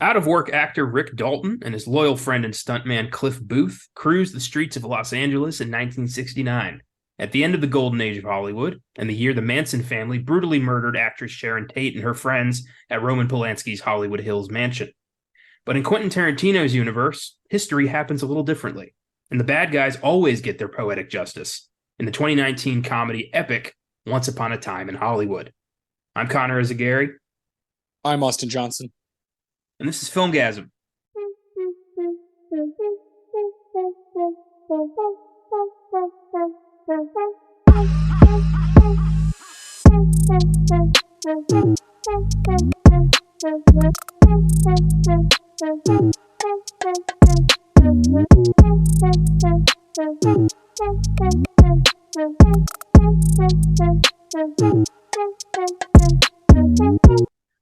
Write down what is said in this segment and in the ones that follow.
Out of work actor Rick Dalton and his loyal friend and stuntman Cliff Booth cruised the streets of Los Angeles in 1969, at the end of the golden age of Hollywood, and the year the Manson family brutally murdered actress Sharon Tate and her friends at Roman Polanski's Hollywood Hills mansion. But in Quentin Tarantino's universe, history happens a little differently, and the bad guys always get their poetic justice in the 2019 comedy epic Once Upon a Time in Hollywood. I'm Connor Ezagari. I'm Austin Johnson. And this is Filmgasm.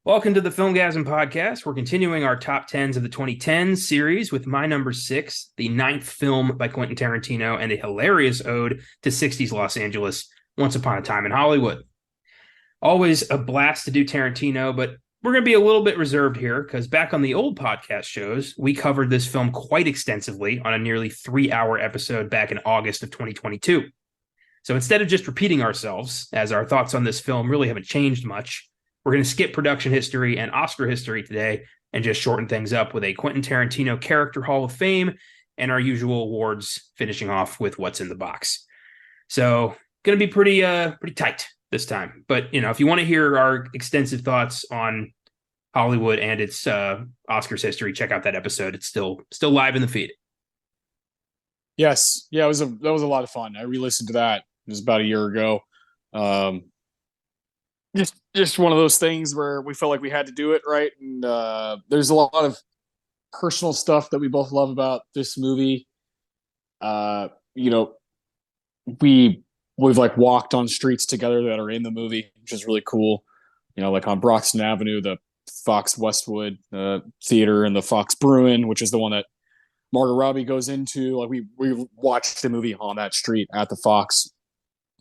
Welcome to the Filmgasm podcast. We're continuing our top 10s of the 2010s series with my number 6, the ninth film by Quentin Tarantino and a hilarious ode to 60s Los Angeles, Once Upon a Time in Hollywood. Always a blast to do Tarantino, but we're going to be a little bit reserved here because back on the old podcast shows, we covered this film quite extensively on a nearly 3-hour episode back in August of 2022. So instead of just repeating ourselves, as our thoughts on this film really haven't changed much, we're going to skip production history and Oscar history today and just shorten things up with a Quentin Tarantino Character Hall of Fame and our usual awards, finishing off with what's in the box. So going to be pretty tight this time. But, if you want to hear our extensive thoughts on Hollywood and its Oscars history, check out that episode. It's still live in the feed. Yes. Yeah, that was a lot of fun. I re-listened to that. It was about a year ago. Just one of those things where we felt like we had to do it, right? And there's a lot of personal stuff that we both love about this movie. We've like walked on streets together that are in the movie, which is really cool. Like on Broxton Avenue, the Fox Westwood Theater, and the Fox Bruin, which is the one that Margot Robbie goes into. Like we watched the movie on that street at the Fox.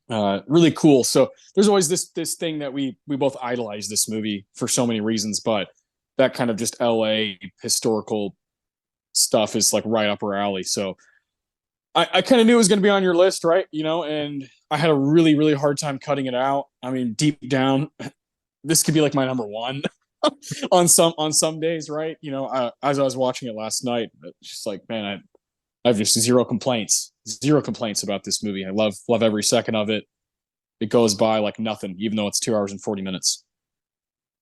Really cool. So there's always this thing that we both idolize this movie for so many reasons, but that kind of just LA historical stuff is like right up our alley. So I kind of knew it was going to be on your list, right? And I had a really, really hard time cutting it out. I mean, deep down, this could be like my number one on some days, right? As I was watching it last night, it's just like, man, I have just zero complaints about this movie. I love every second of it. It goes by like nothing, even though it's 2 hours and 40 minutes.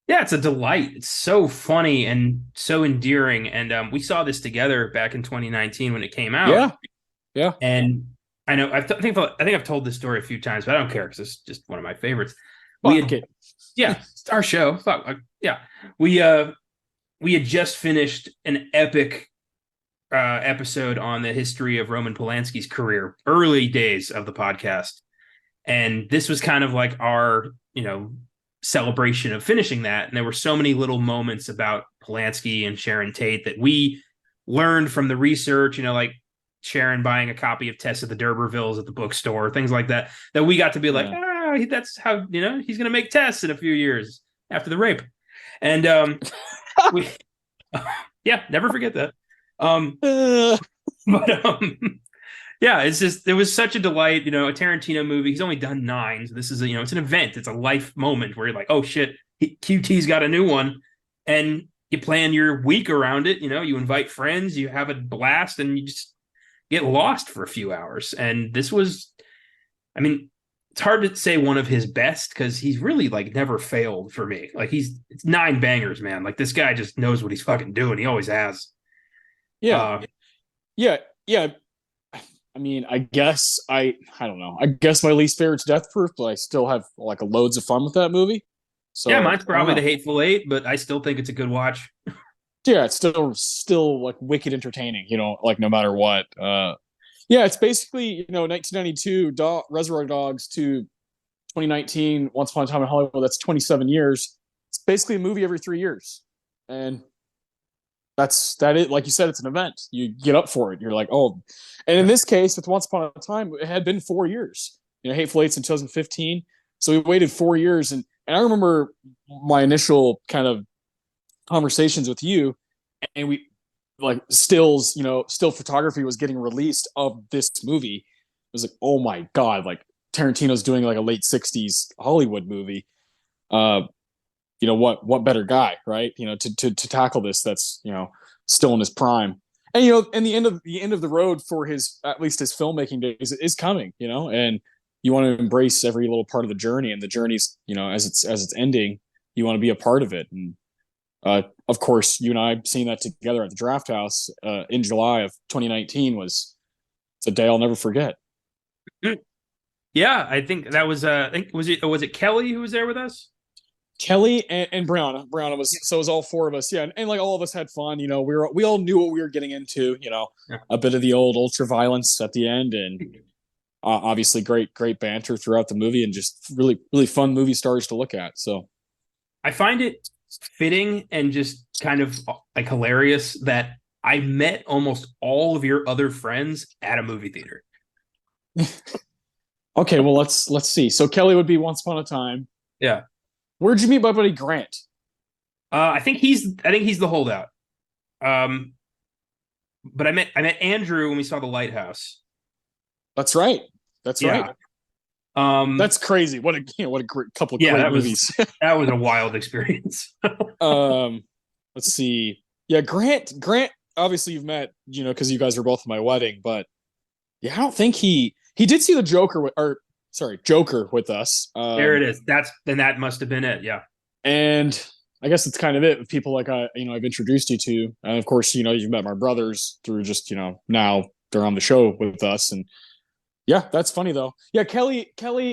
Yeah, it's a delight. It's so funny and so endearing. And we saw this together back in 2019 when it came out. Yeah. And I know I think I've told this story a few times, but I don't care because it's just one of my favorites. It's our show. We had just finished an epic episode on the history of Roman Polanski's career, early days of the podcast. And this was kind of like our, celebration of finishing that. And there were so many little moments about Polanski and Sharon Tate that we learned from the research, like Sharon buying a copy of Tess of the D'Urbervilles at the bookstore, things like that we got to be like, that's how, he's going to make Tess in a few years after the rape. And never forget that. It's just, it was such a delight, a Tarantino movie. He's only done 9. So this is it's an event. It's a life moment where you're like, oh shit, QT's got a new one. And you plan your week around it. You invite friends, you have a blast, and you just get lost for a few hours. And this was, it's hard to say one of his best because he's really like never failed for me. Like it's 9 bangers, man. Like this guy just knows what he's fucking doing. He always has. Yeah. I guess I don't know. I guess my least favorite's Death Proof, but I still have like loads of fun with that movie. So yeah, mine's probably The Hateful Eight, but I still think it's a good watch. Yeah, it's still like wicked entertaining, like no matter what. It's basically, 1992 Reservoir Dogs to 2019 Once Upon a Time in Hollywood. That's 27 years. It's basically a movie every 3 years. And that's it. Like you said, it's an event. You get up for it. You're like, oh. And in this case, with Once Upon a Time, it had been 4 years. Hateful Eight's in 2015. So we waited 4 years. And I remember my initial kind of conversations with you and we like stills, still photography was getting released of this movie. It was like, oh my god, like Tarantino's doing like a late '60s Hollywood movie. Uh, what better guy, right? To tackle this that's still in his prime. And and the end of the road for his, at least his filmmaking days, is coming. And you want to embrace every little part of the journey, and the journey's as it's ending, you want to be a part of it. And of course, you and I seeing that together at the Draft House in July of 2019 it's a day I'll never forget. Yeah, I think that was I think was it Kelly who was there with us? Kelly and Brianna. Brianna was so it was all four of us. Yeah, and like all of us had fun. We all knew what we were getting into. Yeah. A bit of the old ultra violence at the end, and obviously great banter throughout the movie, and just really really fun movie stars to look at. So I find it fitting and just kind of like hilarious that I met almost all of your other friends at a movie theater. okay, well let's see. So Kelly would be Once Upon a Time. Yeah. Where'd you meet my buddy Grant? I think he's the holdout. But I met Andrew when we saw The Lighthouse. That's right. That's Yeah. right. That's crazy. What a great couple of great movies. That was a wild experience. Let's see. Yeah, Grant. Obviously, you've met, because you guys were both at my wedding. But yeah, I don't think he did see the Joker with us. There it is. That must have been it. Yeah. And I guess it's kind of it with people like I've introduced you to, and of course, you've met my brothers through just now they're on the show with us, and yeah, that's funny though. Yeah, Kelly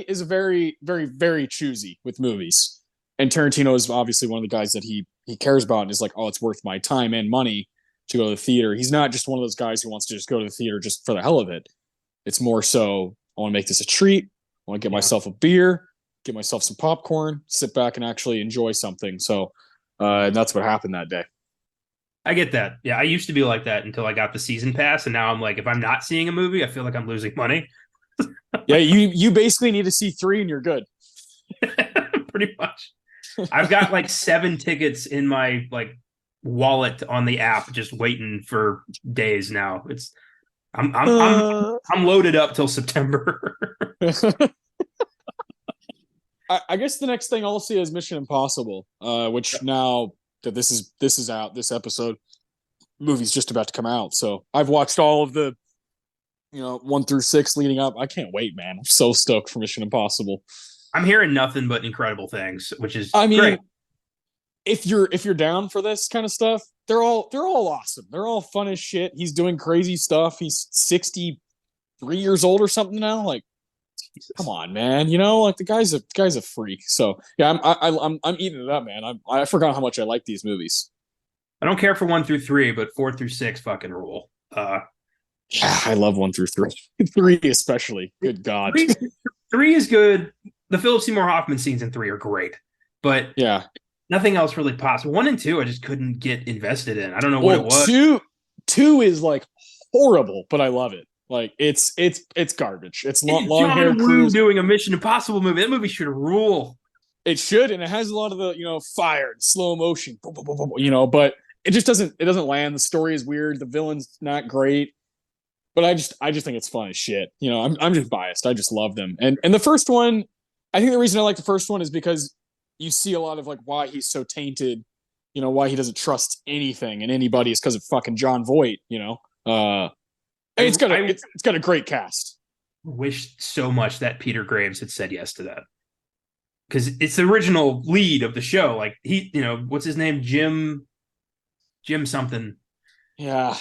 is a very very very choosy with movies, and Tarantino is obviously one of the guys that he cares about and is like, oh, it's worth my time and money to go to the theater. He's not just one of those guys who wants to just go to the theater just for the hell of it. It's more so, I want to make this a treat. I want to get myself a beer, get myself some popcorn, sit back and actually enjoy something. So, and that's what happened that day. I get that. Yeah, I used to be like that until I got the season pass, and now I'm like, if I'm not seeing a movie, I feel like I'm losing money. Yeah, you basically need to see 3 and you're good. Pretty much. I've got like 7 tickets in my like wallet on the app, just waiting for days now. I'm loaded up till September. I guess the next thing I'll see is Mission Impossible, which now that this is out, this episode movie's just about to come out. So I've watched all of the 1 through 6 leading up. I can't wait, man. I'm so stoked for Mission Impossible. I'm hearing nothing but incredible things, which is great. If you're down for this kind of stuff, they're all awesome. They're all fun as shit. He's doing crazy stuff. He's 63 years old or something now. Like, Jesus. Come on, man. Like the guy's a freak. So yeah, I'm eating it up, man. I forgot how much I like these movies. I don't care for 1 through 3, but 4 through 6 fucking rule. Yeah, I love 1 through 3. 3 especially. Good God. 3 is good. The Philip Seymour Hoffman scenes in 3 are great, but yeah, nothing else really pops. 1 and 2, I just couldn't get invested in. I don't know what it was. 2 is like horrible, but I love it. Like it's garbage. It's long hair crew doing a Mission Impossible movie. That movie should rule. It should, and it has a lot of the fire and slow motion, but it just doesn't land. The story is weird. The villain's not great. But I just think it's fun as shit. I'm just biased. I just love them. And the first one, I think the reason I like the first one is because you see a lot of like why he's so tainted, why he doesn't trust anything and anybody is because of fucking Jon Voight, and it's got a great cast. Wish so much that Peter Graves had said yes to that. Because it's the original lead of the show. Like he, what's his name? Jim something. Yeah.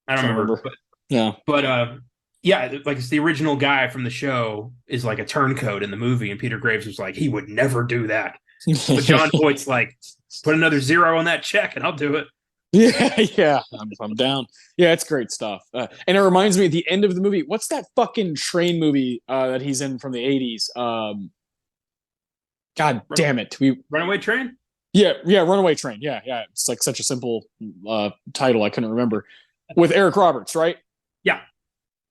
I don't remember. But, yeah. But yeah, like it's the original guy from the show is like a turncoat in the movie, and Peter Graves was like, he would never do that. But Jon Voight's like, put another 0 on that check and I'll do it. Yeah, I'm down. Yeah, it's great stuff. And it reminds me at the end of the movie, what's that fucking train movie that he's in from the 80s? God damn it. Runaway Train? Yeah, Runaway Train. Yeah. It's like such a simple title I couldn't remember. With Eric Roberts, right?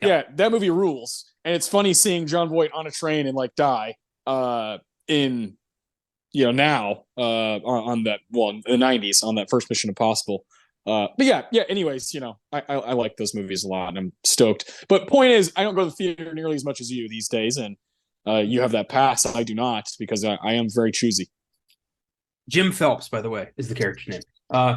Yeah, that movie rules. And it's funny seeing Jon Voight on a train and like die in now on that in the 90s on that first Mission Impossible. But yeah. Anyways, I like those movies a lot, and I'm stoked. But point is, I don't go to the theater nearly as much as you these days, and you have that pass. I do not because I am very choosy. Jim Phelps, by the way, is the character's name.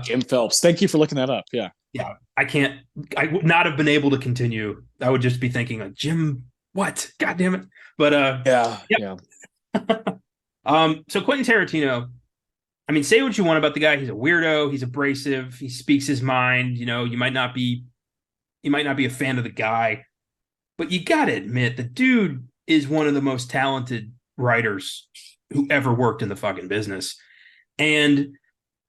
Jim Phelps. Thank you for looking that up. Yeah. Yeah, I would not have been able to continue. I would just be thinking like, Jim, what? God damn it. But Yeah. so Quentin Tarantino, I mean, say what you want about the guy. He's a weirdo. He's abrasive. He speaks his mind. You might not be a fan of the guy, but you got to admit the dude is one of the most talented writers who ever worked in the fucking business. And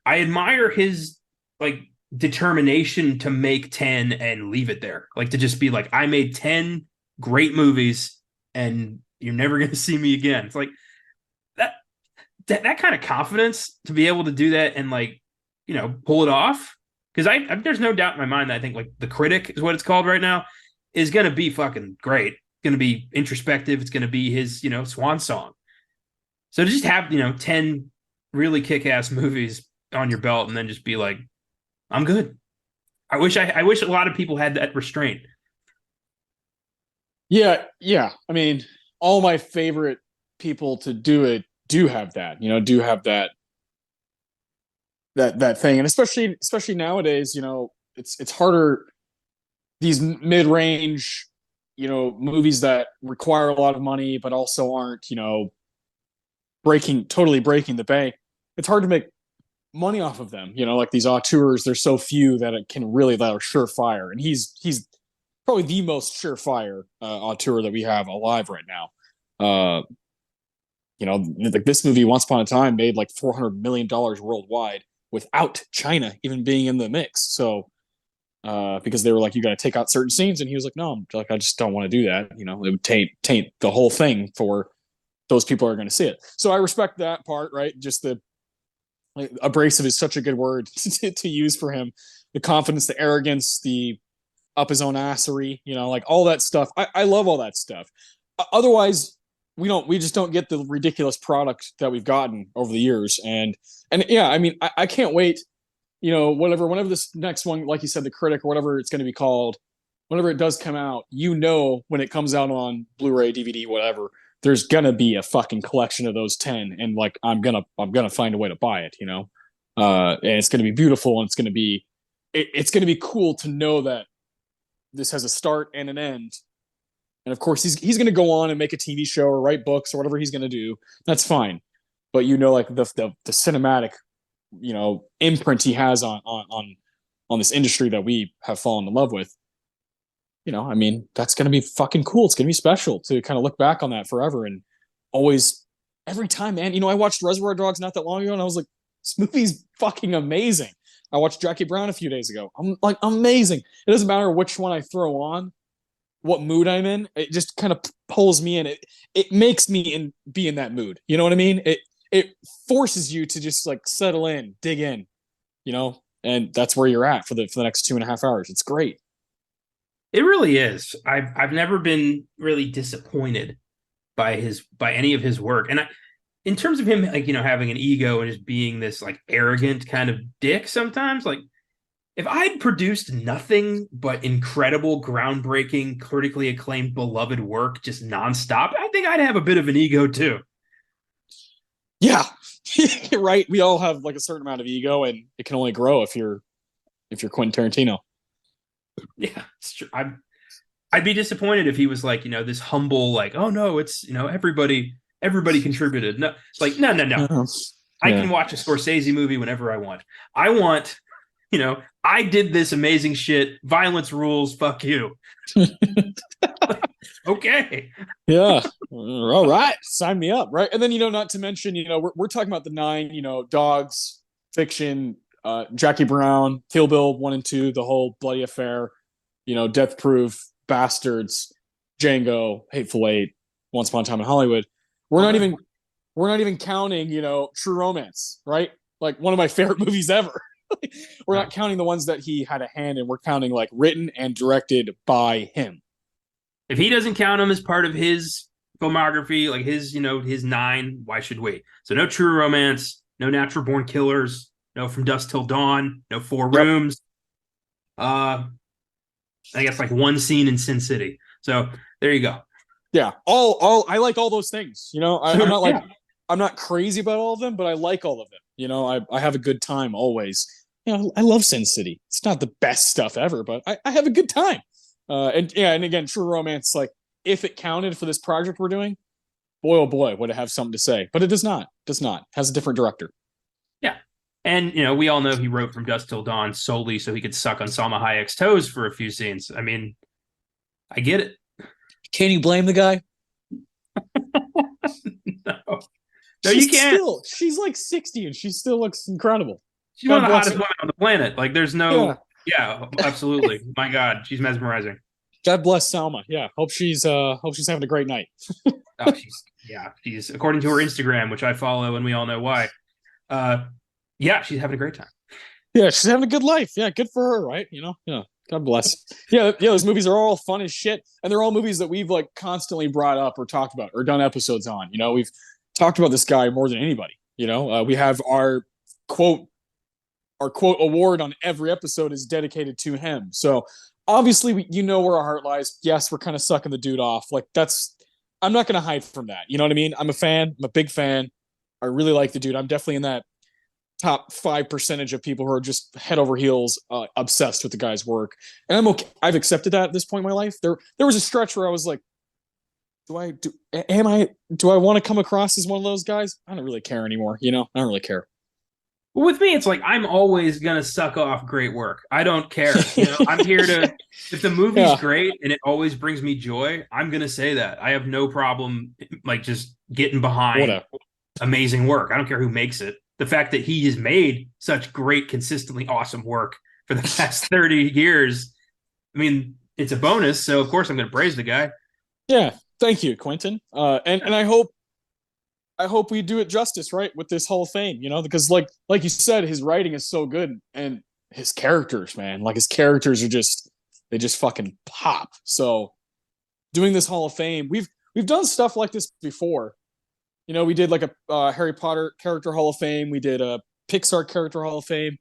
I admire his like determination to make 10 and leave it there. Like to just be like, I made 10 great movies and you're never going to see me again. It's like that kind of confidence to be able to do that and like, pull it off. Because I there's no doubt in my mind that I think like The Critic is what it's called right now is going to be fucking great. It's going to be introspective. It's going to be his, swan song. So to just have, 10 really kick-ass movies on your belt and then just be like, I'm good. I wish a lot of people had that restraint. Yeah. I mean, all my favorite people to do it do have that, do have that thing. And especially nowadays, it's harder. These mid-range, movies that require a lot of money, but also aren't, totally breaking the bank. It's hard to make money off of them, like these auteurs. There's so few that it can really that are surefire, and he's probably the most surefire auteur that we have alive right now. Like this movie Once Upon a Time made like $400 million worldwide without China even being in the mix. So because they were like, you got to take out certain scenes, and he was like, no, I just don't want to do that. It would taint the whole thing for those people who are going to see it. So I respect that part, right? Just the abrasive is such a good word to use for him. The confidence, the arrogance, the up his own assery, like all that stuff. I love all that stuff. Otherwise, we just don't get the ridiculous product that we've gotten over the years. And yeah, I mean, I can't wait, whenever this next one, like you said, The Critic or whatever it's going to be called, whenever it does come out, when it comes out on Blu-ray, DVD, whatever, there's gonna be a fucking collection of those 10, and like I'm gonna find a way to buy it, and it's gonna be beautiful, and it's gonna be cool to know that this has a start and an end. And of course he's gonna go on and make a TV show or write books or whatever he's gonna do. That's fine. But like the cinematic, imprint he has on this industry that we have fallen in love with. I mean, that's going to be fucking cool. It's going to be special to kind of look back on that forever. And always, every time, man, I watched Reservoir Dogs not that long ago, and I was like, this movie's fucking amazing. I watched Jackie Brown a few days ago. I'm like, amazing. It doesn't matter which one I throw on, what mood I'm in. It just kind of pulls me in. It makes me be in that mood. You know what I mean? It forces you to just like settle in, dig in, and that's where you're at for the next 2.5 hours. It's great. It really is. I've never been really disappointed by any of his work. And in terms of him, like, having an ego and just being this like arrogant kind of dick sometimes, like if I'd produced nothing but incredible, groundbreaking, critically acclaimed, beloved work just nonstop, I think I'd have a bit of an ego too. Yeah, right. We all have like a certain amount of ego, and it can only grow if you're Quentin Tarantino. Yeah, it's true. I'd be disappointed if he was like, this humble, like, oh no, it's everybody contributed. No, like no. Yeah. I can watch a Scorsese movie whenever I want. I want, I did this amazing shit. Violence rules. Fuck you. Okay. Yeah. All right. Sign me up. Right. And then, not to mention, we're talking about the 9, Dogs, Fiction, Jackie Brown, Kill Bill 1 and 2, the whole bloody affair, Death Proof, Bastards, Django, Hateful Eight, Once Upon a Time in Hollywood. We're not even counting, True Romance, right? Like one of my favorite movies ever. We're not counting the ones that he had a hand in. We're counting like written and directed by him. If he doesn't count them as part of his filmography, like his 9, why should we? So no True Romance, no Natural Born Killers, no From Dusk Till Dawn, no Four Rooms, I guess like one scene in Sin City. So there you go. Yeah, all I like all those things. I'm So not like yeah, I'm not crazy about all of them, but I like all of them. I have a good time always. I love Sin City. It's not the best stuff ever, but I have a good time. And yeah, and again, True Romance, like if it counted for this project we're doing, boy oh boy, would it have something to say. But it does not. Does not. Has a different director. yeah. And we all know he wrote From Dusk Till Dawn solely so he could suck on Salma Hayek's toes for a few scenes. I mean, I get it. Can you blame the guy? No, no, you can't. She's like 60 and she still looks incredible. She's one God of the bless hottest her. women on the planet. Like, there's Yeah. no, yeah, absolutely. My God, she's mesmerizing. God bless Salma. Yeah. Hope she's having a great night. Oh, she's according to her Instagram, which I follow, and we all know why. Uh, yeah, she's having a great time. Yeah, she's having a good life. Yeah, good for her, right? Yeah. God bless. Yeah, those movies are all fun as shit, and they're all movies that we've like constantly brought up or talked about or done episodes on. We've talked about this guy more than anybody. We have quote our quote award on every episode is dedicated to him. So obviously, where our heart lies. Yes, we're kind of sucking the dude off. Like I'm not going to hide from that. You know what I mean? I'm a fan. I'm a big fan. I really like the dude. I'm definitely in that top 5% of people who are just head over heels obsessed with the guy's work, and I'm okay. I've accepted that at this point in my life. There was a stretch where I was like, do I want to come across as one of those guys? I don't really care anymore. I don't really care. But with me, it's like I'm always gonna suck off great work. I don't care. I'm here to. If the movie's Yeah, great and it always brings me joy, I'm gonna say that. I have no problem like just getting behind whatever. amazing work. I don't care who makes it. The fact that he has made such great, consistently awesome work for the past 30 years, I mean, it's a bonus. So of course I'm gonna praise the guy. Yeah, thank you, Quentin. And I hope we do it justice, right, with this Hall of Fame. Because like you said, his writing is so good, and his characters, man, like his characters are just fucking pop. So doing this Hall of Fame, we've done stuff like this before. We did like a Harry Potter character Hall of Fame. We did a Pixar character Hall of Fame.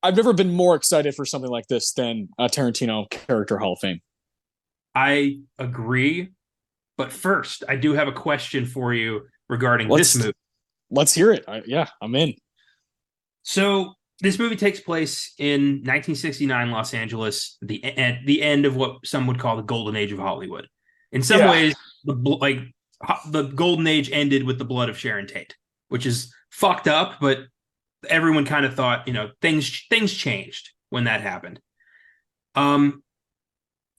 I've never been more excited for something like this than a Tarantino character Hall of Fame. I agree. But first, I do have a question for you regarding this Let's movie. let's hear it. Yeah, I'm in. So this movie takes place in 1969 Los Angeles, at the end of what some would call the golden age of Hollywood. In some Yeah. ways, the golden age ended with the blood of Sharon Tate, which is fucked up, but everyone kind of thought, things changed when that happened. Um,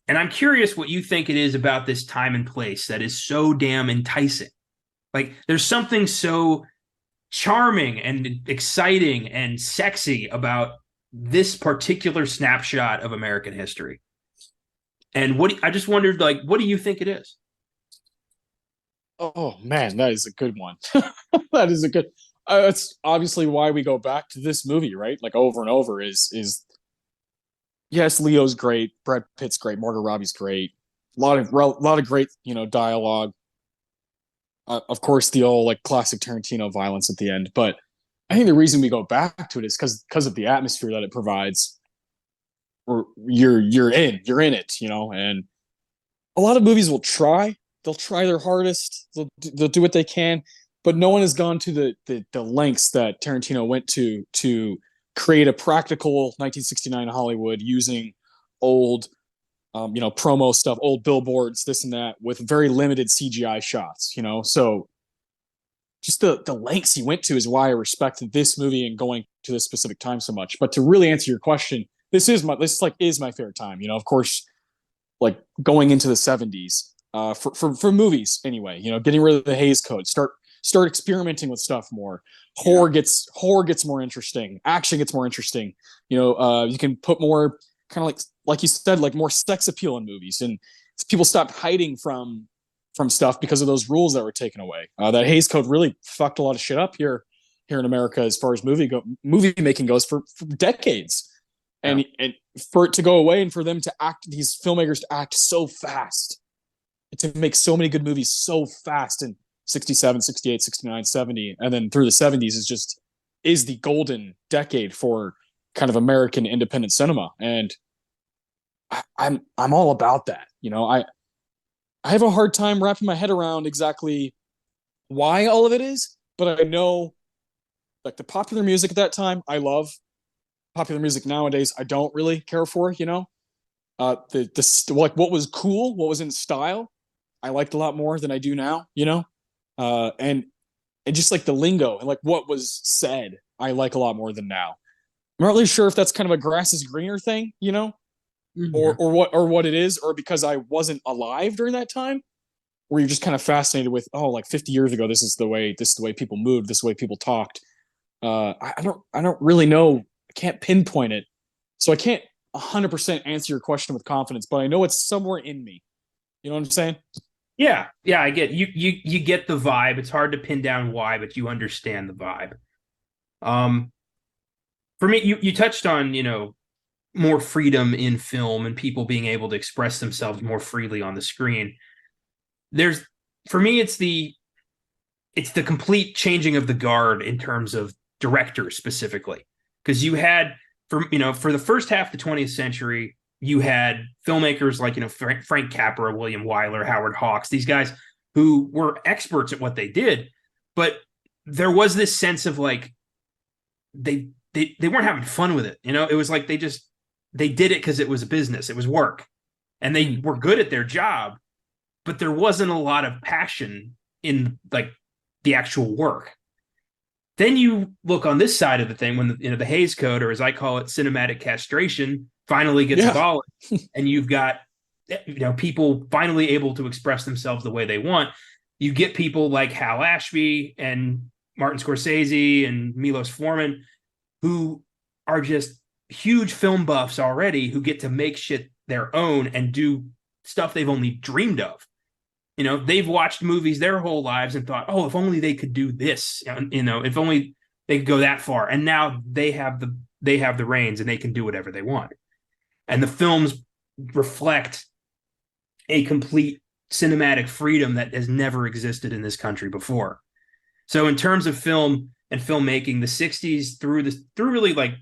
and I'm curious what you think it is about this time and place that is so damn enticing. Like, there's something so charming and exciting and sexy about this particular snapshot of American history. And I just wondered, like, what do you think it is? Oh man, that is a good one. That is a good. That's obviously why we go back to this movie, right? Like over and over is yes, Leo's great, Brad Pitt's great, Margot Robbie's great, lot of great dialogue. Of course, the old like classic Tarantino violence at the end, but I think the reason we go back to it is because of the atmosphere that it provides. Or you're in it, and a lot of movies will try. They'll try their hardest. They'll do what they can, but no one has gone to the lengths that Tarantino went to create a practical 1969 Hollywood using old, promo stuff, old billboards, this and that, with very limited CGI shots. So just the lengths he went to is why I respect this movie and going to this specific time so much. But to really answer your question, this is my favorite time. Of course, like going into the 70s for movies anyway. Getting rid of the Hays Code, start experimenting with stuff more. Horror gets more interesting. Action gets more interesting. You can put more kind of like you said, like more sex appeal in movies, and people stopped hiding from stuff because of those rules that were taken away. That Hays Code really fucked a lot of shit up here in America as far as movie making goes for decades. Yeah. And for it to go away and for them to act, these filmmakers to act so fast, to make so many good movies so fast in 67, 68, 69, 70, and then through the 70s is the golden decade for kind of American independent cinema. And I'm all about that. I have a hard time wrapping my head around exactly why all of it is, but I know like the popular music at that time, I love. Popular music nowadays, I don't really care for. Like what was cool, what was in style, I liked a lot more than I do now. And just like the lingo and like what was said, I like a lot more than now. I'm not really sure if that's kind of a grass is greener thing, or Yeah. or what it is, or because I wasn't alive during that time, where you're just kind of fascinated with, oh, like 50 years ago, this is the way people moved, this is the way people talked. I don't really know. I can't pinpoint it, so I can't 100% answer your question with confidence, but I know it's somewhere in me. You know what I'm saying? Yeah, yeah, I get you get the vibe. It's hard to pin down why, but you understand the vibe. Um, for me, you touched on, more freedom in film and people being able to express themselves more freely on the screen. There's For me, it's the complete changing of the guard in terms of directors specifically. Because you had for the first half of the 20th century, you had filmmakers like Frank Capra, William Wyler, Howard Hawks, these guys who were experts at what they did, but there was this sense of like they weren't having fun with it. It was like they did it because it was a business, it was work, and they were good at their job, but there wasn't a lot of passion in like the actual work. Then you look on this side of the thing when the Hays Code, or as I call it, cinematic castration, finally gets Yeah. abolished, and you've got people finally able to express themselves the way they want. You get people like Hal Ashby and Martin Scorsese and Milos Forman, who are just huge film buffs already, who get to make shit their own and do stuff they've only dreamed of. They've watched movies their whole lives and thought, oh, if only they could do this, if only they could go that far. And now they have the reins and they can do whatever they want. And the films reflect a complete cinematic freedom that has never existed in this country before. So in terms of film and filmmaking, the 60s through really like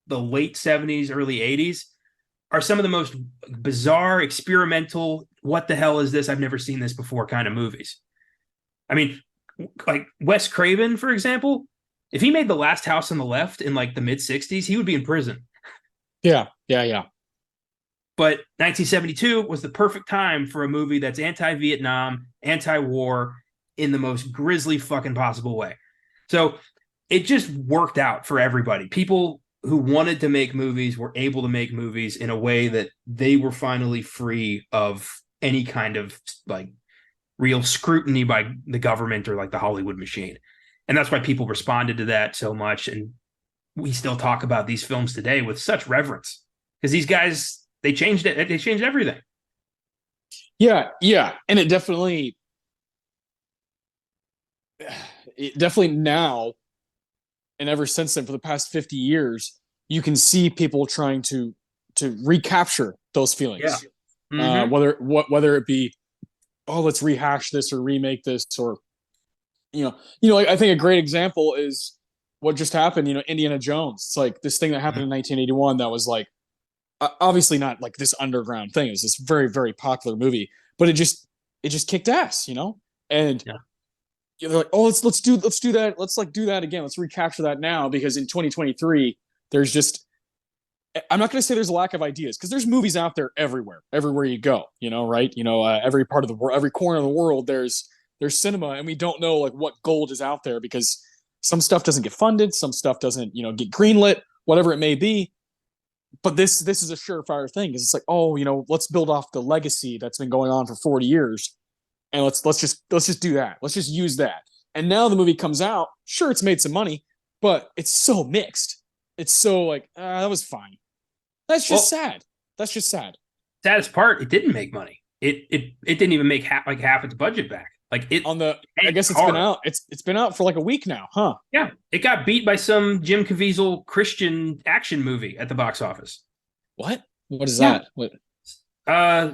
the late 70s, early 80s are some of the most bizarre, experimental, what the hell is this? I've never seen this before kind of movies. I mean, like Wes Craven, for example, if he made The Last House on the Left in like the mid 60s, he would be in prison. Yeah. Yeah. Yeah. But 1972 was the perfect time for a movie that's anti-Vietnam, anti-war in the most grisly fucking possible way. So it just worked out for everybody. People who wanted to make movies were able to make movies in a way that they were finally free of any kind of like real scrutiny by the government or like the Hollywood machine. And that's why people responded to that so much. And we still talk about these films today with such reverence because these guys, they changed it. They changed everything. Yeah. Yeah. And it definitely now, and ever since then, for the past 50 years, you can see people trying to recapture those Yeah. feelings. Mm-hmm. Whether it be, oh, let's rehash this or remake this, or I think a great example is what just happened. Indiana Jones. It's like this thing that happened in 1981 that was like obviously not like this underground thing. It was this very, very popular movie, but it just kicked ass. And Yeah. they're like, oh, let's do that. Let's like do that again. Let's recapture that now, because in 2023 there's just, I'm not going to say there's a lack of ideas, because there's movies out there everywhere you go, right? Every part of the world, every corner of the world, there's cinema, and we don't know like what gold is out there, because some stuff doesn't get funded, some stuff doesn't, get greenlit, whatever it may be. But this is a surefire thing, because it's like, oh, let's build off the legacy that's been going on for 40 years, and let's just do that. Let's just use that. And now the movie comes out. Sure, it's made some money, but it's so mixed. It's so like, that was fine. That's just Well, sad. That's just sad. saddest part, it didn't make money. It didn't even make half its budget back. Like it I tanked guess it's been hard. out. It's been out for like a week now, huh? Yeah, it got beat by some Jim Caviezel Christian action movie at the box office. What? What is Yeah. that? What? Uh,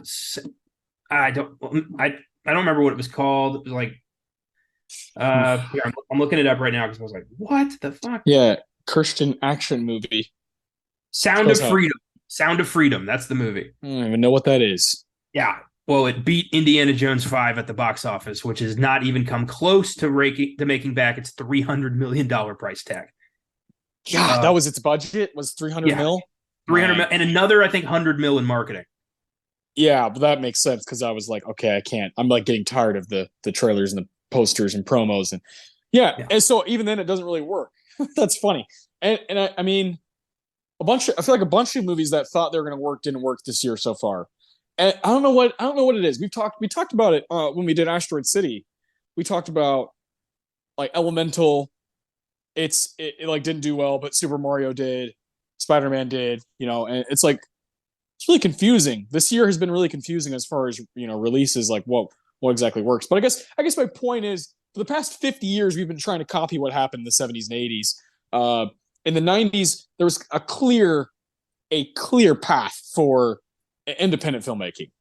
I don't I don't remember what it was called. It was like here, I'm looking it up right now because I was like, what the fuck? Yeah, Christian action movie. Sound of Spells out. Freedom. Sound of Freedom. That's the movie. I don't even know what that is. Yeah. Well, it beat Indiana Jones 5 at the box office, which has not even come close to making back its $300 million price tag. Yeah, that was its budget, was 300 Yeah, mil. 300 mil, and another, I think, 100 mil in marketing. Yeah, but that makes sense because I was like, okay, I can't. I'm like getting tired of the trailers and the posters and promos and yeah. And so even then, it doesn't really work. That's funny. And I mean, I feel like a bunch of movies that thought they were going to work didn't work this year so far. And I don't know what it is. We talked about it when we did Asteroid City. We talked about like Elemental. It like didn't do well, but Super Mario did, Spider-Man did, and it's like it's really confusing. This year has been really confusing as far as releases, like what exactly works. But I guess my point is, for the past 50 years, we've been trying to copy what happened in the 70s and 80s. In the 90s, there was a clear path for independent filmmaking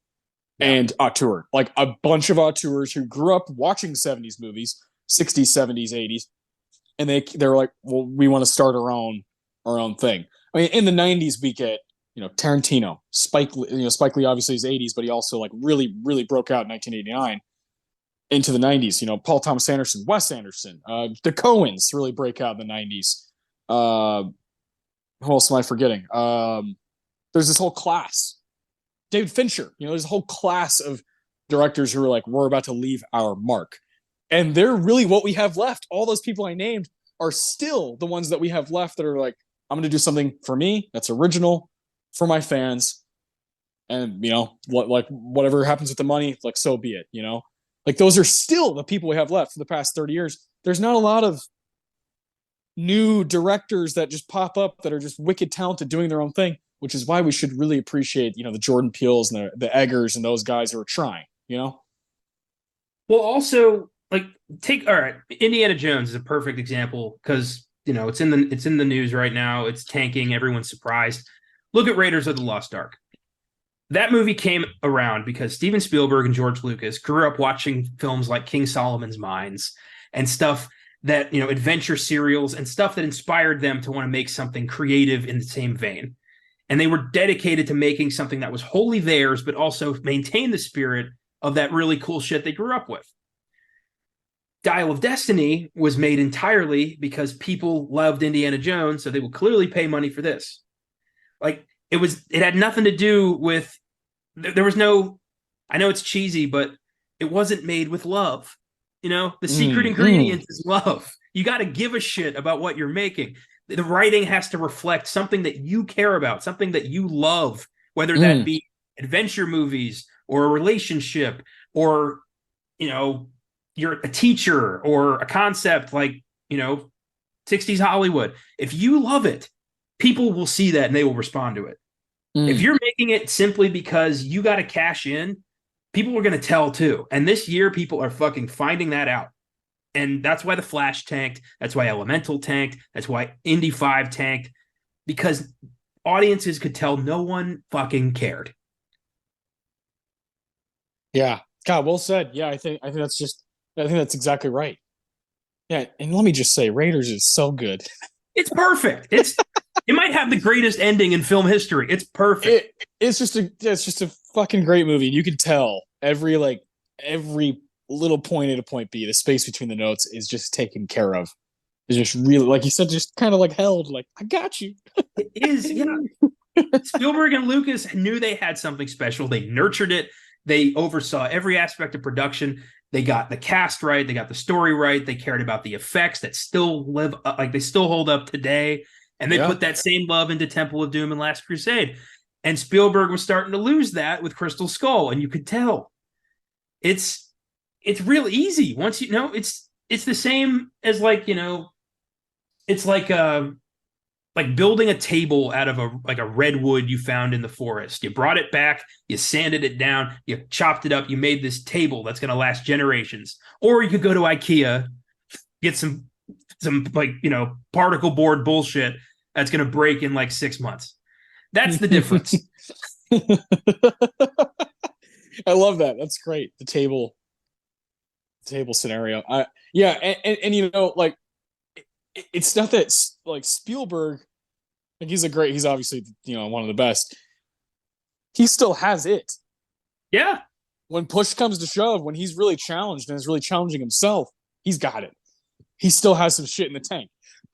and auteur, like a bunch of auteurs who grew up watching 70s movies, 60s, 70s, 80s, and they were like, well, we want to start our own thing. I mean, in the 90s, we get Tarantino, Spike Lee obviously is 80s, but he also like really broke out in 1989 into the 90s. Paul Thomas Anderson, Wes Anderson, the Coens really break out in the 90s. Who else am I forgetting? There's this whole class. David Fincher, there's a whole class of directors who are like, we're about to leave our mark. And they're really what we have left. All those people I named are still the ones that we have left that are like, I'm going to do something for me that's original for my fans. And, like whatever happens with the money, like, so be it, Like, those are still the people we have left for the past 30 years. There's not a lot of new directors that just pop up that are just wicked talented doing their own thing, which is why we should really appreciate, the Jordan Peels and the Eggers and those guys who are trying, Well, also, like, all right, Indiana Jones is a perfect example because it's in the news right now. It's tanking. Everyone's surprised. Look at Raiders of the Lost Ark. That movie came around because Steven Spielberg and George Lucas grew up watching films like King Solomon's Mines and stuff that, adventure serials and stuff that inspired them to want to make something creative in the same vein. And they were dedicated to making something that was wholly theirs, but also maintain the spirit of that really cool shit they grew up with. Dial of Destiny was made entirely because people loved Indiana Jones, so they will clearly pay money for this. Like, it had nothing to do with, there was no, I know it's cheesy, but it wasn't made with love. The secret ingredient is love. You got to give a shit about what you're making. The writing has to reflect something that you care about, something that you love, whether that be adventure movies or a relationship or, you're a teacher or a concept like, 60s Hollywood. If you love it, people will see that and they will respond to it. If you're making it simply because you got to cash in, people are going to tell too. And this year, people are fucking finding that out. And that's why The Flash tanked. That's why Elemental tanked. That's why Indy 5 tanked. Because audiences could tell no one fucking cared. Yeah. God, well said. Yeah, I think that's exactly right. Yeah, and let me just say, Raiders is so good. It's perfect. It might have the greatest ending in film history. It's perfect. It's just a fucking great movie. You can tell every little point A to point B, the space between the notes is just taken care of. It's just really, like you said, just kind of like held, like, I got you. It is, yeah. Spielberg and Lucas knew they had something special. They nurtured it. They oversaw every aspect of production. They got the cast right. They got the story right. They cared about the effects that still live, like they still hold up today. And they put that same love into Temple of Doom and Last Crusade. And Spielberg was starting to lose that with Crystal Skull, and you could tell. It's real easy once it's the same as it's like building a table out of a redwood you found in the forest. You brought it back, you sanded it down, you chopped it up, you made this table that's going to last generations. Or you could go to IKEA, get some particle board bullshit that's going to break in like 6 months. That's the difference. I love that. That's great. The table scenario. And it's not that like Spielberg Like he's obviously, one of the best. He still has it. Yeah. When push comes to shove, when he's really challenged and is really challenging himself, he's got it. He still has some shit in the tank.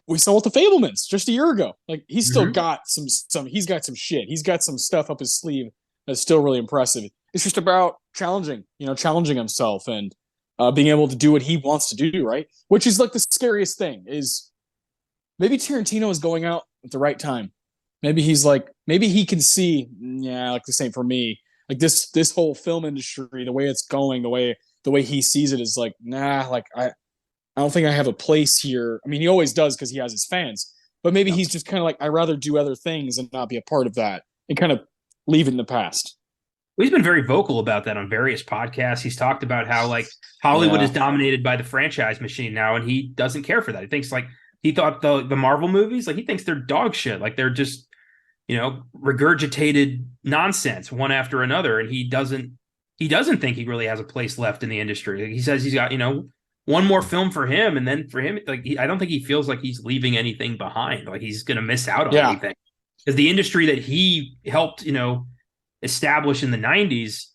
We saw with the Fablemans just a year ago. Like he's still got some he's got some shit. He's got some stuff up his sleeve that's still really impressive. It's just about challenging himself and being able to do what he wants to do, right? Which is like the scariest thing is maybe Tarantino is going out at the right time. Maybe he can see, yeah, like the same for me. Like this whole film industry, the way it's going, the way he sees it is like, nah, like I don't think I have a place here. I mean, he always does because he has his fans, but maybe he's just kind of like, I'd rather do other things and not be a part of that and kind of leave it in the past. Well, he's been very vocal about that on various podcasts. He's talked about how like Hollywood is dominated by the franchise machine now, and he doesn't care for that. He thinks like he thought the Marvel movies, like he thinks they're dog shit, like they're just regurgitated nonsense one after another, and he doesn't think he really has a place left in the industry. Like he says he's got one more film for him, and then for him, like I don't think he feels like he's leaving anything behind, like he's going to miss out on anything, because the industry that he helped establish in the 90s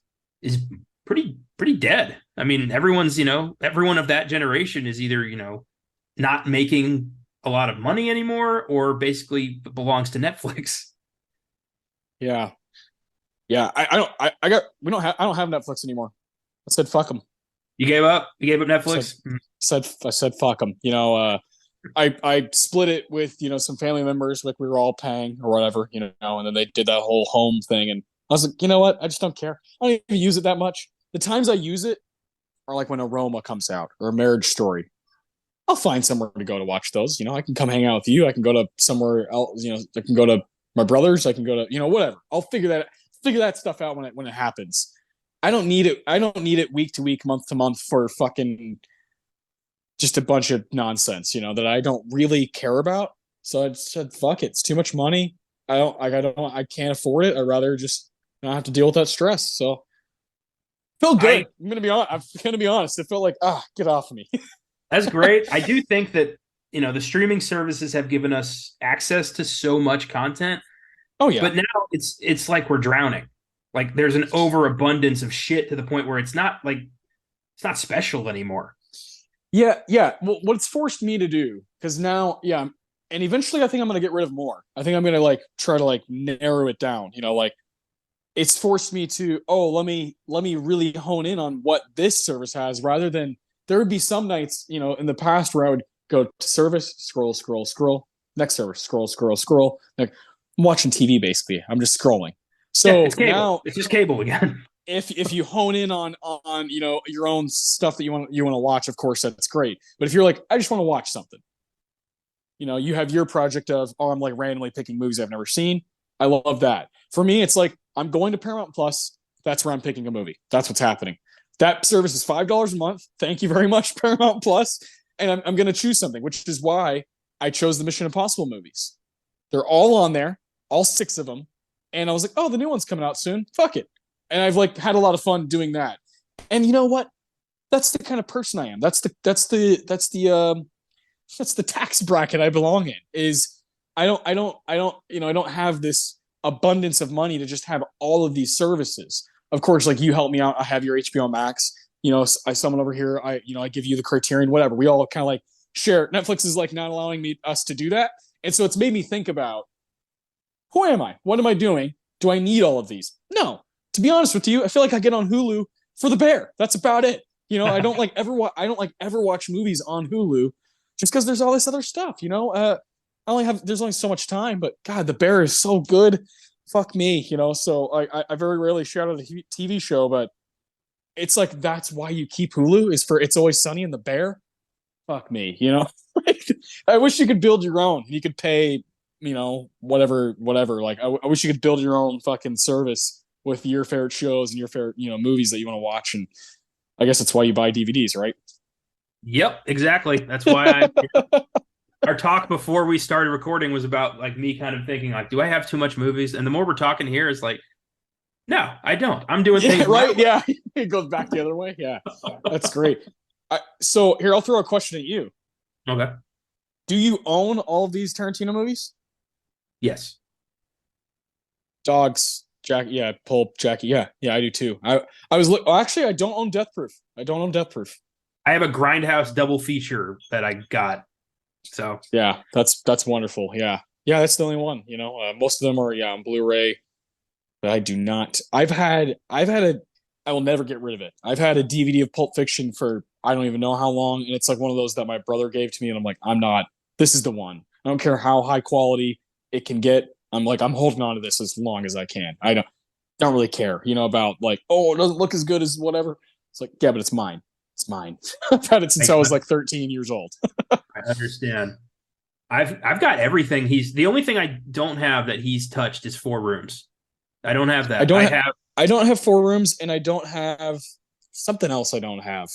is pretty dead. I mean, everyone of that generation is either not making a lot of money anymore or basically belongs to Netflix. Yeah. I don't have Netflix anymore. I said fuck them. You gave up Netflix. I said fuck them. I split it with some family members, like we were all paying or whatever, and then they did that whole home thing, and I was like, you know what? I just don't care. I don't even use it that much. The times I use it are like when Aroma comes out or a Marriage Story. I'll find somewhere to go to watch those. I can come hang out with you. I can go to somewhere else. I can go to my brothers. I can go to whatever. I'll figure that stuff out when it happens. I don't need it. I don't need it week to week, month to month for fucking just a bunch of nonsense. That I don't really care about. So I just said, fuck it. It's too much money. I can't afford it. I'd rather just not have to deal with that stress. So felt good. I'm gonna be honest. It felt like, get off of me. That's great. I do think that the streaming services have given us access to so much content. Oh yeah. But now it's like we're drowning. Like there's an overabundance of shit to the point where it's not special anymore. Yeah. Well, what it's forced me to do, because now, and eventually I think I'm gonna get rid of more. I think I'm gonna try to narrow it down. It's forced me to, let me really hone in on what this service has, rather than there would be some nights, in the past where I would go to service, scroll, next service, scroll. Like I'm watching TV basically. I'm just scrolling. So it's cable. now it's just cable again. If you hone in on your own stuff that you want to watch, of course that's great. But if you're like, I just want to watch something, you have your project of, I'm randomly picking movies I've never seen. I love that. For me, it's like I'm going to Paramount Plus. That's where I'm picking a movie. That's what's happening. That service is $5 a month. Thank you very much, Paramount Plus. And I'm going to choose something, which is why I chose the Mission Impossible movies. They're all on there, all 6 of them. And I was like, the new one's coming out soon. Fuck it. And I've had a lot of fun doing that. And you know what? That's the kind of person I am. That's the tax bracket I belong in. Is I don't have this abundance of money to just have all of these services. Of course, you help me out. I have your HBO Max. Someone over here. I give you the Criterion. Whatever. We all kind of share. Netflix is not allowing us to do that, and so it's made me think about, who am I? What am I doing? Do I need all of these? No. To be honest with you, I feel like I get on Hulu for The Bear. That's about it. I don't ever watch movies on Hulu just because there's all this other stuff. There's only so much time, but God, The Bear is so good. Fuck me, So I very rarely shout out a TV show, but it's that's why you keep Hulu, is for It's Always Sunny and The Bear. Fuck me, I wish you could build your own. You could pay, whatever. I wish you could build your own fucking service with your favorite shows and your favorite, movies that you want to watch. And I guess that's why you buy DVDs, right? Yep, exactly. That's why our talk before we started recording was about me kind of thinking do I have too much movies? And the more we're talking here is no, I don't. I'm doing things right. Yeah, it goes back the other way. Yeah, that's great. So here, I'll throw a question at you. Okay. Do you own all of these Tarantino movies? Yes. Dogs, Jack, yeah, Pulp, Jackie, yeah, I do too. Actually, I don't own Death Proof. I don't own Death Proof. I have a Grindhouse double feature that I got. So Yeah, that's wonderful. Yeah, that's the only one. Most of them are on Blu-ray, but I do not. I've had a. I will never get rid of it. I've had a DVD of Pulp Fiction for I don't even know how long, and it's like one of those that my brother gave to me, and I'm like, I'm not. This is the one. I don't care how high quality it can get. I'm like, I'm holding on to this as long as I can. I don't really care, about like, oh, it doesn't look as good as whatever. It's like, yeah, but it's mine. It's mine. I've had it since I was like 13 years old. I understand. I've got everything. He's the only thing I don't have that he's touched is Four Rooms. I don't have I that. don't I ha- have I don't have Four Rooms, and I don't have something else. I don't have.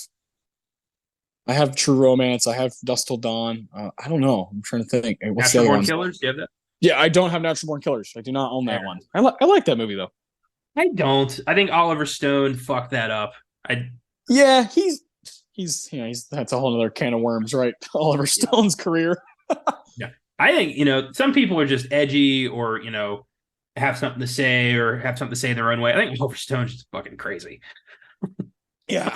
I have True Romance. I have Dust Till Dawn. I don't know. I'm trying to think. What's the Natural other Born one? Killers. Do you have that? Yeah, I don't have Natural Born Killers. I do not own that There. one. I like that movie though. I don't. I think Oliver Stone fucked that up. I Yeah, he's that's a whole other can of worms, right? Oliver Stone's career. yeah. I think, some people are just edgy or, have something to say or have something to say their own way. I think Oliver Stone's just fucking crazy. Yeah,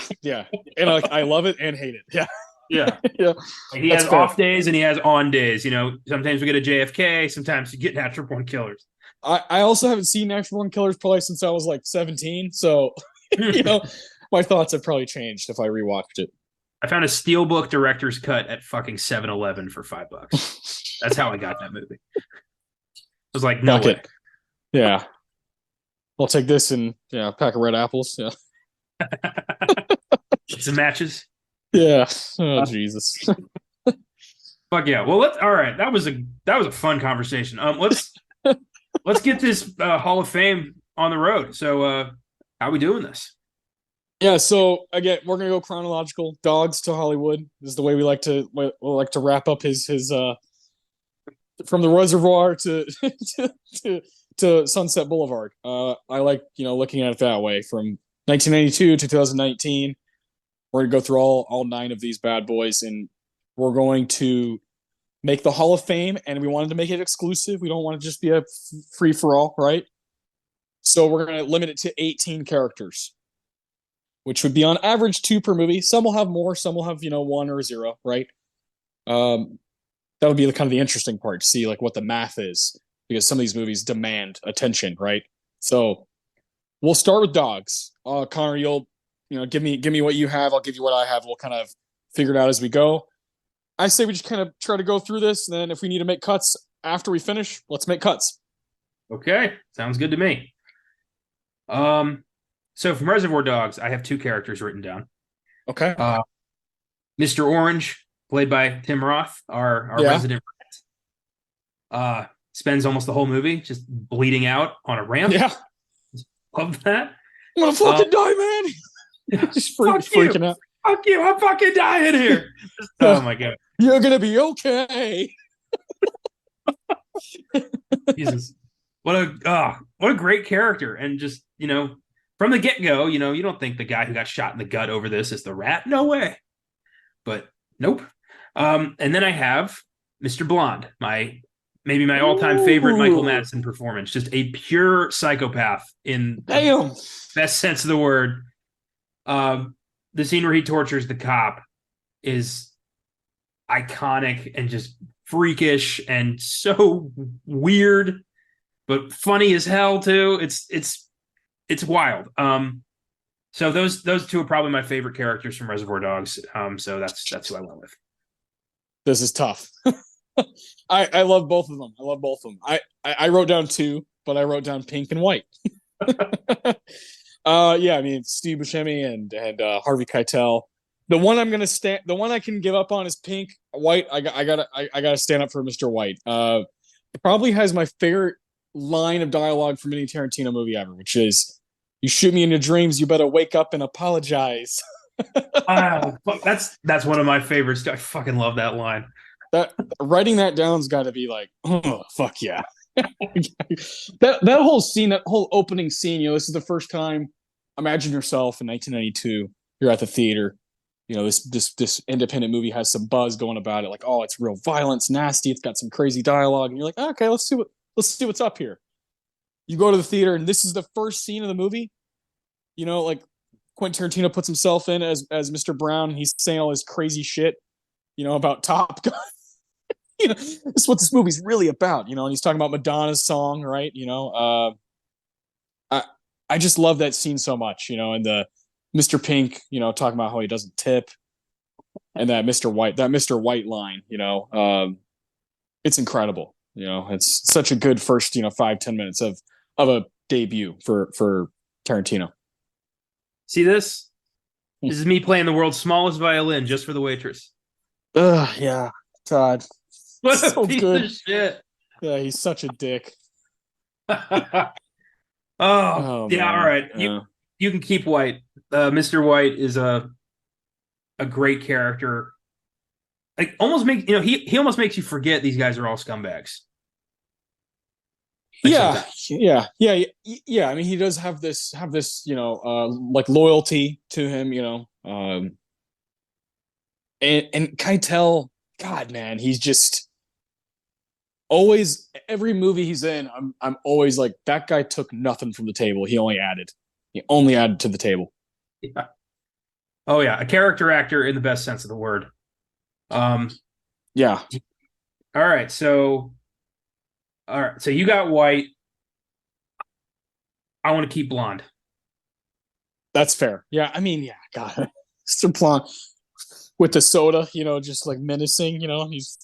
and I love it and hate it. Yeah, Yeah. yeah. Like he That's has fair. off days and he has on days. Sometimes we get a JFK, sometimes you get Natural Born Killers. I also haven't seen Natural Born Killers probably since I was like 17. So my thoughts have probably changed if I rewatched it. I found a Steelbook director's cut at fucking 7-Eleven for $5. That's how I got that movie. I was like, no way. Yeah. I'll take this and a pack of red apples. Yeah. Some matches. Yeah. Oh Jesus. Fuck yeah. Well, all right. That was a fun conversation. Let's get this Hall of Fame on the road. So how are we doing this? Yeah, so again, we're gonna go chronological. Dogs to Hollywood is the way we like to wrap up his from the reservoir to to Sunset Boulevard. I like looking at it that way from 1992 to 2019. We're gonna go through all 9 of these bad boys, and we're going to make the Hall of Fame, and we wanted to make it exclusive. We don't want to just be a free for all, right? So we're gonna limit it to 18 characters, which would be on average 2 per movie. Some will have more, some will have 1 or 0, right? That'll be kind of the interesting part to see like what the math is, because some of these movies demand attention, right? So we'll start with Dogs. Connor, you'll give me what you have. I'll give you what I have. We'll kind of figure it out as we go. I say we just kind of try to go through this, and then if we need to make cuts after we finish, let's make cuts. Okay, sounds good to me. So from Reservoir Dogs, I have 2 characters written down. Okay. Mr. Orange, played by Tim Roth, our resident rat, spends almost the whole movie just bleeding out on a ramp. Yeah. Love that. I'm gonna fucking die, man. Just freaking out. Fuck you, I'm fucking dying here. Oh my god. You're gonna be okay. Jesus. What a great character. And just, from the get-go, you don't think the guy who got shot in the gut over this is the rat. No way. But nope. And then I have Mr. Blonde, maybe my all-time favorite Michael Madsen performance. Just a pure psychopath in the best sense of the word. The scene where he tortures the cop is iconic and just freakish and so weird, but funny as hell too. It's wild. So those 2 are probably my favorite characters from Reservoir Dogs. So that's who I went with. This is tough. I love both of them. I wrote down 2, but I wrote down Pink and White. I mean Steve Buscemi and Harvey Keitel. The one the one I can give up on is Pink. White, I gotta stand up for Mr. White. It probably has my favorite line of dialogue from any Tarantino movie ever, which is, "You shoot me in your dreams, you better wake up and apologize." That's one of my favorites. I fucking love that line. That writing that down's got to be like, oh fuck yeah. that whole scene, that whole opening scene. This is the first time. Imagine yourself in 1992. You're at the theater. This independent movie has some buzz going about it. Like, oh, it's real violence, nasty. It's got some crazy dialogue, and you're like, okay, let's see let's see what's up here. You go to the theater, and this is the first scene of the movie. Like Quentin Tarantino puts himself in as Mr. Brown. He's saying all his crazy shit, about Top Gun. This is what this movie's really about. And he's talking about Madonna's song, right? I just love that scene so much. And the Mr. Pink, talking about how he doesn't tip, and that Mr. White line. It's incredible. It's such a good first 5-10 minutes of a debut for Tarantino. See this? This is me playing the world's smallest violin just for the waitress. Yeah, Todd. What So a piece good. of shit. Yeah, he's such a dick. Oh, Oh, yeah, man. all right. Yeah. You can keep White. Mr. White is a great character. Like almost make he almost makes you forget these guys are all scumbags. Like Yeah, sometimes. yeah. I mean, he does have this, like loyalty to him, and Keitel, God, man, he's just always every movie he's in. I'm always like, that guy took nothing from the table. He only added to the table. Yeah. Oh yeah, a character actor in the best sense of the word. Yeah, All right, so you got White. I want to keep Blonde. that's fair. Yeah, I mean, yeah, God, Mr. Blanc with the soda, just like menacing. He's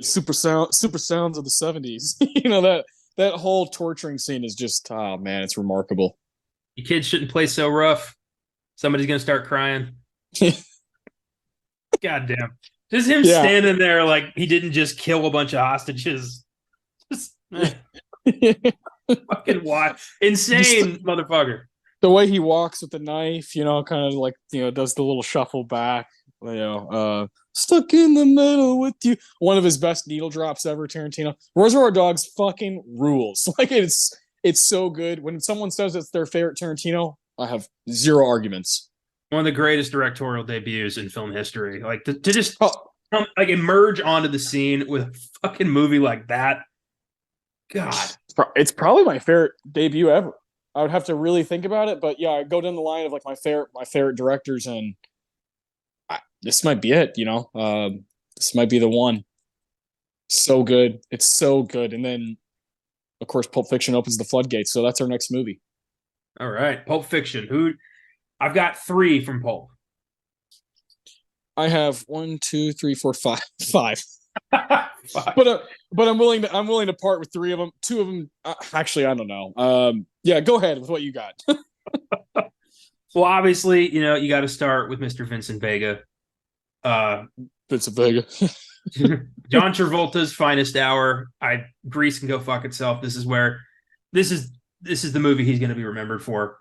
super sounds of the 70s. That whole torturing scene is just, oh man, it's remarkable. You kids shouldn't play so rough. Somebody's gonna start crying. God damn. Just him Yeah. standing there like he didn't just kill a bunch of hostages. Just fucking why insane motherfucker. The way he walks with the knife, kind of like, does the little shuffle back, stuck in the middle with you. One of his best needle drops ever, Tarantino. Reservoir Dogs fucking rules. Like it's so good. When someone says it's their favorite Tarantino, I have zero arguments. One of the greatest directorial debuts in film history. Like to just Oh, like emerge onto the scene with a fucking movie like that. God. it's probably my favorite debut ever. I would have to really think about it, but yeah, I go down the line of like my favorite directors, and this might be it. This might be the one. So good, it's so good, and then of course Pulp Fiction opens the floodgates, so that's our next movie. All right. Pulp Fiction. Who I've got 3 from Pulp. I have 1, 2, 3, 4, 5, 5. Fuck. But I'm willing to part with 3 of them. 2 of them, actually, I don't know. Yeah, go ahead with what you got. Well, obviously, you got to start with Mr. Vincent Vega. Vincent Vega. John Travolta's finest hour. Grease can go fuck itself. This is the movie he's going to be remembered for.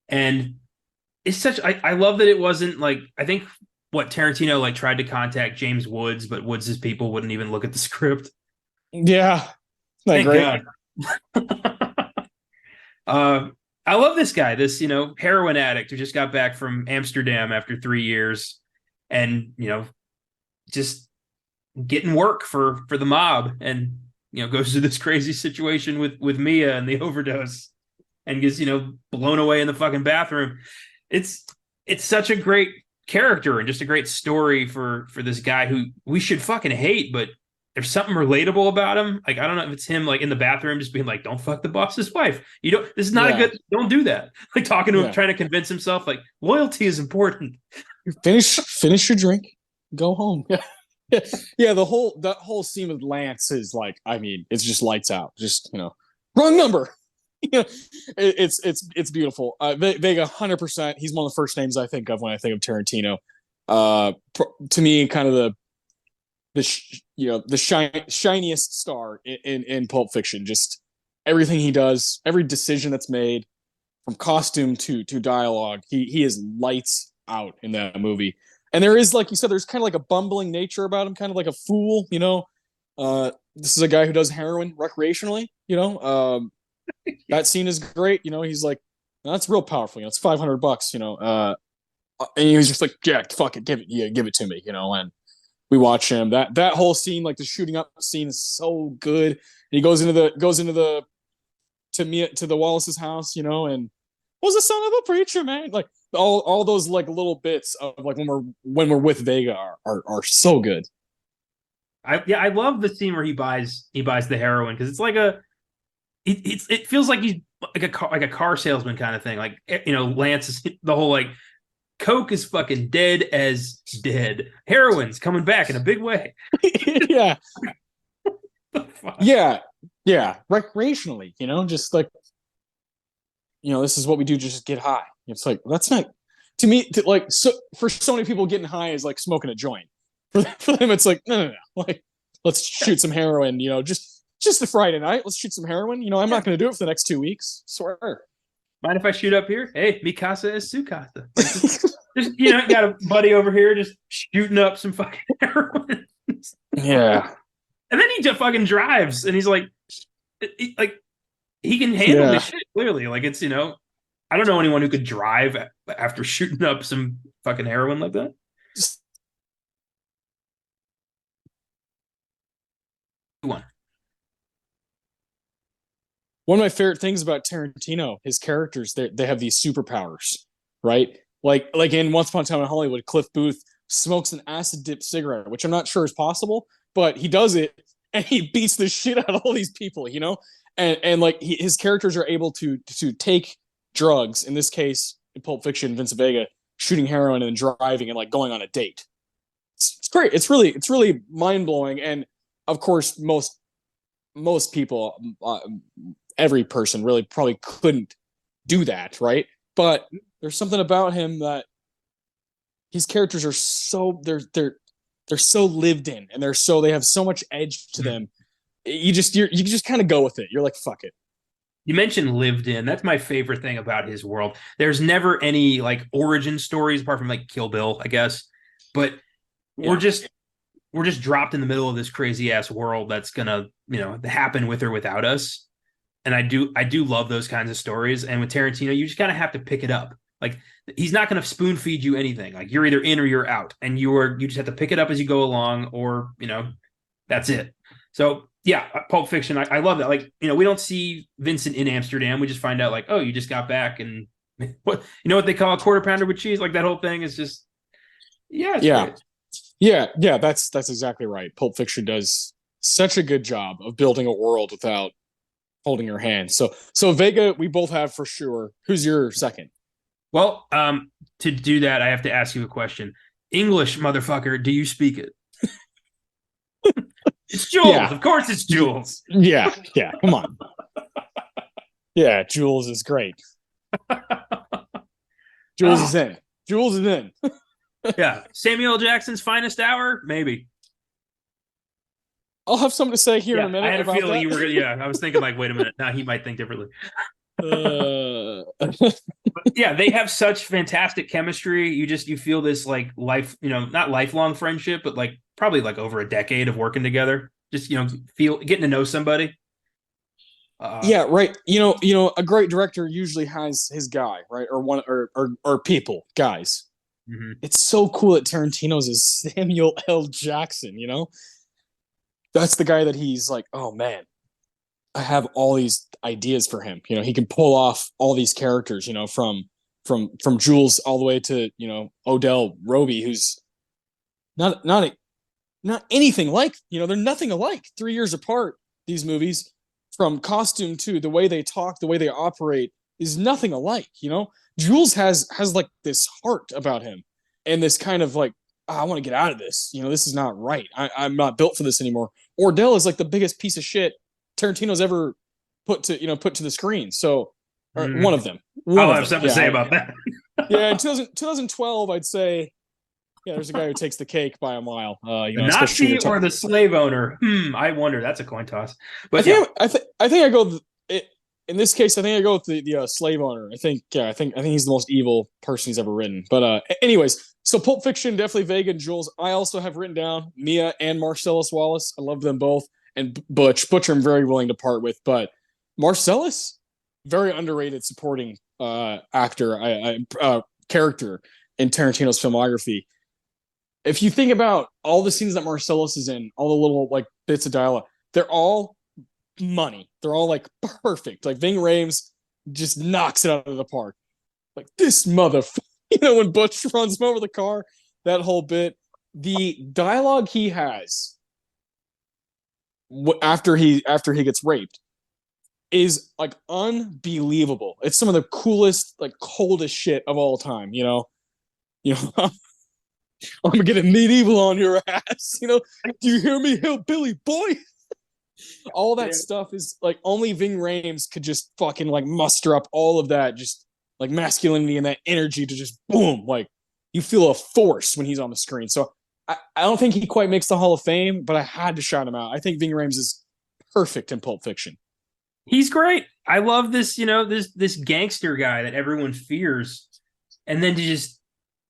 And it's such I love that it wasn't like I think what Tarantino like tried to contact James Woods, but Woods' people wouldn't even look at the script. Yeah, Thank great. God. I love this guy, this heroin addict who just got back from Amsterdam after 3 years, and just getting work for the mob, and goes through this crazy situation with Mia and the overdose, and gets blown away in the fucking bathroom. It's such a great character and just a great story for this guy who we should fucking hate, but there's something relatable about him. Like, I don't know if it's him like in the bathroom just being like, don't fuck the boss's wife. This is not a good, don't do that. Like talking to him, trying to convince himself like loyalty is important. Finish your drink, go home. Yeah, that whole scene with Lance is like, I mean, it's just lights out. Just wrong number. It's beautiful. Vega 100%. He's one of the first names I think of when I think of Tarantino. To me, kind of the shiniest star in Pulp Fiction. Just everything he does, every decision that's made, from costume to dialogue, he is lights out in that movie. And there is, like you said, there's kind of like a bumbling nature about him, kind of like a fool. This is a guy who does heroin recreationally. That scene is great. He's like, that's real powerful. It's $500. And he was just like, Jack, fuck it, give it to me. And we watch him. That whole scene, like the shooting up scene, is so good. And he goes into the to the Wallace's house, and was the son of a preacher, man. Like all those like little bits of like when we're with Vega are so good. I love the scene where he buys the heroin because it's like it feels like he's like a car salesman kind of thing. Like Lance is the whole like Coke is fucking dead as dead. Heroin's coming back in a big way. Yeah. Yeah. Yeah. Recreationally, just like, this is what we do, just get high. It's like, that's not, to me, like, so for so many people, getting high is like smoking a joint. For them, it's like, no. Like, let's shoot some heroin, just a Friday night. Let's shoot some heroin. I'm not going to do it for the next 2 weeks. Swear. Mind if I shoot up here? Hey, mi casa es su casa. Just got a buddy over here just shooting up some fucking heroin. Yeah. And then he just fucking drives, and he's like he can handle this shit. Clearly, like it's I don't know anyone who could drive after shooting up some fucking heroin like that. One of my favorite things about Tarantino, his characters, they have these superpowers, right? Like in Once Upon a Time in Hollywood, Cliff Booth smokes an acid dip cigarette, which I'm not sure is possible, but he does it and he beats the shit out of all these people, and like his characters are able to take drugs. In this case, in Pulp Fiction, Vincent Vega shooting heroin and driving and like going on a date. It's great. It's really mind blowing, and of course most people. Every person really probably couldn't do that, right? But there's something about him that his characters are so they're so lived in, and they have so much edge to them. You just kind of go with it. You're like, fuck it. You mentioned lived in. That's my favorite thing about his world. There's never any like origin stories apart from like Kill Bill, I guess. But we're just dropped in the middle of this crazy ass world that's gonna happen with or without us. And I do love those kinds of stories. And with Tarantino, you just kind of have to pick it up. Like he's not going to spoon feed you anything. Like you're either in or you're out, and you just have to pick it up as you go along, or that's it. So yeah, Pulp Fiction, I love that. Like we don't see Vincent in Amsterdam. We just find out like, oh, you just got back, and what what they call a quarter pounder with cheese. Like that whole thing is just great. Yeah. That's exactly right. Pulp Fiction does such a good job of building a world without holding your hand. So Vega, we both have for sure. Who's your second? Well, to do that, I have to ask you a question. English, motherfucker, do you speak it? It's Jules. Yeah. Of course it's Jules. Yeah. Come on. Yeah, Jules is great. Jules is in. Yeah. Samuel Jackson's finest hour? Maybe. I'll have something to say here in a minute. I had a feeling you were gonna. Yeah, I was thinking like, wait a minute. Now he might think differently. Yeah, they have such fantastic chemistry. You feel this like life, not lifelong friendship, but like probably like over a decade of working together. Just getting to know somebody. Yeah, right. A great director usually has his guy, right, or one or people, guys. Mm-hmm. It's so cool that Tarantino's is Samuel L. Jackson. That's the guy that he's like, oh man, I have all these ideas for him. He can pull off all these characters, from Jules all the way to, Odell Roby, who's not anything like, they're nothing alike. 3 years apart, these movies, from costume to the way they talk, the way they operate, is nothing alike. Jules has like this heart about him, and this kind of like, I want to get out of this. This is not right. I'm not built for this anymore. Ordell is like the biggest piece of shit Tarantino's ever put to the screen. So one of them. I'll have something to say about that. Yeah, in 2012, I'd say, there's a guy who takes the cake by a mile. The Nazi or the slave owner? I wonder. That's a coin toss. But I think I go. In this case, I think I go with the slave owner. I think he's the most evil person he's ever written. But anyways, so Pulp Fiction, definitely Vega and Jules. I also have written down Mia and Marcellus Wallace. I love them both. And Butcher, I'm very willing to part with. But Marcellus, very underrated supporting actor, character in Tarantino's filmography. if you think about all the scenes that Marcellus is in, all the little like bits of dialogue, they're all money. They're all like perfect. Like Ving Rhames just knocks it out of the park. Like this motherfucker, when Butch runs him over the car, that whole bit, the dialogue he has after he gets raped is like unbelievable. It's some of the coolest, like coldest shit of all time. I'm gonna get a medieval on your ass. Do you hear me, hillbilly boy? All that stuff is like only Ving Rhames could just fucking like muster up all of that, just like masculinity and that energy to just boom, like you feel a force when he's on the screen. So I don't think he quite makes the Hall of Fame, but I had to shout him out. I think Ving Rhames is perfect in Pulp Fiction. He's great. I love this, this gangster guy that everyone fears, and then to just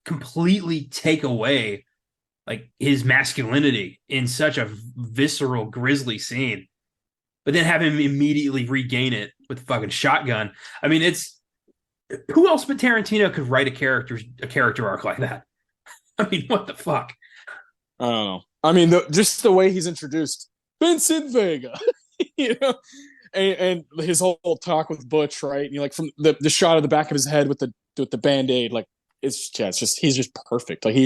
completely take away like his masculinity in such a visceral, grisly scene, but then have him immediately regain it with a fucking shotgun. I mean, it's who else but Tarantino could write a character arc like that? I mean, what the fuck? I don't know. I mean, just the way he's introduced, Vincent Vega, and his whole talk with Butch, right? Like from the shot of the back of his head with the Band-Aid, like it's just he's just perfect. Like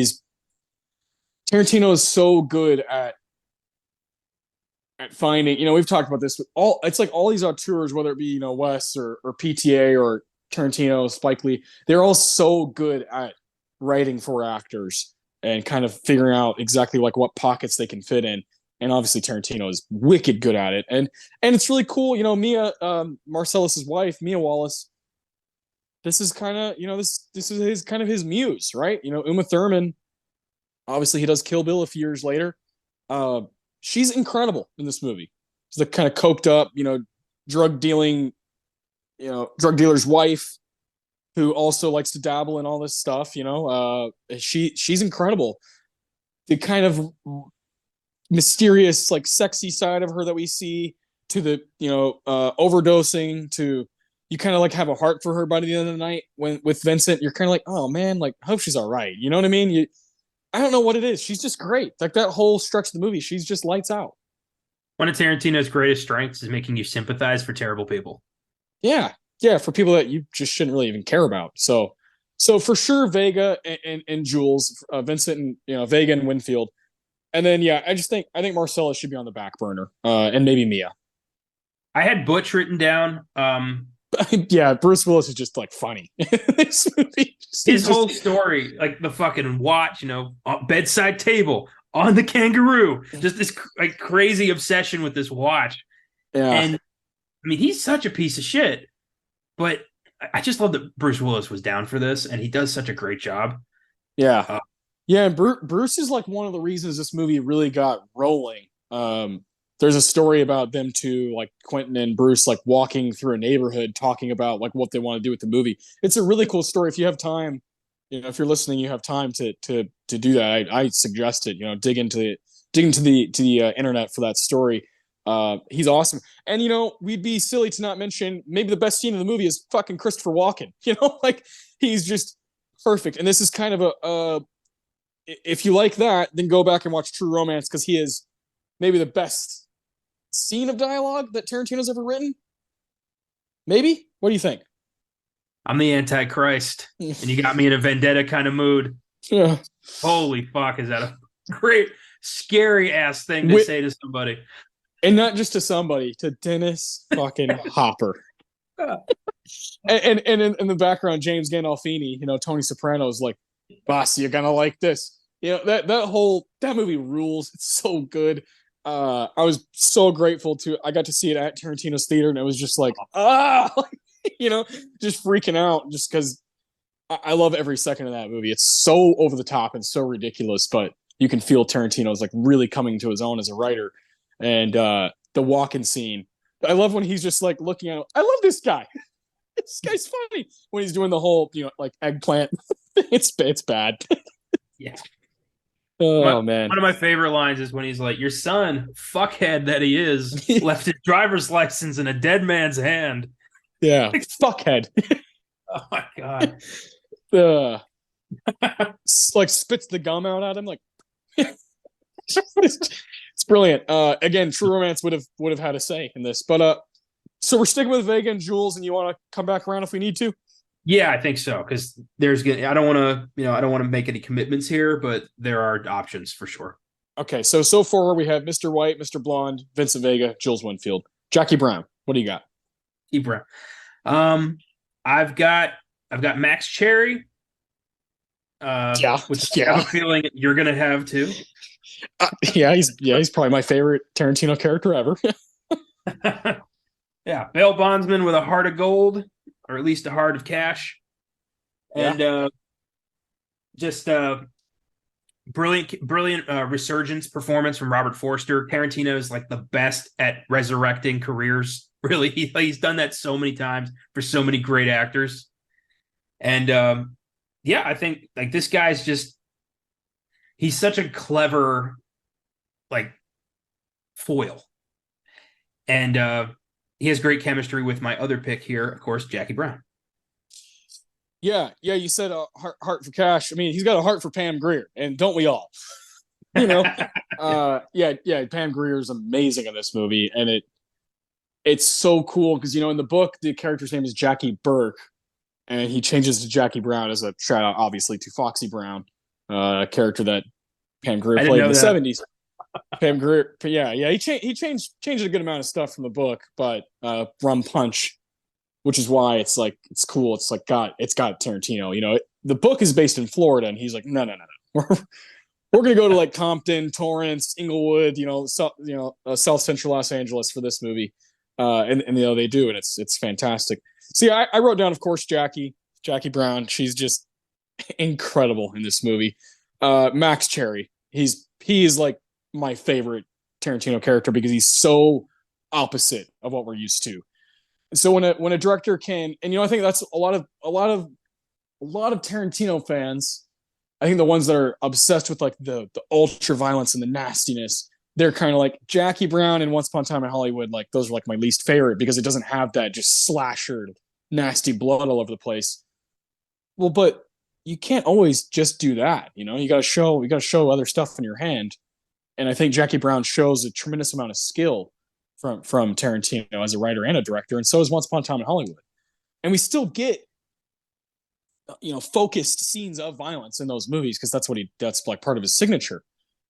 Tarantino is so good at finding, we've talked about this with it's like all these auteurs, whether it be, Wes or PTA or Tarantino, Spike Lee, they're all so good at writing for actors and kind of figuring out exactly like what pockets they can fit in. And obviously Tarantino is wicked good at it. And it's really cool, Mia, Marcellus's wife, Mia Wallace, this is kind of, this is his kind of his muse, right? Uma Thurman, obviously he does Kill Bill a few years later. She's incredible in this movie. She's the kind of coked up, drug dealer's wife who also likes to dabble in all this stuff. She's incredible. The kind of mysterious, like sexy side of her that we see, to the overdosing, to you kind of like have a heart for her by the end of the night. When with Vincent, you're kind of like, oh man, like hope she's all right. You know what I mean? I don't know what it is. She's just great. Like that whole stretch of the movie, she's just lights out. One of Tarantino's greatest strengths is making you sympathize for terrible people. Yeah, for people that you just shouldn't really even care about. So for sure, Vega and Jules, Vincent and Vega and Winfield, and then I think Marcellus should be on the back burner, and maybe Mia. I had Butch written down. Yeah, Bruce Willis is just like funny. This movie, his whole story, like the fucking watch, bedside table on the kangaroo, just this like crazy obsession with this watch. Yeah, and I mean, he's such a piece of shit, but I just love that Bruce Willis was down for this, and he does such a great job. Yeah, and Bruce is like one of the reasons this movie really got rolling. There's a story about them two, like Quentin and Bruce, like walking through a neighborhood talking about like what they want to do with the movie. It's a really cool story. If you have time, if you're listening, you have time to do that. I suggest it. Dig into the internet for that story. He's awesome. And we'd be silly to not mention maybe the best scene in the movie is fucking Christopher Walken. Like he's just perfect. And this is kind of a if you like that, then go back and watch True Romance, because he is maybe the best scene of dialogue that Tarantino's ever written. Maybe. What do you think? I'm the Antichrist, and you got me in a vendetta kind of mood. Yeah. Holy fuck, is that a great, scary ass thing to say to somebody? And not just to somebody, to Dennis fucking Hopper. and in the background, James Gandolfini, Tony Soprano's like, boss, you're gonna like this. That movie rules. It's so good. I was so grateful I got to see it at Tarantino's theater, and it was just like, just freaking out, just because I love every second of that movie. It's so over the top and so ridiculous, but you can feel Tarantino's like really coming to his own as a writer. And the walk-in scene, I love when he's just like looking at him. I love this guy. This guy's funny when he's doing the whole, like eggplant. It's bad. Yeah. Oh, man. One of my favorite lines is when he's like, your son, fuckhead that he is, left his driver's license in a dead man's hand. Yeah, fuckhead. Oh, my God. Like spits the gum out at him, like, It's brilliant. Again, True Romance would have had a say in this, but so we're sticking with Vega and Jules, and you want to come back around if we need to. Yeah, I think so because I don't want to I don't want to make any commitments here, but there are options for sure. Okay, so far we have Mr. White, Mr. Blonde, Vincent Vega, Jules Winfield, Jackie Brown. What do you got? Ibra. Um, I've got Max Cherry, Yeah, which I have yeah, a feeling you're gonna have too. he's probably my favorite Tarantino character ever. Yeah, bail bondsman with a heart of gold, or at least a heart of cash, and just brilliant resurgence performance from Robert Forster. Tarantino is like the best at resurrecting careers. Really, he's done that so many times for so many great actors, and yeah, I think like this guy's just he's such a clever like foil, and he has great chemistry with my other pick here, of course, Jackie Brown. Yeah, you said a heart for cash. I mean, he's got a heart for Pam Grier, and don't we all? You know, yeah. Pam Grier is amazing in this movie, and it's so cool because in the book the character's name is Jackie Burke, and he changes to Jackie Brown as a shout out, obviously, to Foxy Brown, a character that Pam Grier played in the '70s. Pam Grier, yeah, he changed a good amount of stuff from the book, but Rum Punch, which is why it's cool. It's got Tarantino. The book is based in Florida, and he's like, no. We're gonna go to like Compton, Torrance, Inglewood, South Central Los Angeles for this movie, and they do, and it's fantastic. See, I wrote down, of course, Jackie Brown. She's just incredible in this movie. Max Cherry, he is like my favorite Tarantino character because he's so opposite of what we're used to. So when a director can, and I think that's a lot of Tarantino fans. I think the ones that are obsessed with like the ultra violence and the nastiness, they're kind of like Jackie Brown and Once Upon a Time in Hollywood. Like those are like my least favorite because it doesn't have that just slasher, nasty blood all over the place. Well, but you can't always just do that. You got to show other stuff in your hand. And I think Jackie Brown shows a tremendous amount of skill from Tarantino as a writer and a director, and so is Once Upon a Time in Hollywood. And we still get focused scenes of violence in those movies because that's like part of his signature.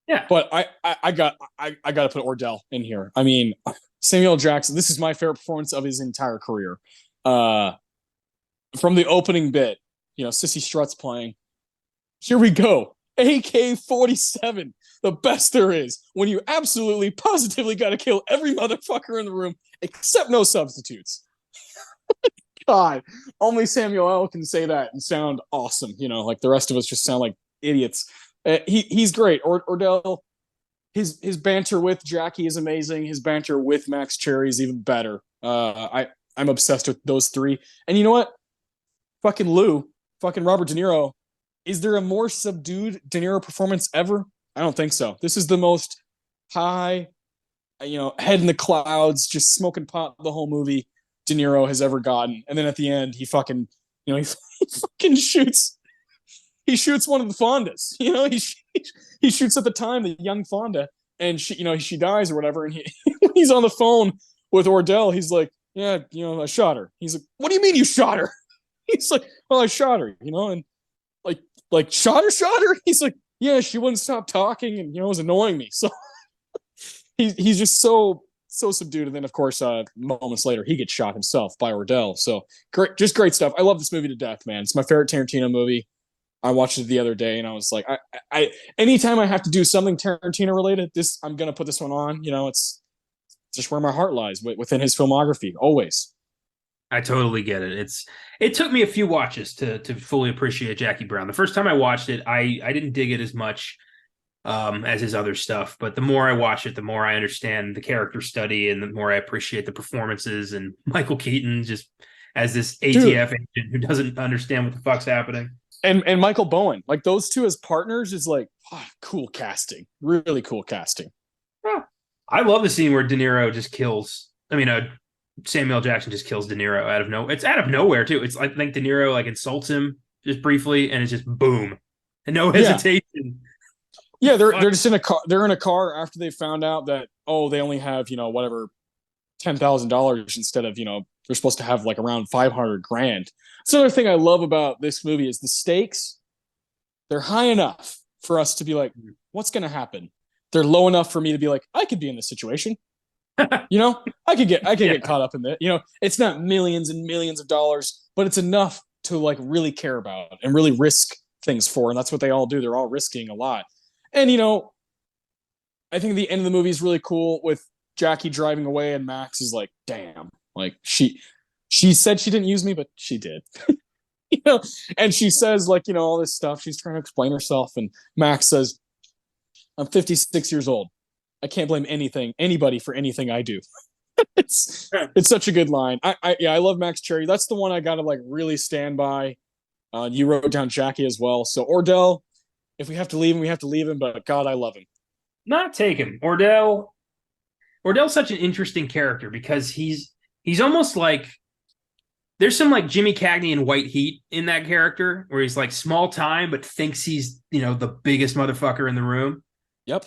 Yeah. But I got to put Ordell in here. I mean, Samuel Jackson, this is my favorite performance of his entire career. From the opening bit, Sissy Strut's playing. Here we go. AK-47, the best there is, when you absolutely positively got to kill every motherfucker in the room except no substitutes. God, only Samuel L. can say that and sound awesome. Like the rest of us just sound like idiots. He's great. Ordell, his banter with Jackie is amazing. His banter with Max Cherry is even better. I'm obsessed with those three. And you know what? Fucking Robert De Niro. Is there a more subdued De Niro performance ever? I don't think so. This is the most high, head in the clouds, just smoking pot the whole movie De Niro has ever gotten. And then at the end, he fucking, he fucking shoots. He shoots one of the Fondas. He shoots at the time the young Fonda, and she dies or whatever. And he's on the phone with Ordell. He's like, yeah, I shot her. He's like, what do you mean you shot her? He's like, well, I shot her. And like shot her. He's like, yeah, she wouldn't stop talking, and it was annoying me. So he's just so subdued. And then of course, moments later, he gets shot himself by Ordell. So great stuff. I love this movie to death, man. It's my favorite Tarantino movie. I watched it the other day, and I was like, I anytime I have to do something Tarantino related, I'm gonna put this one on. It's just where my heart lies within his filmography, always. I totally get it. It took me a few watches to fully appreciate Jackie Brown. The first time I watched it, I didn't dig it as much as his other stuff, but the more I watch it, the more I understand the character study, and the more I appreciate the performances, and Michael Keaton just as this ATF agent who doesn't understand what the fuck's happening. And Michael Bowen, like those two as partners, is like cool casting, really cool casting. Yeah. I love the scene where De Niro just kills. Samuel Jackson just kills De Niro out of nowhere. It's out of nowhere too. It's like De Niro like insults him just briefly, and it's just boom, and no hesitation. Yeah, they're just in a car. They're in a car after they found out that they only have whatever $10,000 instead of they're supposed to have like around 500 grand. That's another thing I love about this movie is the stakes. They're high enough for us to be like, what's going to happen? They're low enough for me to be like, I could be in this situation. I could get caught up in that. It's not millions and millions of dollars, but it's enough to like really care about and really risk things for. And that's what they all do. They're all risking a lot. And I think the end of the movie is really cool with Jackie driving away and Max is like, damn, like she said she didn't use me, but she did. And she says like, all this stuff. She's trying to explain herself. And Max says, I'm 56 years old. I can't blame anybody for anything I do. it's such a good line. I love Max Cherry. That's the one I gotta like really stand by. You wrote down Jackie as well. So Ordell, if we have to leave him, we have to leave him. But God, I love him. Not take him. Ordell's such an interesting character because he's almost like there's some like Jimmy Cagney in White Heat in that character where he's like small time but thinks he's the biggest motherfucker in the room. Yep.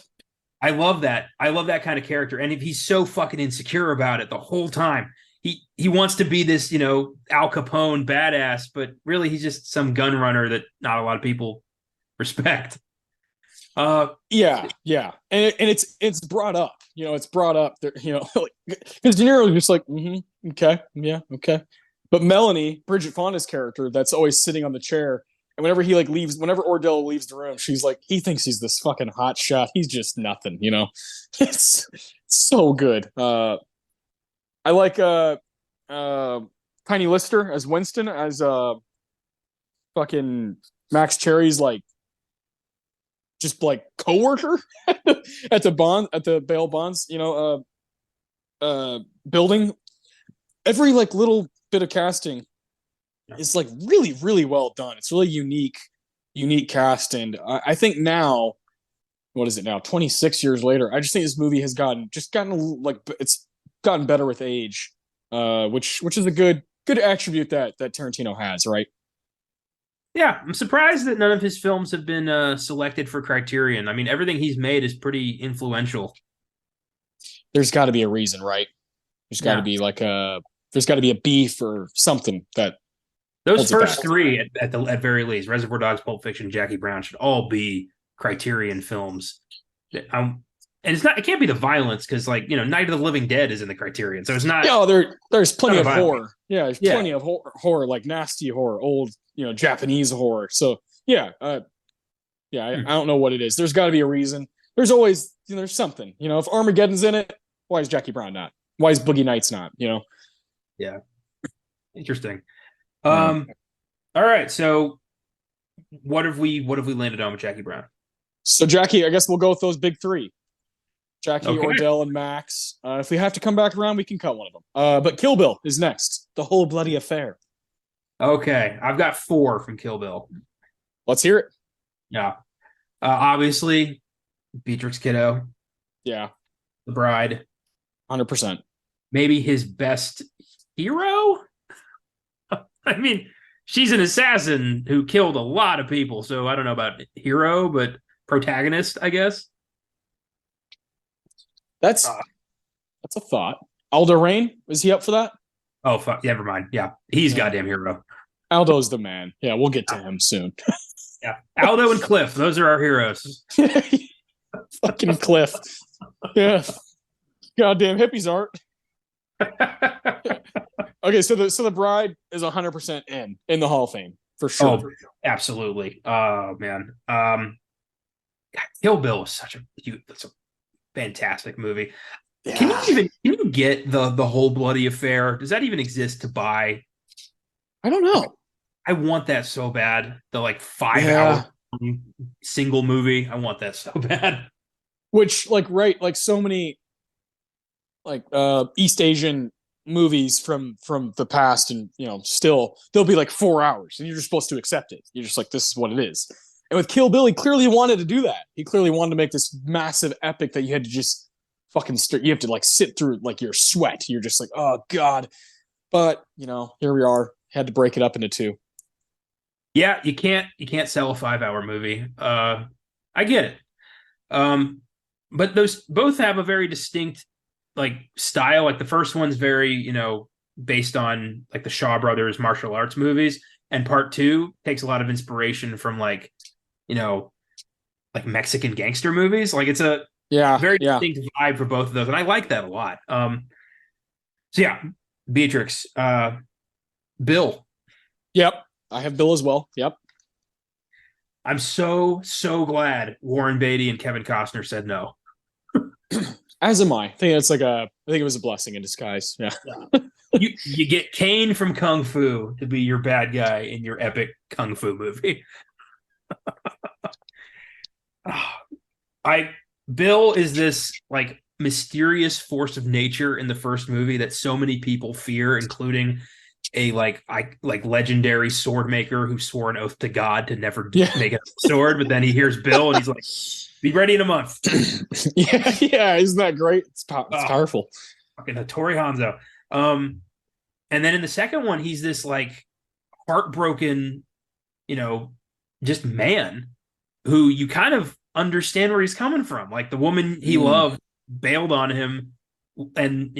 I love that. I love that kind of character. And if he's so fucking insecure about it the whole time, he wants to be this, Al Capone badass, but really he's just some gun runner that not a lot of people respect. Yeah. And it's brought up, it's brought up there, because De Niro is just like, okay. Yeah. Okay. But Melanie, Bridget Fonda's character, that's always sitting on the chair. And whenever he like leaves, whenever Ordell leaves the room, she's like, he thinks he's this fucking hot shot. He's just nothing, It's so good. I like Tiny Lister as Winston, as fucking Max Cherry's like just like coworker at the bail bonds, building. Every like little bit of casting is like really, really well done. It's really unique cast. And I think now, what is it now? 26 years later, I just think this movie has gotten like it's gotten better with age, which is a good attribute that Tarantino has, right? Yeah, I'm surprised that none of his films have been selected for Criterion. I mean, everything he's made is pretty influential. There's got to be a reason, right? There's got to be like there's got to be a beef or something that those first three at very least, Reservoir Dogs, Pulp Fiction, Jackie Brown, should all be Criterion films. And it can't be the violence because like Night of the Living Dead is in the Criterion, so it's not. No, there's plenty of horror. Yeah, there's plenty of horror, like nasty horror, old Japanese horror. So yeah, I don't know what it is. There's got to be a reason. There's always there's something. If Armageddon's in it, why is Jackie Brown not? Why is Boogie Nights not? Yeah, interesting. All right, so what have we landed on with Jackie Brown? So Jackie, I guess we'll go with those big three. Jackie, okay. Ordell, and Max. If we have to come back around, we can cut one of them. But Kill Bill is next. The Whole Bloody Affair. Okay, I've got 4 from Kill Bill. Let's hear it. Yeah. Obviously, Beatrix Kiddo. Yeah. The Bride. 100%. Maybe his best hero? I mean, she's an assassin who killed a lot of people, so I don't know about hero, but protagonist, I guess. That's a thought. Aldo Rain, is he up for that? Oh, fuck. Never mind. Yeah, he's goddamn hero. Aldo's the man. Yeah, we'll get to him soon. Yeah, Aldo and Cliff, those are our heroes. Fucking Cliff. Yeah. Goddamn hippies art. Okay, so the Bride is 100% in the Hall of Fame for sure. Oh, absolutely. Oh man, God, Kill Bill is that's a fantastic movie. Yeah. Can you get the Whole Bloody Affair? Does that even exist to buy? I don't know. I want that so bad. The like 5-hour single movie. I want that so bad. Which like so many like East Asian movies from the past, and still they'll be like 4 hours, and you're just supposed to accept it. You're just like, this is what it is. And with Kill Bill, he clearly wanted to do that. He clearly wanted to make this massive epic that you had to just fucking you have to like sit through like your sweat. You're just like, oh god. But here we are. Had to break it up into 2. Yeah, you can't sell a 5-hour movie. I get it. But those both have a very distinct like style. Like the first one's very, based on like the Shaw Brothers martial arts movies, and part two takes a lot of inspiration from you know, like Mexican gangster movies. Like it's a Yeah, very yeah. distinct vibe for both of those, and I like that a lot. So yeah, Beatrix, Bill. Yep. I have Bill as well. Yep. I'm so glad Warren Beatty and Kevin Costner said no. As am I. I think it was a blessing in disguise. Yeah. You get Kane from Kung Fu to be your bad guy in your epic Kung Fu movie. I Bill is this like mysterious force of nature in the first movie that so many people fear, including a like legendary sword maker who swore an oath to God to never Yeah. make a sword, but then he hears Bill and he's like, "Be ready in a month." Yeah, yeah. Isn't that great? It's powerful. Fucking Hattori Hanzo. And then in the second one, he's this like heartbroken, you know, just man who you kind of understand where he's coming from. Like the woman he loved bailed on him and,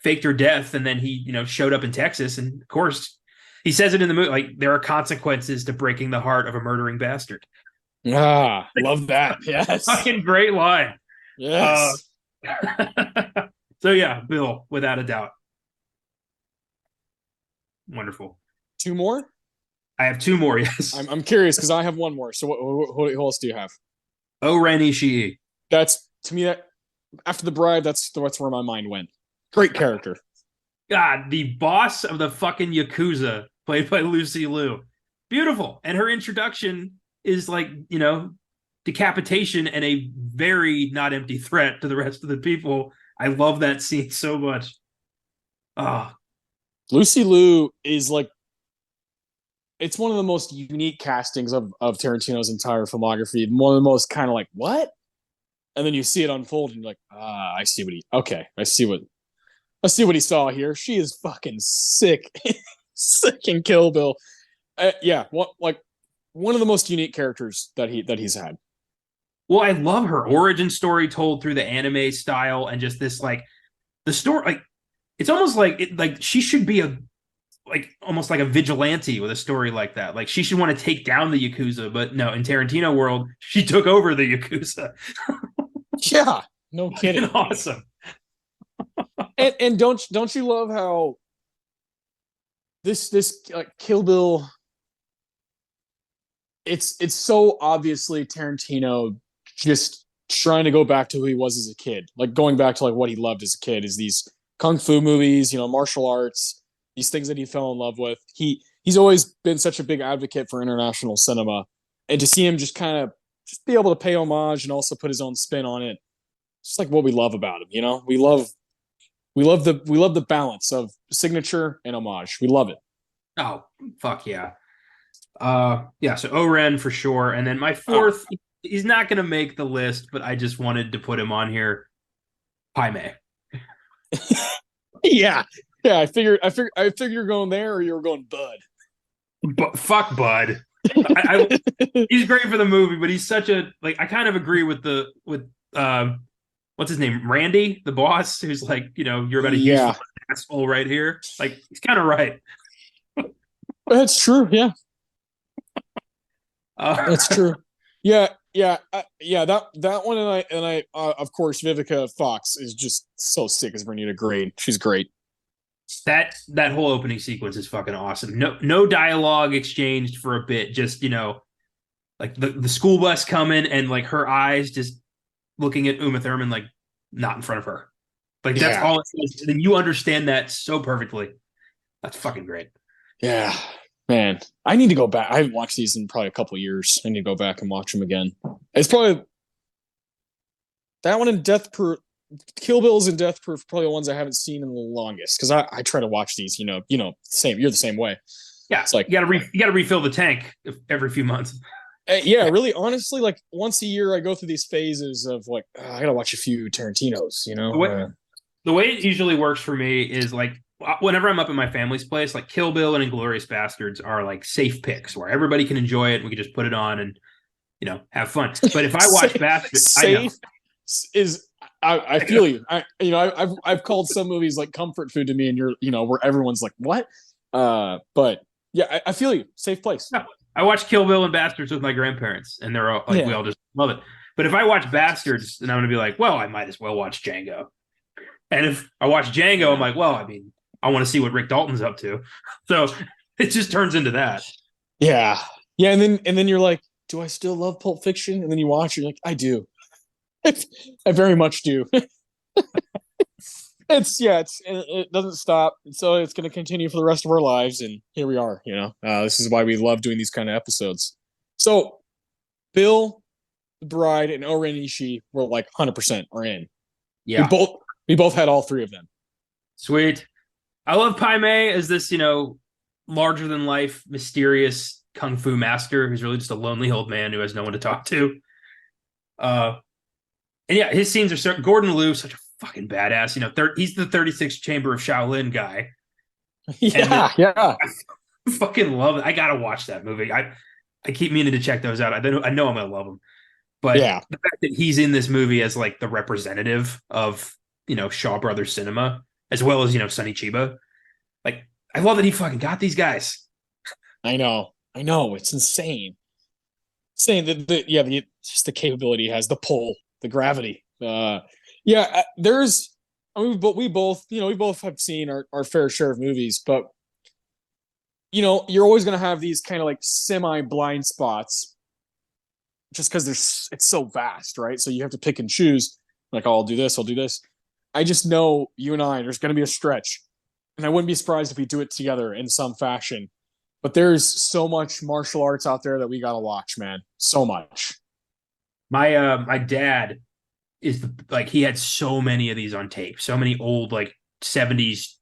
faked her death. And then he, showed up in Texas. And of course, he says it in the movie, like there are consequences to breaking the heart of a murdering bastard. Ah, love that. Yes. Fucking great line. Yes. So yeah, Bill, without a doubt. Wonderful. Two more? I have two more, yes. I'm curious because I have one more. So who else do you have? O-Ren Ishii. That's to me that after the bride, that's where my mind went. Great character. God, the boss of the fucking Yakuza, played by Lucy Liu. Beautiful. And her introduction is like, decapitation and a very not empty threat to the rest of the people. I love that scene so much. Lucy Liu is like, it's one of the most unique castings of Tarantino's entire filmography. One of the most kind of like, what? And then you see it unfold and you're like, I see what he saw here. She is fucking sick. Sick in Kill Bill. Yeah, one of the most unique characters that he's had. Well, I love her origin story told through the anime style and just this like the story like it's almost like she should be almost like a vigilante with a story like that. Like she should want to take down the Yakuza, but no, in Tarantino world, she took over the Yakuza. Yeah, no kidding. Awesome. and don't you love how this like Kill Bill? It's so obviously Tarantino just trying to go back to who he was as a kid, like going back to like what he loved as a kid is these kung fu movies, martial arts, these things that he fell in love with. He's always been such a big advocate for international cinema, and to see him just kind of just be able to pay homage and also put his own spin on it, it's like what we love about him. We love the balance of signature and homage. We love it. Oh, fuck yeah. Yeah, so O-Ren for sure. And then my fourth, he's not going to make the list, but I just wanted to put him on here. Pai Mei. Yeah. I figured you're going there or you were going Bud. But fuck Bud. He's great for the movie, but he's such a I kind of agree with what's his name? Randy, the boss, who's like, you're about to use an asshole right here. Like he's kind of right. That's true. Yeah. That's true. Yeah. That one and I of course Vivica Fox is just so sick as Vernita Grade. She's great. That whole opening sequence is fucking awesome. No dialogue exchanged for a bit. Just like the school bus coming and like her eyes just looking at Uma Thurman like not in front of her. Like that's all it is. Then you understand that so perfectly. That's fucking great. Yeah. Man, I need to go back. I haven't watched these in probably a couple of years. I need to go back and watch them again. It's probably that one in Death Proof. Kill Bills and Death Proof, probably the ones I haven't seen in the longest because I try to watch these. Same. You're the same way. Yeah, it's like you got to refill the tank every few months. Yeah, really. Honestly, like once a year, I go through these phases of like I gotta watch a few Tarantinos. The way it usually works for me is like whenever I'm up at my family's place, like Kill Bill and Inglourious Bastards are like safe picks where everybody can enjoy it. And we can just put it on and have fun. But if I watch Bastard, I know. Safe is I feel you. I've called some movies like comfort food to me, and where everyone's like, what? But yeah, I feel you. Safe place. I watch Kill Bill and Bastards with my grandparents, and they're all like, we all just love it. But if I watch Bastards, then I'm gonna be like, well, I might as well watch Django. And if I watch Django, I'm like, well, I mean, I want to see what Rick Dalton's up to. So it just turns into that. Yeah. Yeah, and then you're like, do I still love Pulp Fiction? And then you watch, you're like, I do. I very much do. It doesn't stop. So it's going to continue for the rest of our lives. And here we are, this is why we love doing these kind of episodes. So Bill, the Bride, and O-Ren Ishii were like 100% are in. Yeah. We both had all three of them. Sweet. I love Pai Mei as this, larger than life, mysterious kung fu master who's really just a lonely old man who has no one to talk to. And yeah, his scenes are so Gordon Liu, such a fucking badass. He's the 36th Chamber of Shaolin guy. Yeah. I fucking love it. I gotta watch that movie. I keep meaning to check those out. I know I'm gonna love them. But yeah, the fact that he's in this movie as like the representative of Shaw Brothers cinema, as well as Sonny Chiba, like I love that he fucking got these guys. I know, it's insane. Saying that just the capability he has, the pull, the gravity. There's, but we both have seen our fair share of movies, but you're always going to have these kind of like semi blind spots just because it's so vast, right? So you have to pick and choose, like, oh, I'll do this. I just know you and there's going to be a stretch, and I wouldn't be surprised if we do it together in some fashion. But there's so much martial arts out there that we got to watch, man. So much. My dad is he had so many of these on tape, so many old like 70s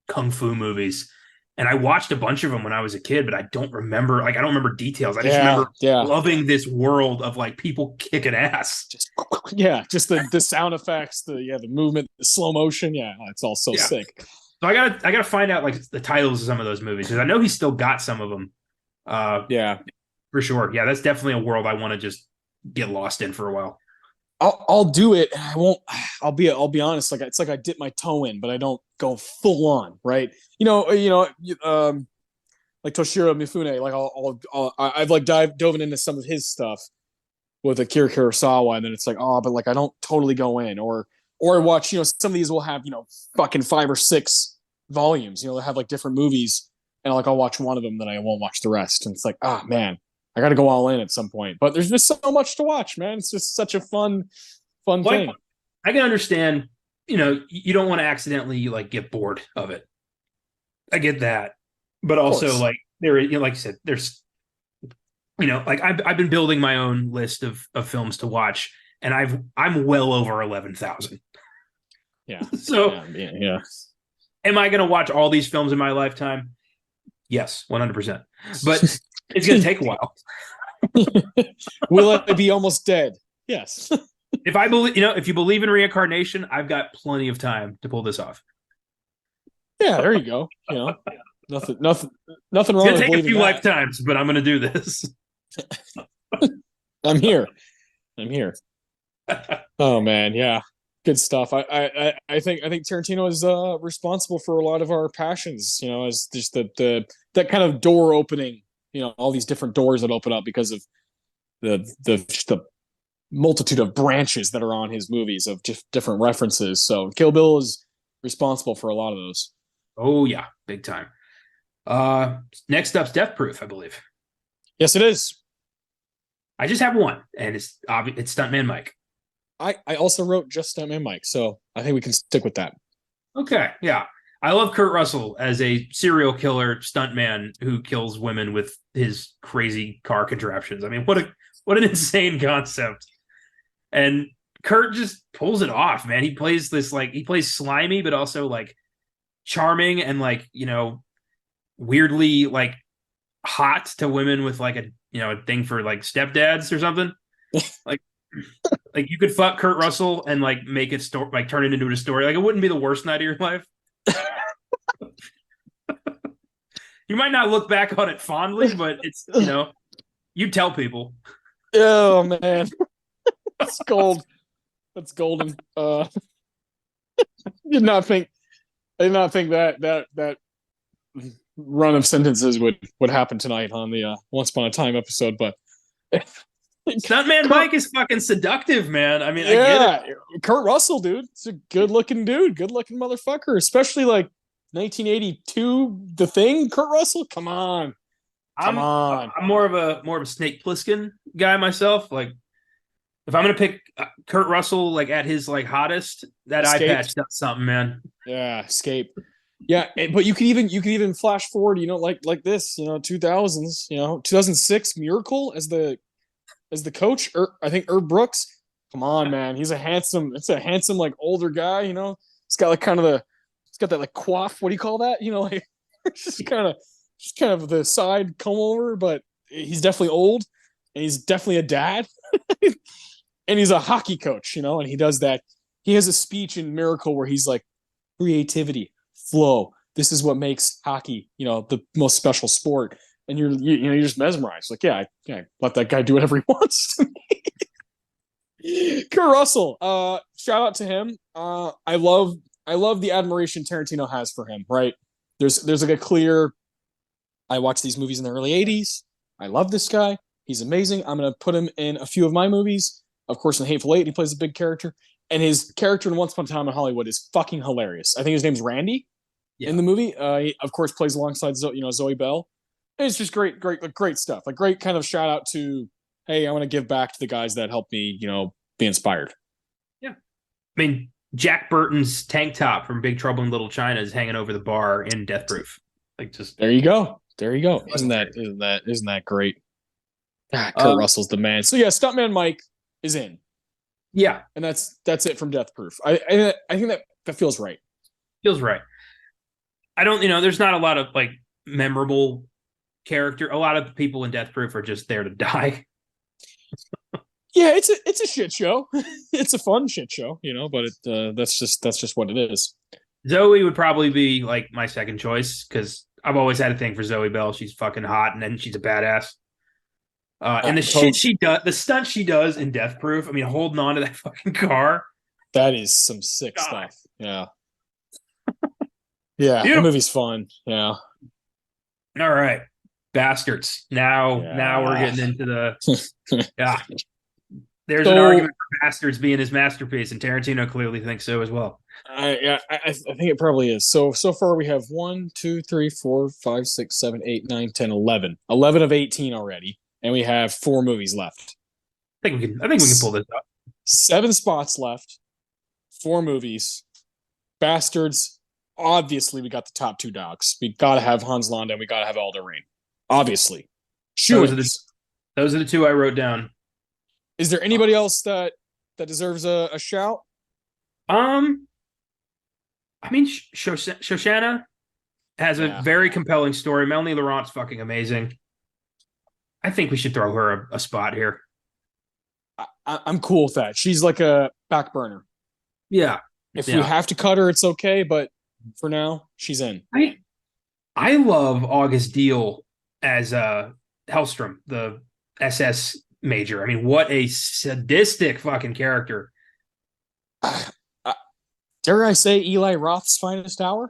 kung fu movies. And I watched a bunch of them when I was a kid, but I don't remember details. I just remember loving this world of like people kicking ass. Just the sound effects, the movement, the slow motion. Yeah, it's all so sick. So I gotta find out like the titles of some of those movies because I know he's still got some of them. For sure. Yeah, that's definitely a world I want to just get lost in for a while. I'll do it. I won't. I'll be honest. Like it's like I dip my toe in, but I don't go full on. Right? Like Toshiro Mifune. Like I've like dove into some of his stuff with Akira Kurosawa, and then it's like, but like I don't totally go in. Or I watch. Some of these will have fucking 5 or 6 volumes. They'll have like different movies, and I'll watch one of them, then I won't watch the rest. And it's like, man. I got to go all in at some point, but there's just so much to watch, man. It's just such a fun thing. I can understand, you don't want to accidentally like get bored of it. I get that, but also like there, like you said, there's, like I've been building my own list of films to watch, and I'm well over 11,000. Yeah. So yeah. Am I going to watch all these films in my lifetime? Yes, 100%. But it's going to take a while. Will I be almost dead? Yes. If you believe in reincarnation, I've got plenty of time to pull this off. Yeah, there you go. Nothing wrong. It's going to take a few lifetimes, but I'm going to do this. I'm here. Oh man, yeah. Good stuff. I think Tarantino is responsible for a lot of our passions, as just that kind of door opening, all these different doors that open up because of the multitude of branches that are on his movies of just different references. So Kill Bill is responsible for a lot of those. Oh yeah, big time. Next up's Death Proof, I believe. Yes, it is. I just have one, and it's Stuntman Mike. I also wrote just Stuntman Mike, so I think we can stick with that. Okay, yeah. I love Kurt Russell as a serial killer stuntman who kills women with his crazy car contraptions. I mean, what an insane concept. And Kurt just pulls it off, man. He plays slimy, but also like charming and like, weirdly like hot to women with like a thing for like stepdads or something. Like you could fuck Kurt Russell and like make it turn it into a story. Like it wouldn't be the worst night of your life. You might not look back on it fondly, but it's you tell people. Oh man, that's gold. That's golden. Did not think. I did not think that run of sentences would happen tonight on the Once Upon a Time episode, but Stuntman Kurt, Mike is fucking seductive, man. I mean, I get it. yeah, Kurt Russell, dude, it's a good looking dude, good looking motherfucker, especially like 1982, The Thing. Kurt Russell, come on, come on. I'm more of a Snake Plissken guy myself. Like, if I'm gonna pick Kurt Russell, like at his like hottest, that eye Escape. patch does something, man. Yeah, Escape. Yeah, but you could even flash forward, like this, 2000s, 2006 Miracle as the coach. I think Herb Brooks. Come on, man, it's a handsome like older guy. He's got like he's got that like coif. What do you call that? Like just kind of the side comb over, but he's definitely old and he's definitely a dad, and he's a hockey coach. And he does that. He has a speech in Miracle where he's like, creativity, flow. This is what makes hockey, the most special sport. And you're just mesmerized. Like, yeah, let that guy do whatever he wants. Kurt Russell, shout out to him. I love the admiration Tarantino has for him. Right? There's like a clear. I watched these movies in the early '80s. I love this guy. He's amazing. I'm gonna put him in a few of my movies. Of course, in Hateful Eight, he plays a big character. And his character in Once Upon a Time in Hollywood is fucking hilarious. I think his name's Randy in the movie. He, of course, plays alongside Zoe Bell. And it's just great stuff. Like, great kind of shout out to, hey, I want to give back to the guys that helped me, be inspired. Yeah. I mean, Jack Burton's tank top from Big Trouble in Little China is hanging over the bar in Death Proof. Like, just there you go. Isn't that great? Kurt Russell's the man. So yeah, Stuntman Mike is in. Yeah, and that's it from Death Proof. I think that feels right. Feels right. I don't, there's not a lot of like memorable character. A lot of people in Death Proof are just there to die. Yeah, it's a shit show. It's a fun shit show, But that's just what it is. Zoe would probably be like my second choice because I've always had a thing for Zoe Bell. She's fucking hot, and then she's a badass. And the shit she does, the stunt she does in Death Proof, I mean, holding on to that fucking car. That is some sick stuff. Yeah. Yeah, the movie's fun. Yeah. All right. Bastards. Now we're getting into the There's an argument for Bastards being his masterpiece, and Tarantino clearly thinks so as well. I think it probably is. So far we have 1, 2, 3, 4, 5, 6, 7, 8, 9, 10, 11. 11 of 18 already. And we have 4 movies left. I think we can pull this up. 7 spots left. 4 movies. Bastards. Obviously, we got the top 2 dogs. We gotta have Hans Landa and we gotta have Aldo Rain. Obviously. Those are the 2 I wrote down. Is there anybody else that deserves a shout? I mean, Shoshana has a very compelling story. Melanie Laurent's fucking amazing. I think we should throw her a spot here. I'm cool with that. She's like a back burner. Yeah. If we have to cut her, it's okay. But for now, she's in. I love August Deal as Hellstrom, the SS major. I mean, what a sadistic fucking character. Dare I say Eli Roth's finest hour?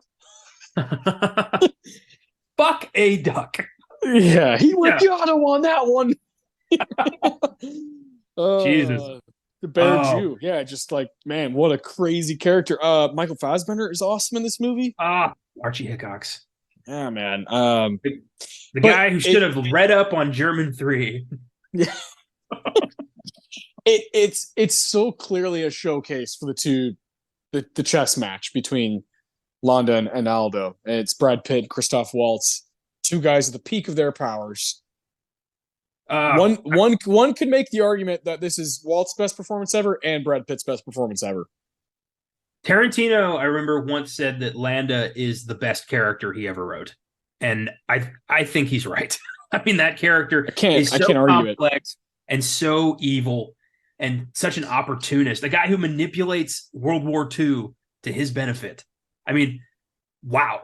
Fuck a duck. Yeah, he went Giotto on that one. Jesus. The Bear Jew. Yeah, just like, man, what a crazy character. Michael Fassbender is awesome in this movie. Archie Hickox. Yeah, man. The guy who should have read up on German 3. Yeah. It's so clearly a showcase for the chess match between Landa and Aldo. It's Brad Pitt, Christoph Waltz, 2 guys at the peak of their powers. One could make the argument that this is Walt's best performance ever and Brad Pitt's best performance ever. Tarantino, I remember, once said that Landa is the best character he ever wrote, and I think he's right. I mean, that character is so complex and so evil and such an opportunist, a guy who manipulates World War II to his benefit. I mean, wow.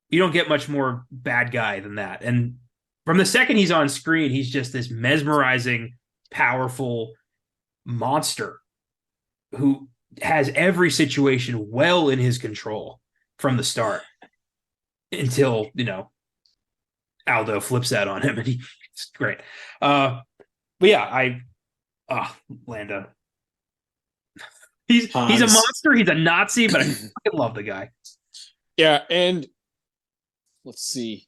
You don't get much more bad guy than that. And from the second he's on screen, he's just this mesmerizing, powerful monster who has every situation well in his control from the start until, Aldo flips that on him and it's great. But yeah, Lando. He's a monster. He's a Nazi, but I fucking love the guy. Yeah, and let's see.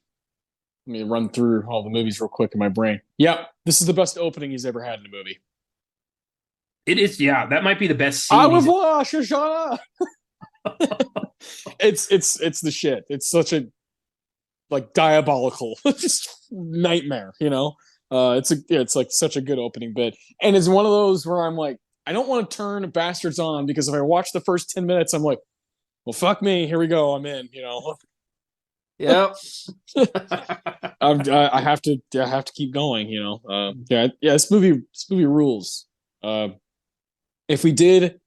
Let me run through all the movies real quick in my brain. Yeah, this is the best opening he's ever had in a movie. It is, yeah. That might be the best scene. Au revoir, Shoshana. It's the shit. It's such a diabolical just nightmare, it's like such a good opening bit, and it's one of those where I'm like, I don't want to turn Bastards on, because if I watch the first 10 minutes, I'm like, well, fuck me, here we go, I'm in. Yep. I have to keep going. This movie rules. If we did,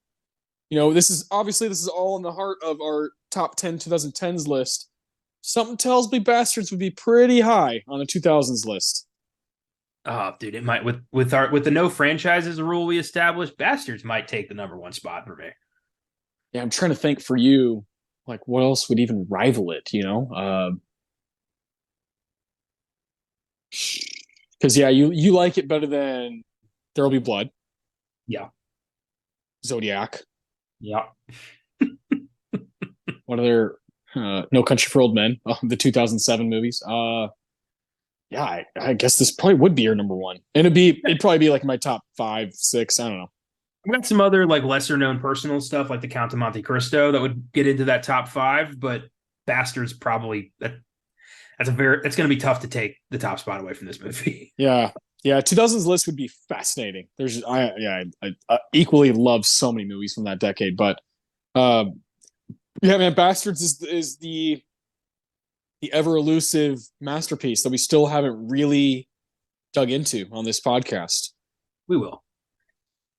this is all in the heart of our top 10 2010s list. Something tells me Bastards would be pretty high on a 2000s list. Oh, dude, it might with the no franchises rule we established. Bastards might take the number one spot for me. Yeah, I'm trying to think for you, like what else would even rival it? Because you like it better than There Will Be Blood. Yeah. Zodiac. Yeah. What other? No Country for Old Men, the 2007 movies. I guess this probably would be your number one, and it'd probably be like my top 5, 6. I don't know. I've got some other like lesser known personal stuff, like the Count of Monte Cristo, that would get into that top 5. But Bastards probably it's going to be tough to take the top spot away from this movie. Yeah. 2000s list would be fascinating. I equally love so many movies from that decade, but yeah, man, Bastards is the ever elusive masterpiece that we still haven't really dug into on this podcast. We will.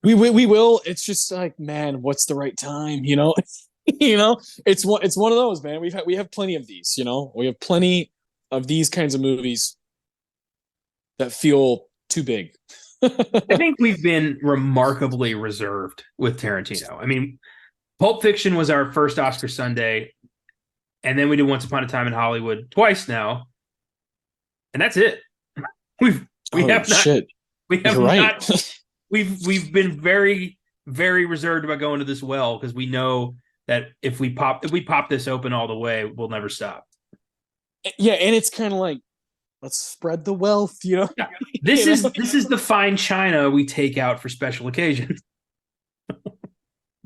We will. It's just like, man, what's the right time? It's one of those, man. We have plenty of these. We have plenty of these kinds of movies that feel too big. I think we've been remarkably reserved with Tarantino. I mean, Pulp Fiction was our first Oscar Sunday, and then we did Once Upon a Time in Hollywood twice now, and that's it. We've been very, very reserved about going to this well, because we know that if we pop this open all the way, we'll never stop. Yeah, and it's kind of like, let's spread the wealth, This is the fine china we take out for special occasions.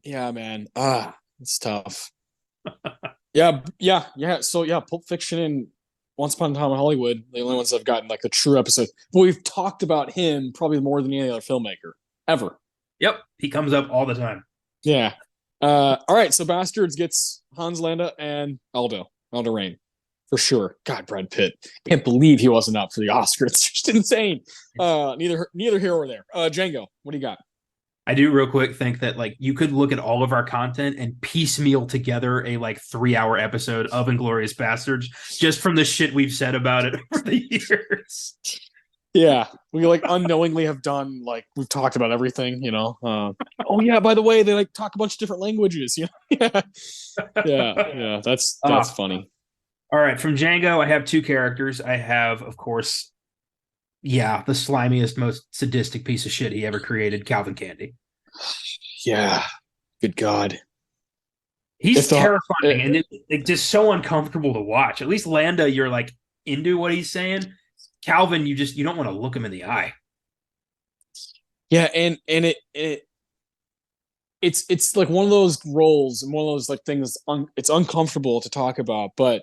Yeah, man. It's tough. Yeah. So yeah, Pulp Fiction and Once Upon a Time in Hollywood, the only ones I've gotten like the true episode. But we've talked about him probably more than any other filmmaker ever. Yep, he comes up all the time. Yeah. All right, so Bastards gets Hans Landa and Aldo Rain. For sure. God, Brad Pitt. Can't believe he wasn't up for the Oscar. It's just insane. Neither here or there. Django, what do you got? I do real quick think that like you could look at all of our content and piecemeal together a like 3-hour episode of Inglourious Bastards just from the shit we've said about it over the years. Yeah, we like unknowingly have done like we've talked about everything, oh yeah, by the way, they like talk a bunch of different languages, yeah. That's funny. All right, from Django, I have 2 characters. I have, of course, the slimiest, most sadistic piece of shit he ever created, Calvin Candy. Yeah, good God. He's terrifying, and it's just so uncomfortable to watch. At least Landa, you're like into what he's saying. Calvin, you don't want to look him in the eye. Yeah, and it's like one of those roles and one of those like things. It's uncomfortable to talk about, but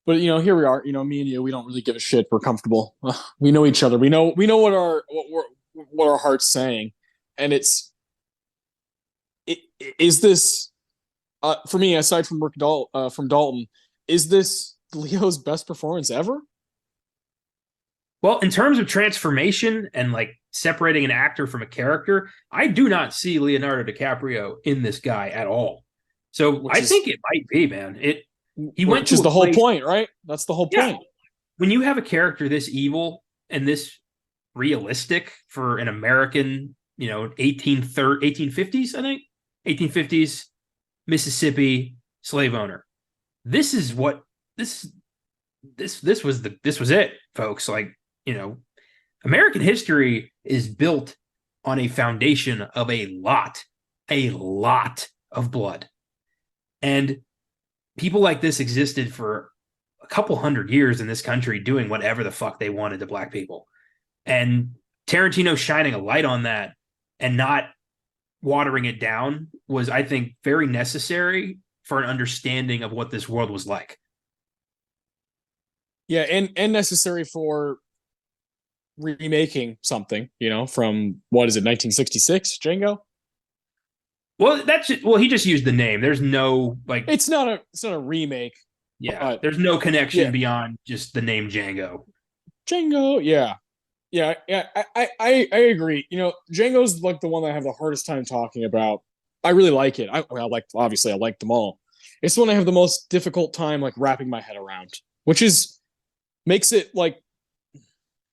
here we are. Me and you, we don't really give a shit. We're comfortable. We know each other. We know what our heart's saying, and is this for me, aside from from Dalton, is this Leo's best performance ever? Well, in terms of transformation and like separating an actor from a character, I do not see Leonardo DiCaprio in this guy at all. So I think it might be, man. Which is the whole point, right? That's the whole point. When you have a character this evil and this realistic for an American, 1850s, I think, 1850s Mississippi slave owner. This is what this was it, folks. Like, American history is built on a foundation of a lot of blood. And people like this existed for a couple hundred years in this country doing whatever the fuck they wanted to black people. And Tarantino shining a light on that and not watering it down was, I think, very necessary for an understanding of what this world was like. Yeah, and necessary for remaking something, from what is it, 1966, Django? Well, he just used the name. There's no it's not a remake. Yeah, there's no connection beyond just the name Django. Django, yeah. I agree. Django's like the one that I have the hardest time talking about. I really like it. I like them all. It's the one I have the most difficult time like wrapping my head around, which makes it like,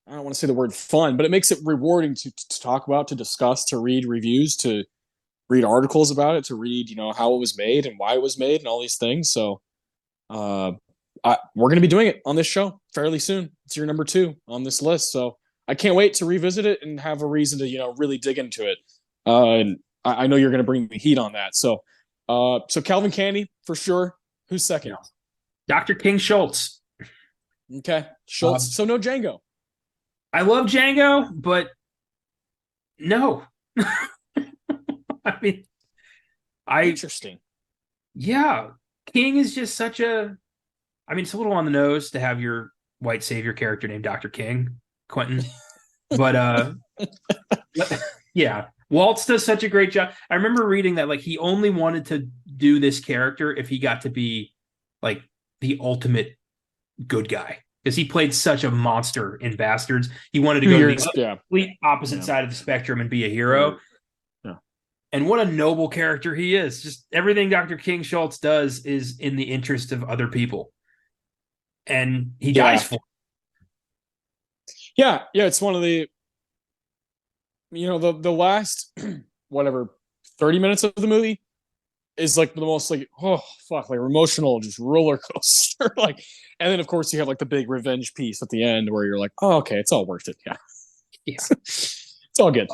I don't want to say the word fun, but it makes it rewarding to talk about, to discuss, to read reviews, to read articles about it, to read, how it was made and why it was made and all these things. So we're going to be doing it on this show fairly soon. It's your number 2 on this list. So I can't wait to revisit it and have a reason to, really dig into it. And I know you're going to bring the heat on that. So Calvin Candie for sure. Who's second? Dr. King Schultz. Okay. Schultz. So no Django. I love Django, but no. I mean, interesting. Yeah. King is just such it's a little on the nose to have your white savior character named Dr. King, Quentin. But yeah, Waltz does such a great job. I remember reading that like he only wanted to do this character if he got to be like the ultimate good guy, because he played such a monster in Bastards. He wanted to go to the complete opposite side of the spectrum and be a hero. Yeah. And what a noble character he is. Just everything Dr. King Schultz does is in the interest of other people. And he dies for it. Yeah, it's one of the, the last, 30 minutes of the movie is like the most like, oh, fuck, like emotional, just roller coaster. Like, and then of course you have like the big revenge piece at the end where you're like, oh, okay, it's all worth it. Yeah. It's all good.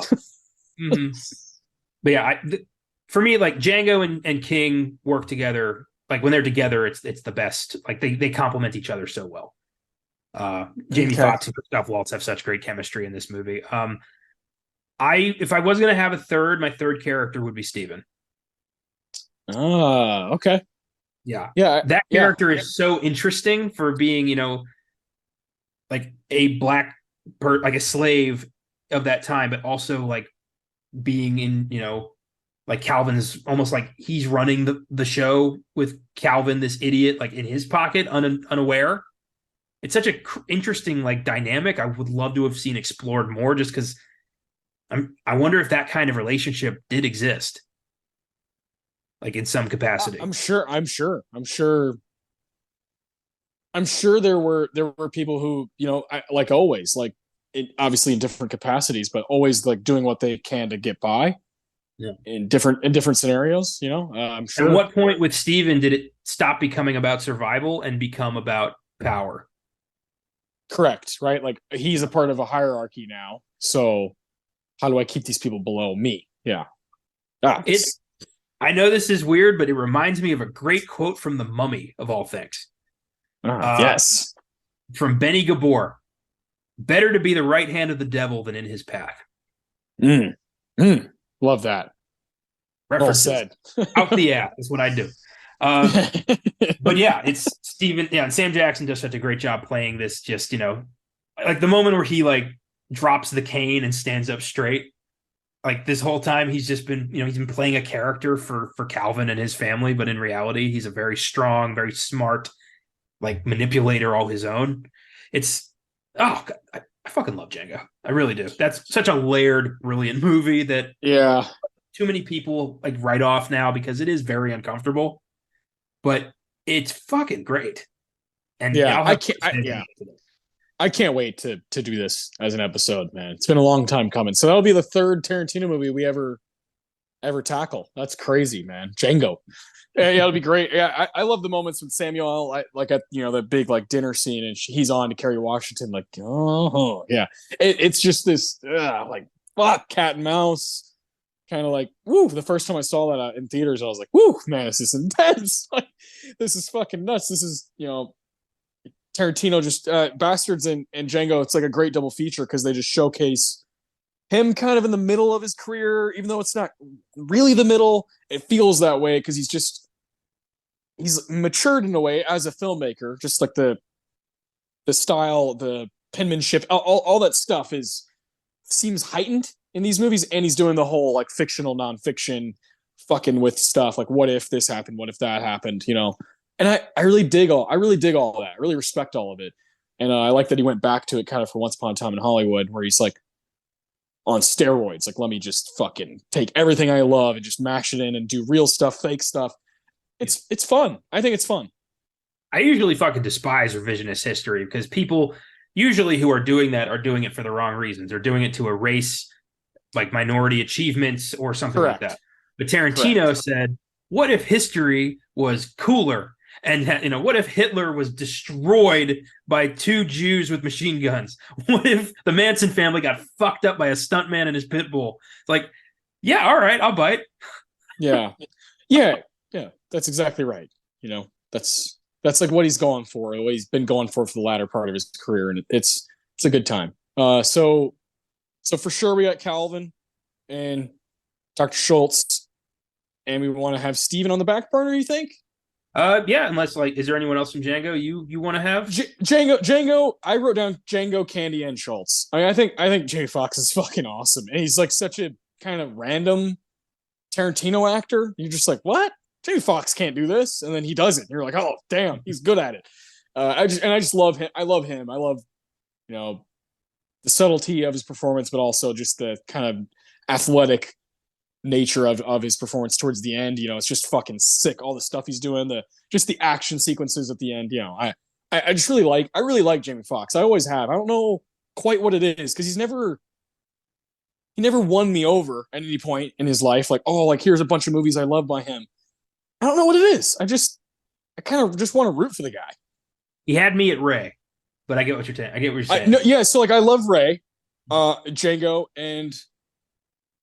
Mm-hmm. But yeah, for me, like Django and King work together. Like when they're together, it's the best. Like they complement each other so well. Jamie Foxx and Christoph Waltz have such great chemistry in this movie. If I was gonna have a third, my third character would be Steven. Okay. Yeah. That character is so interesting for being, like a black like a slave of that time, but also like being in, like Calvin's almost like he's running the show with Calvin, this idiot, like in his pocket, unaware. It's such a interesting like dynamic. I would love to have seen explored more, just because I wonder if that kind of relationship did exist, like in some capacity. I'm sure there were people who, like always, like obviously in different capacities, but always like doing what they can to get by. Yeah. In different scenarios, I'm sure. At what point with Steven did it stop becoming about survival and become about power? Correct, right? Like he's a part of a hierarchy now. So how do I keep these people below me? Yeah. I know this is weird, but it reminds me of a great quote from The Mummy, of all things. Yes. From Benny Gabor. Better to be the right hand of the devil than in his path. Love that. References. Well said. Out the ass is what I do. But yeah, it's Steven. Yeah, and Sam Jackson does such a great job playing this. Just like the moment where he like drops the cane and stands up straight. Like this whole time, he's just been he's been playing a character for Calvin and his family, but in reality, he's a very strong, very smart, like manipulator all his own. It's God, I fucking love Django. I really do. That's such a layered, brilliant movie that too many people like write off now because it is very uncomfortable, but it's fucking great. And I I can't wait to do this as an episode, man. It's been a long time coming. So that'll be the third Tarantino movie we ever tackle. That's crazy, man. Django. Yeah, it'll be great. Yeah, I love the moments with Samuel, like at the big like dinner scene, and he's on to Kerry Washington, like, oh yeah, it's just this like fuck cat and mouse kind of like woo. The first time I saw that in theaters, I was like, woo, man, this is intense. Like, this is fucking nuts. This is Tarantino just Bastards and Django. It's like a great double feature because they just showcase him kind of in the middle of his career, even though it's not really the middle. It feels that way because he's matured in a way as a filmmaker. Just like the style, the penmanship, all that stuff seems heightened in these movies, and he's doing the whole like fictional nonfiction fucking with stuff like what if this happened, what if that happened, and I really dig all that. I really respect all of it, and I like that he went back to it kind of for Once Upon a Time in Hollywood, where he's like on steroids. Like, let me just fucking take everything I love and just mash it in and do real stuff, fake stuff. It's fun. I think it's fun. I usually fucking despise revisionist history because people usually who are doing that are doing it for the wrong reasons. They're doing it to erase like minority achievements or something Correct. like that. But Tarantino Correct. said, what if history was cooler? And what if Hitler was destroyed by two Jews with machine guns? What if the Manson family got fucked up by a stuntman and his pit bull? It's like, yeah, all right, I'll bite. Yeah. Yeah. Yeah. That's exactly right. That's like what he's going for, what he's been going for the latter part of his career, and it's a good time. So for sure we got Calvin and Dr. Schultz, and we want to have Steven on the back burner, you think? Yeah, unless like, is there anyone else from Django you want to have? Django. I wrote down Django, Candy, and Schultz. I mean, I think Jamie Foxx is fucking awesome, and he's like such a kind of random Tarantino actor. You're just like, what? Jamie Foxx can't do this, and then he does it. And you're like, oh damn, he's good at it. I just love him. I love him. I love the subtlety of his performance, but also just the kind of athletic nature of his performance towards the end. It's just fucking sick. All the stuff he's doing, the action sequences at the end. I just really like Jamie Foxx. I always have. I don't know quite what it is because he never won me over at any point in his life. Like, oh, like here's a bunch of movies I love by him. I don't know what it is. I kind of just want to root for the guy. He had me at Ray, but I get what you're saying. I get what you're saying. No, yeah, so like I love Ray, Django, and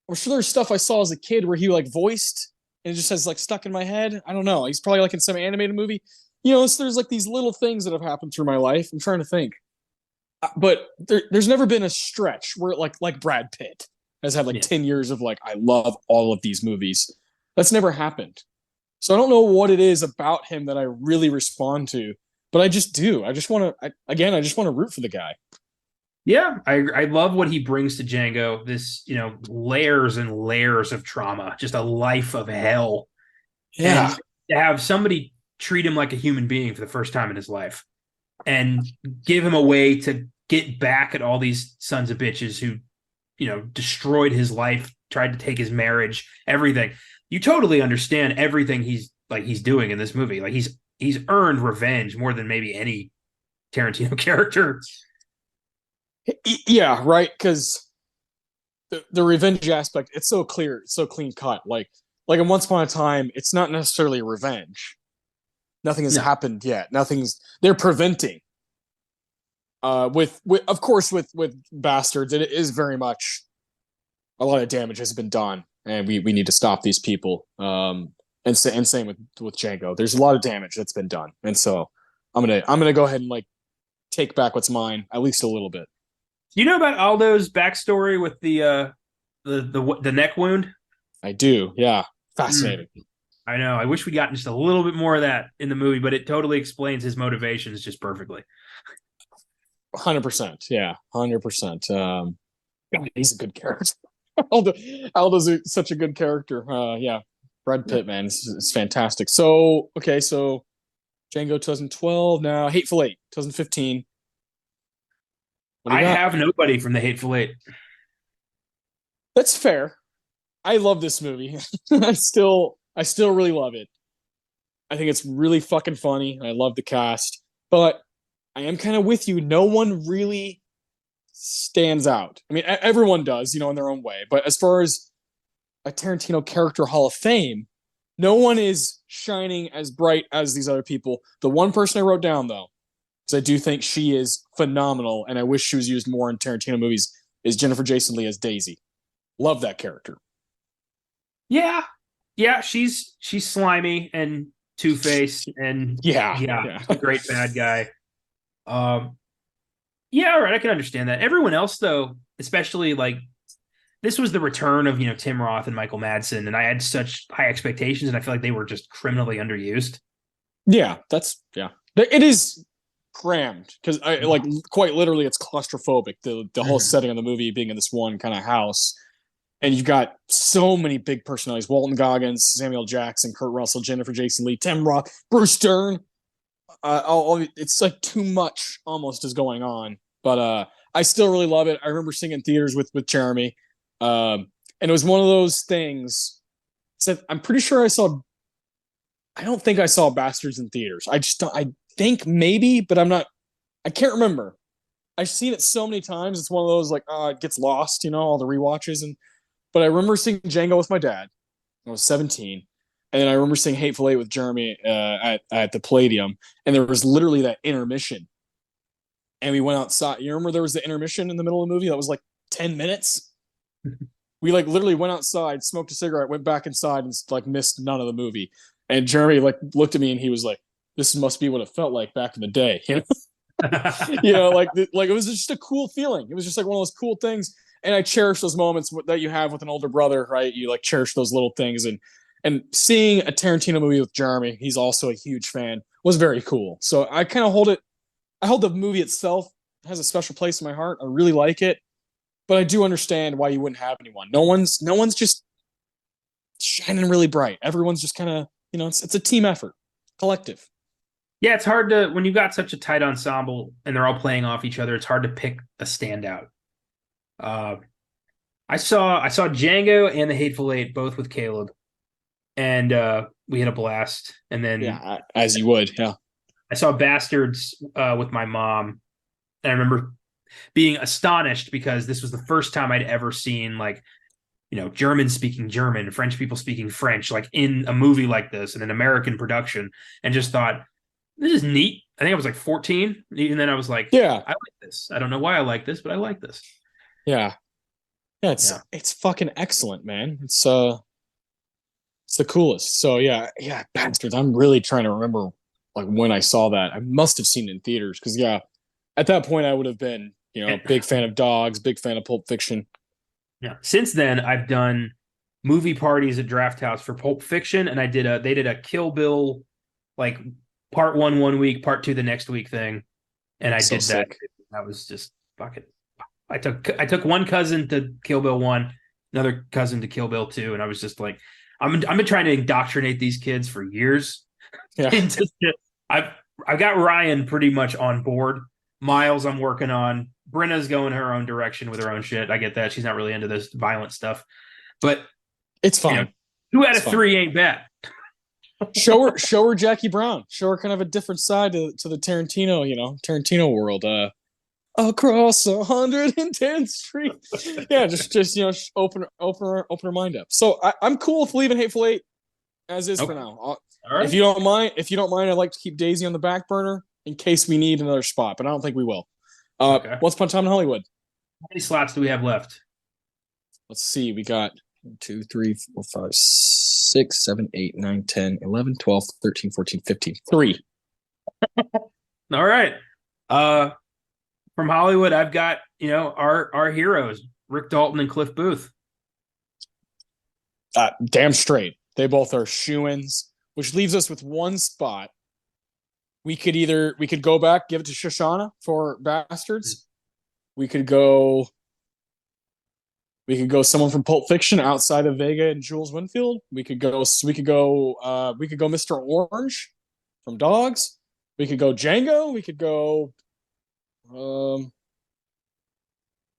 I'm sure there's stuff I saw as a kid where he like voiced and it just has like stuck in my head. I don't know. He's probably like in some animated movie. There's like these little things that have happened through my life. I'm trying to think. But there's never been a stretch where like Brad Pitt has had like 10 years of like, I love all of these movies. That's never happened. So I don't know what it is about him that I really respond to, but I just do. I just want to root for the guy. Yeah, I love what he brings to Django. This, layers and layers of trauma, just a life of hell. Yeah. And to have somebody treat him like a human being for the first time in his life and give him a way to get back at all these sons of bitches who, destroyed his life, tried to take his marriage, everything. You totally understand everything he's doing in this movie. Like he's earned revenge more than maybe any Tarantino character. Yeah, right. Because the revenge aspect, it's so clear, it's so clean cut. Like in Once Upon a Time, it's not necessarily a revenge. Nothing has happened yet. They're preventing. With of course with Bastards, it is very much a lot of damage has been done, and we need to stop these people. And same with Django. There's a lot of damage that's been done, and so I'm gonna go ahead and like take back what's mine, at least a little bit. Do you know about Aldo's backstory with the neck wound? I do. Yeah, fascinating. I know. I wish we got just a little bit more of that in the movie, but it totally explains his motivations just perfectly. 100%. Yeah, 100%. He's a good character. Aldo's such a good character. Yeah, Brad Pitt, man, it's fantastic. So Django 2012. Now Hateful Eight 2015. I have nobody from the Hateful Eight. That's fair. I love this movie. I still really love it. I think it's really fucking funny. I love the cast, but I am kind of with you. No one really stands out. I mean, everyone does, in their own way. But as far as a Tarantino character Hall of Fame, no one is shining as bright as these other people. The one person I wrote down, though, because I do think she is phenomenal, and I wish she was used more in Tarantino movies, is Jennifer Jason Leigh as Daisy. Love that character. Yeah, yeah, she's slimy and two-faced, and yeah, Yeah. a great bad guy. Um, yeah, all right, I can understand that. Everyone else, though, especially like this was the return of Tim Roth and Michael Madsen, and I had such high expectations, and I feel like they were just criminally underused. Yeah, it is crammed because I like quite literally it's claustrophobic. The whole setting of the movie being in this one kind of house, and you've got so many big personalities: Walton Goggins, Samuel Jackson, Kurt Russell, Jennifer Jason Leigh, Tim Roth, Bruce Dern. It's like too much almost is going on, but I still really love it. I remember seeing it in theaters with Jeremy, and it was one of those things. I'm pretty sure I saw. I don't think I saw Bastards in theaters. I just don't. I think maybe, but I'm not. I can't remember. I've seen it so many times. It's one of those like it gets lost, all the rewatches. But I remember seeing Django with my dad. I was 17, and then I remember seeing Hateful Eight with Jeremy at the Palladium, and there was literally that intermission, and we went outside. You remember there was the intermission in the middle of the movie that was like 10 minutes. We like literally went outside, smoked a cigarette, went back inside, and like missed none of the movie. And Jeremy like looked at me and he was like, "This must be what it felt like back in the day." Like it was just a cool feeling. It was just like one of those cool things. And I cherish those moments that you have with an older brother, right? You like cherish those little things, and seeing a Tarantino movie with Jeremy, he's also a huge fan, was very cool. So I kind of hold it. I hold the movie itself has a special place in my heart. I really like it, but I do understand why you wouldn't have anyone. No one's just shining really bright. Everyone's just kind of it's a team effort, collective. Yeah, it's hard to when you've got such a tight ensemble and they're all playing off each other. It's hard to pick a standout. Uh, I saw Django and The Hateful Eight both with Caleb, and we had a blast. And then as you would, yeah. I saw Bastards with my mom, and I remember being astonished because this was the first time I'd ever seen like German speaking German, French people speaking French, like in a movie like this in an American production, and just thought this is neat. I think I was like 14, and then I was like, yeah, I like this. I don't know why I like this, but I like this. Yeah. It's fucking excellent, man. It's the coolest. So yeah, Bastards. I'm really trying to remember like when I saw that. I must have seen it in theaters because at that point I would have been big fan of Dogs, big fan of Pulp Fiction. Yeah. Since then, I've done movie parties at Draft House for Pulp Fiction, and they did a Kill Bill like part 1 week, part 2 the next week thing, and I did that. Sick. That was just fucking. I took one cousin to Kill Bill 1, another cousin to Kill Bill 2, and I was just like, I've been trying to indoctrinate these kids for years. Yeah. I've got Ryan pretty much on board. Miles, I'm working on. Brenna's going her own direction with her own shit. I get that. She's not really into this violent stuff. But it's fine. 2 out of 3 ain't bad. show her Jackie Brown. Show her kind of a different side to the Tarantino world. Across 110th Street. Yeah, just open her mind up. So I'm cool with leaving Hateful Eight as is for now. All right. If you don't mind, I'd like to keep Daisy on the back burner in case we need another spot, but I don't think we will. Okay. Once Upon a Time in Hollywood. How many slots do we have left? Let's see. We got 1, 2, 3, 4, 5, 6, 7, 8, 9, 10, 11, 12, 13, 14, 15. 3. All right. From Hollywood, I've got, our heroes, Rick Dalton and Cliff Booth. Damn straight. They both are shoo-ins, which leaves us with one spot. We could go back, give it to Shoshana for Bastards. We could go someone from Pulp Fiction outside of Vega and Jules Winfield. We could go Mr. Orange from Dogs. We could go Django. We could go I don't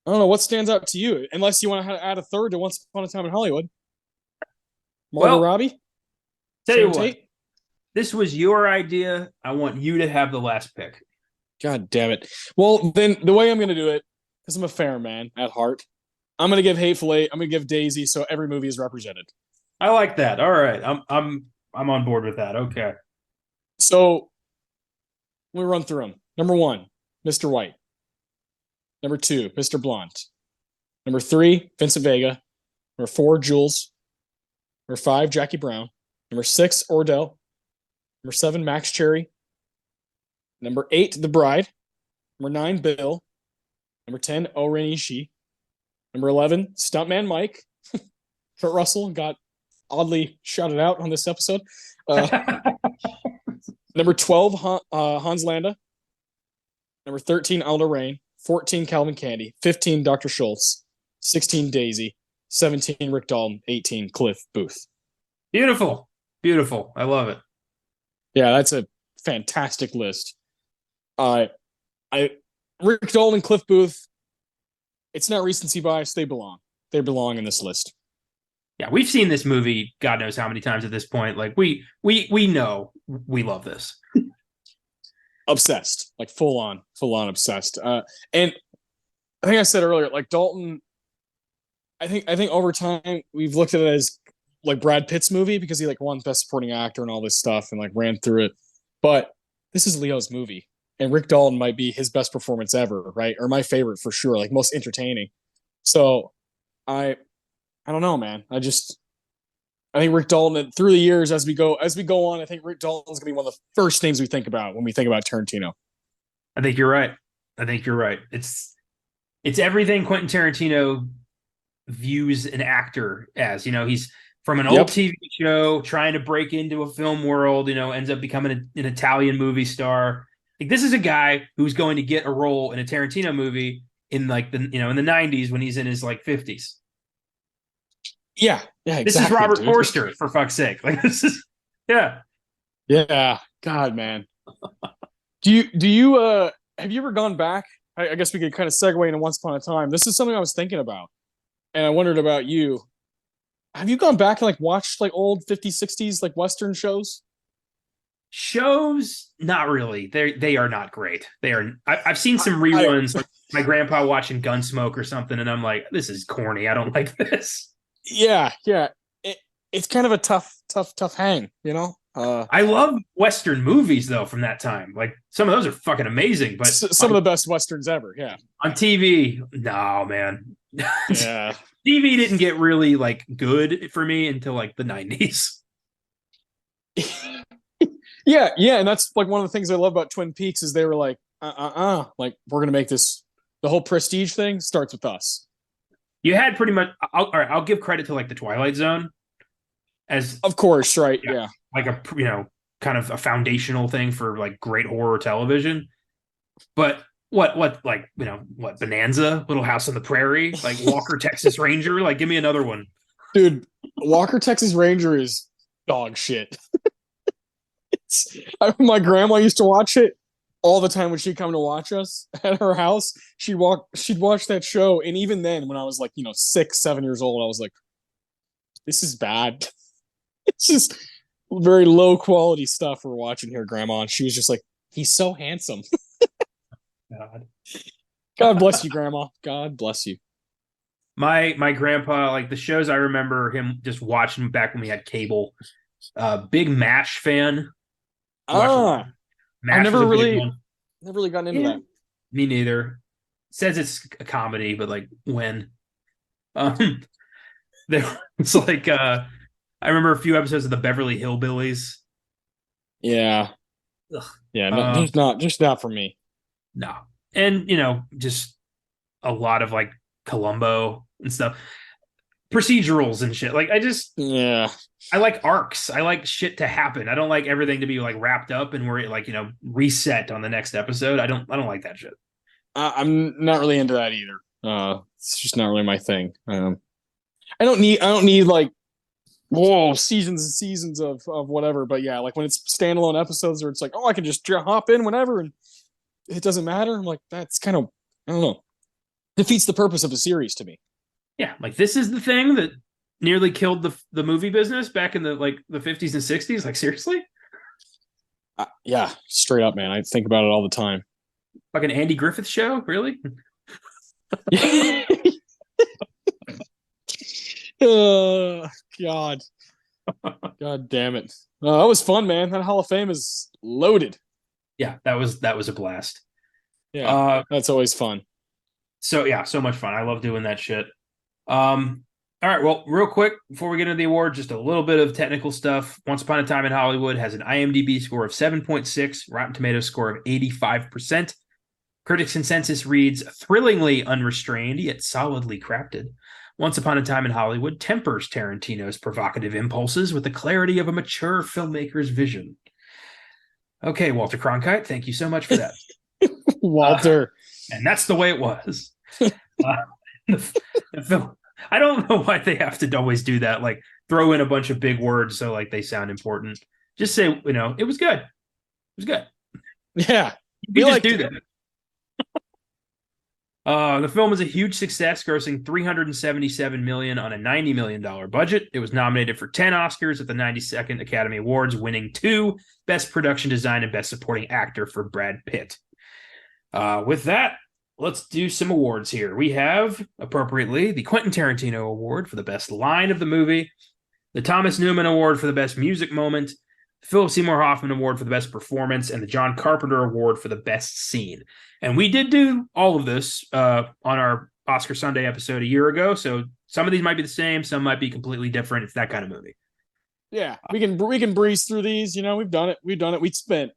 know what stands out to you, unless you want to add a third to Once Upon a Time in Hollywood. Margot Robbie. Tell you what, this was your idea. I want you to have the last pick. God damn it. Well, then the way I'm going to do it, because I'm a fair man at heart, I'm going to give Hateful Eight. I'm going to give Daisy, so every movie is represented. I like that. All right, I'm on board with that. Okay. So let me run through them. Number one, Mr. White. Number two, Mr. Blunt. Number three, Vincent Vega. Number four, Jules. Number five, Jackie Brown. Number six, Ordell. Number seven, Max Cherry. Number eight, The Bride. Number nine, Bill. Number 10, Oren Ishii. Number 11, Stuntman Mike. Kurt Russell got oddly shouted out on this episode. Number 12, Hans Landa. Number 13, Aldo Rain. 14, Calvin Candy. 15, Dr. Schultz. 16, Daisy. 17, Rick Dalton. 18, Cliff Booth. Beautiful. Beautiful. I love it. Yeah, that's a fantastic list. Rick Dalton and Cliff Booth, it's not recency bias. They belong. They belong in this list. Yeah, we've seen this movie God knows how many times at this point. Like we know we love this. Obsessed, like full on obsessed. And I think I said earlier, like Dalton, I think over time we've looked at it as like Brad Pitt's movie because he like won Best Supporting Actor and all this stuff and like ran through it. But this is Leo's movie, and Rick Dalton might be his best performance ever, right? Or my favorite for sure, like most entertaining. So I don't know, man. I think Rick Dalton through the years as we go on, I think Rick Dalton's gonna be one of the first things we think about when we think about Tarantino. I think you're right. It's everything Quentin Tarantino views an actor as. He's from an old TV show trying to break into a film world, ends up becoming an Italian movie star. Like this is a guy who's going to get a role in a Tarantino movie in like in the 90s when he's in his like 50s. Yeah, exactly. This is Robert Forster, for fuck's sake. Like this is Yeah. God, man. Do you have you ever gone back? I guess we could kind of segue into Once Upon a Time. This is something I was thinking about. And I wondered about you. Have you gone back and like watched like old 50s, 60s like Western shows? Shows, not really. They are not great. I've seen some reruns. Like my grandpa watching Gunsmoke or something, and I'm like, this is corny. I don't like this. Yeah. It's kind of a tough hang, I love Western movies though from that time. Like some of those are fucking amazing, but some of the best Westerns ever. Yeah. On TV, no, man. Yeah. TV didn't get really like good for me until like the 90s. Yeah, and that's like one of the things I love about Twin Peaks is they were like, like we're gonna make this. The whole prestige thing starts with us. You had pretty much. All right, I'll give credit to like the Twilight Zone, as of course, right? Yeah, like a kind of a foundational thing for like great horror television. But what like what Bonanza, Little House on the Prairie, like Walker Texas Ranger, like give me another one, dude. Walker Texas Ranger is dog shit. My grandma used to watch it all the time when she'd come to watch us at her house. She'd watch that show, and even then, when I was like 6, 7 years old, I was like, "This is bad. It's just very low quality stuff we're watching here, Grandma." And she was just like, "He's so handsome." God bless you, Grandma. God bless you. My grandpa, like the shows I remember him just watching back when we had cable. Big MASH fan. I never really gotten into that. Me neither. Says it's a comedy, but like when? It's like I remember a few episodes of the Beverly Hillbillies. Yeah. Ugh. Yeah, no, just not for me. No. And just a lot of like Columbo and stuff. Procedurals and shit. Like I like arcs. I like shit to happen. I don't like everything to be like wrapped up and we're like reset on the next episode. I don't like that shit. I'm not really into that either. It's just not really my thing. I don't need like seasons and seasons of whatever. But yeah, like when it's standalone episodes where it's like, I can just hop in whenever and it doesn't matter. I'm like, that's kind of, I don't know, defeats the purpose of a series to me. Yeah, like this is the thing that nearly killed the movie business back in the 50s and 60s. Like seriously? Yeah, straight up, man. I think about it all the time. Like an Andy Griffith show, really? God, God damn it! That was fun, man. That Hall of Fame is loaded. Yeah, that was a blast. Yeah, Uh, that's always fun. so yeah, so much fun. I love doing that shit. All right, well, real quick before we get into the award, just a little bit of technical stuff. Once Upon a Time in Hollywood has an IMDb score of 7.6, Rotten Tomatoes score of 85%. Critics' consensus reads thrillingly unrestrained yet solidly crafted. Once Upon a Time in Hollywood tempers Tarantino's provocative impulses with the clarity of a mature filmmaker's vision. Okay, Walter Cronkite, thank you so much for that. Walter. And that's the way it was. The film. I don't know why they have to always do that. Like throw in a bunch of big words so like they sound important. Just say, it was good. It was good. Yeah, You just do that. The film was a huge success, grossing $377 million on a $90 million budget. It was nominated for 10 Oscars at the 92nd Academy Awards, winning 2 Best Production Design and Best Supporting Actor for Brad Pitt. With that, let's do some awards here. We have, appropriately, the Quentin Tarantino Award for the best line of the movie, the Thomas Newman Award for the best music moment, the Philip Seymour Hoffman Award for the best performance, and the John Carpenter Award for the best scene. And we did do all of this on our Oscar Sunday episode a year ago, so some of these might be the same, some might be completely different. It's that kind of movie. Yeah, we can breeze through these. We've done it. We spent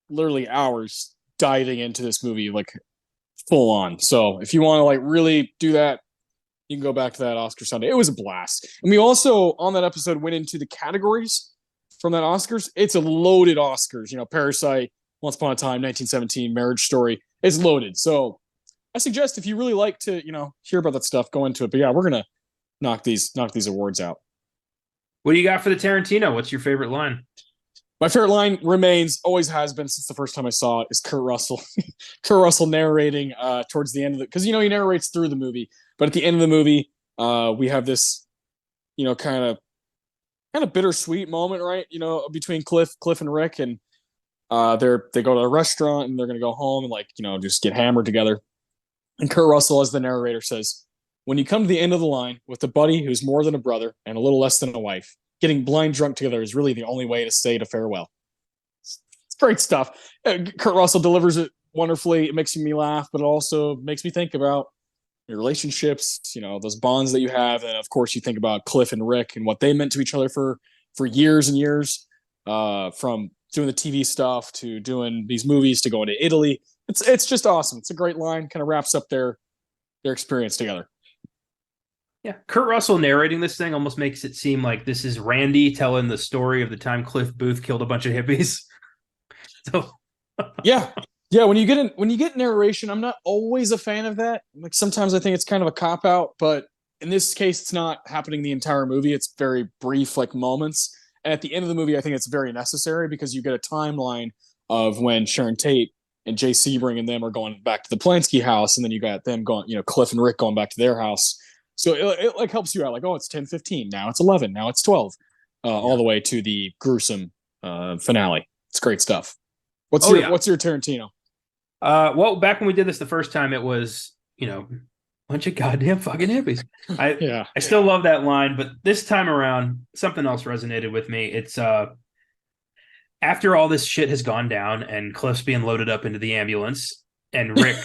literally hours diving into this movie like full on. So if you want to like really do that, you can go back to that Oscar Sunday. It was a blast. And we also on that episode went into the categories from that Oscars. It's a loaded Oscars. Parasite, Once Upon a Time, 1917, Marriage Story. It's loaded. So I suggest if you really like to, hear about that stuff, go into it. But yeah, we're gonna knock these awards out. What do you got for the Tarantino? What's your favorite line? My favorite line remains, always has been since the first time I saw it, is Kurt Russell. Kurt Russell narrating towards the end of it, because he narrates through the movie, but at the end of the movie, we have this, kind of bittersweet moment, right? Between Cliff and Rick, and they go to a restaurant and they're gonna go home and just get hammered together. And Kurt Russell, as the narrator, says, "When you come to the end of the line with a buddy who's more than a brother and a little less than a wife, getting blind drunk together is really the only way to say to farewell." It's great stuff. Kurt Russell delivers it wonderfully. It makes me laugh, but it also makes me think about your relationships, those bonds that you have. And of course, you think about Cliff and Rick and what they meant to each other for years and years, from doing the TV stuff to doing these movies to going to Italy. It's just awesome. It's a great line, kind of wraps up their experience together. Yeah, Kurt Russell narrating this thing almost makes it seem like this is Randy telling the story of the time Cliff Booth killed a bunch of hippies. So, yeah. When you get narration, I'm not always a fan of that. Like sometimes I think it's kind of a cop out, but in this case, it's not happening the entire movie. It's very brief, like moments. And at the end of the movie, I think it's very necessary because you get a timeline of when Sharon Tate and Jay Sebring and them are going back to the Polanski house, and then you got them going, Cliff and Rick going back to their house. So it like helps you out, like, oh, it's 10:15, now it's 11, now it's 12, all the way to the gruesome finale. It's great stuff. What's your Tarantino? Well, back when we did this the first time, it was bunch of goddamn fucking hippies. I still love that line, but this time around, something else resonated with me. It's after all this shit has gone down and Cliff's being loaded up into the ambulance, and Rick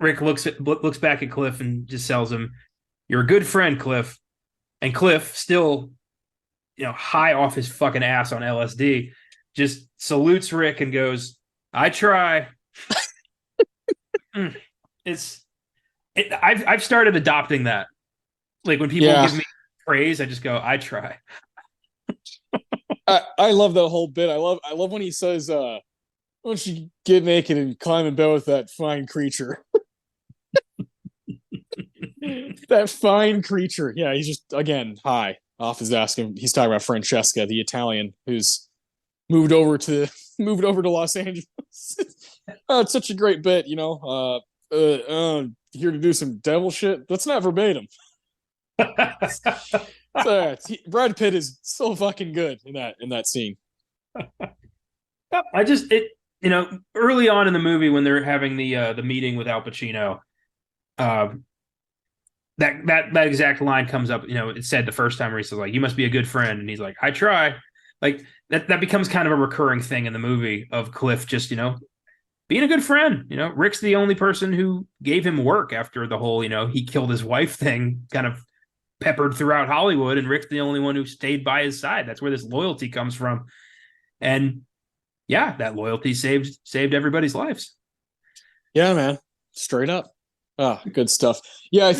Rick looks back at Cliff and just tells him, "You're a good friend, Cliff." And Cliff, still, high off his fucking ass on LSD, just salutes Rick and goes, "I try." I've started adopting that. Like when people give me praise, I just go, "I try." I love that whole bit. I love when he says, "Why don't you get naked and climb in bed with that fine creature?" That fine creature. Yeah, he's just again high off his ass. He's talking about Francesca, the Italian who's moved over to Los Angeles. It's such a great bit, here to do some devil shit. That's not verbatim. Brad Pitt is so fucking good in that scene. early on in the movie when they're having the meeting with Al Pacino, uh, that exact line comes up. It's said the first time where he says like, "You must be a good friend," and he's like, "I try." Like that becomes kind of a recurring thing in the movie of Cliff just being a good friend. Rick's the only person who gave him work after the whole he killed his wife thing kind of peppered throughout Hollywood, and Rick's the only one who stayed by his side. That's where this loyalty comes from, and yeah, that loyalty saved everybody's lives. Yeah, man, straight up. Ah, good stuff. Yeah, I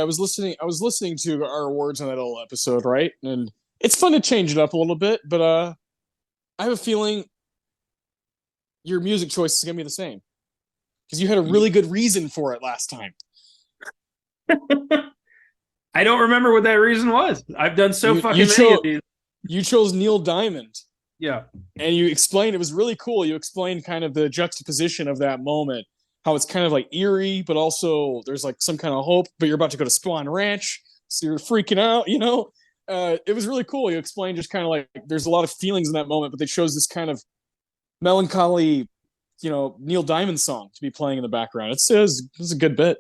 was listening to our awards on that old episode, right? And it's fun to change it up a little bit, but I have a feeling your music choice is gonna be the same because you had a really good reason for it last time. I don't remember what that reason was. I've done many of these. You chose Neil Diamond. Yeah. And you explained, it was really cool. You explained kind of the juxtaposition of that moment, how it's kind of like eerie, but also there's like some kind of hope, but you're about to go to Spawn Ranch. So you're freaking out, it was really cool. You explained just kind of like there's a lot of feelings in that moment, but they chose this kind of melancholy, Neil Diamond song to be playing in the background. It was a good bit.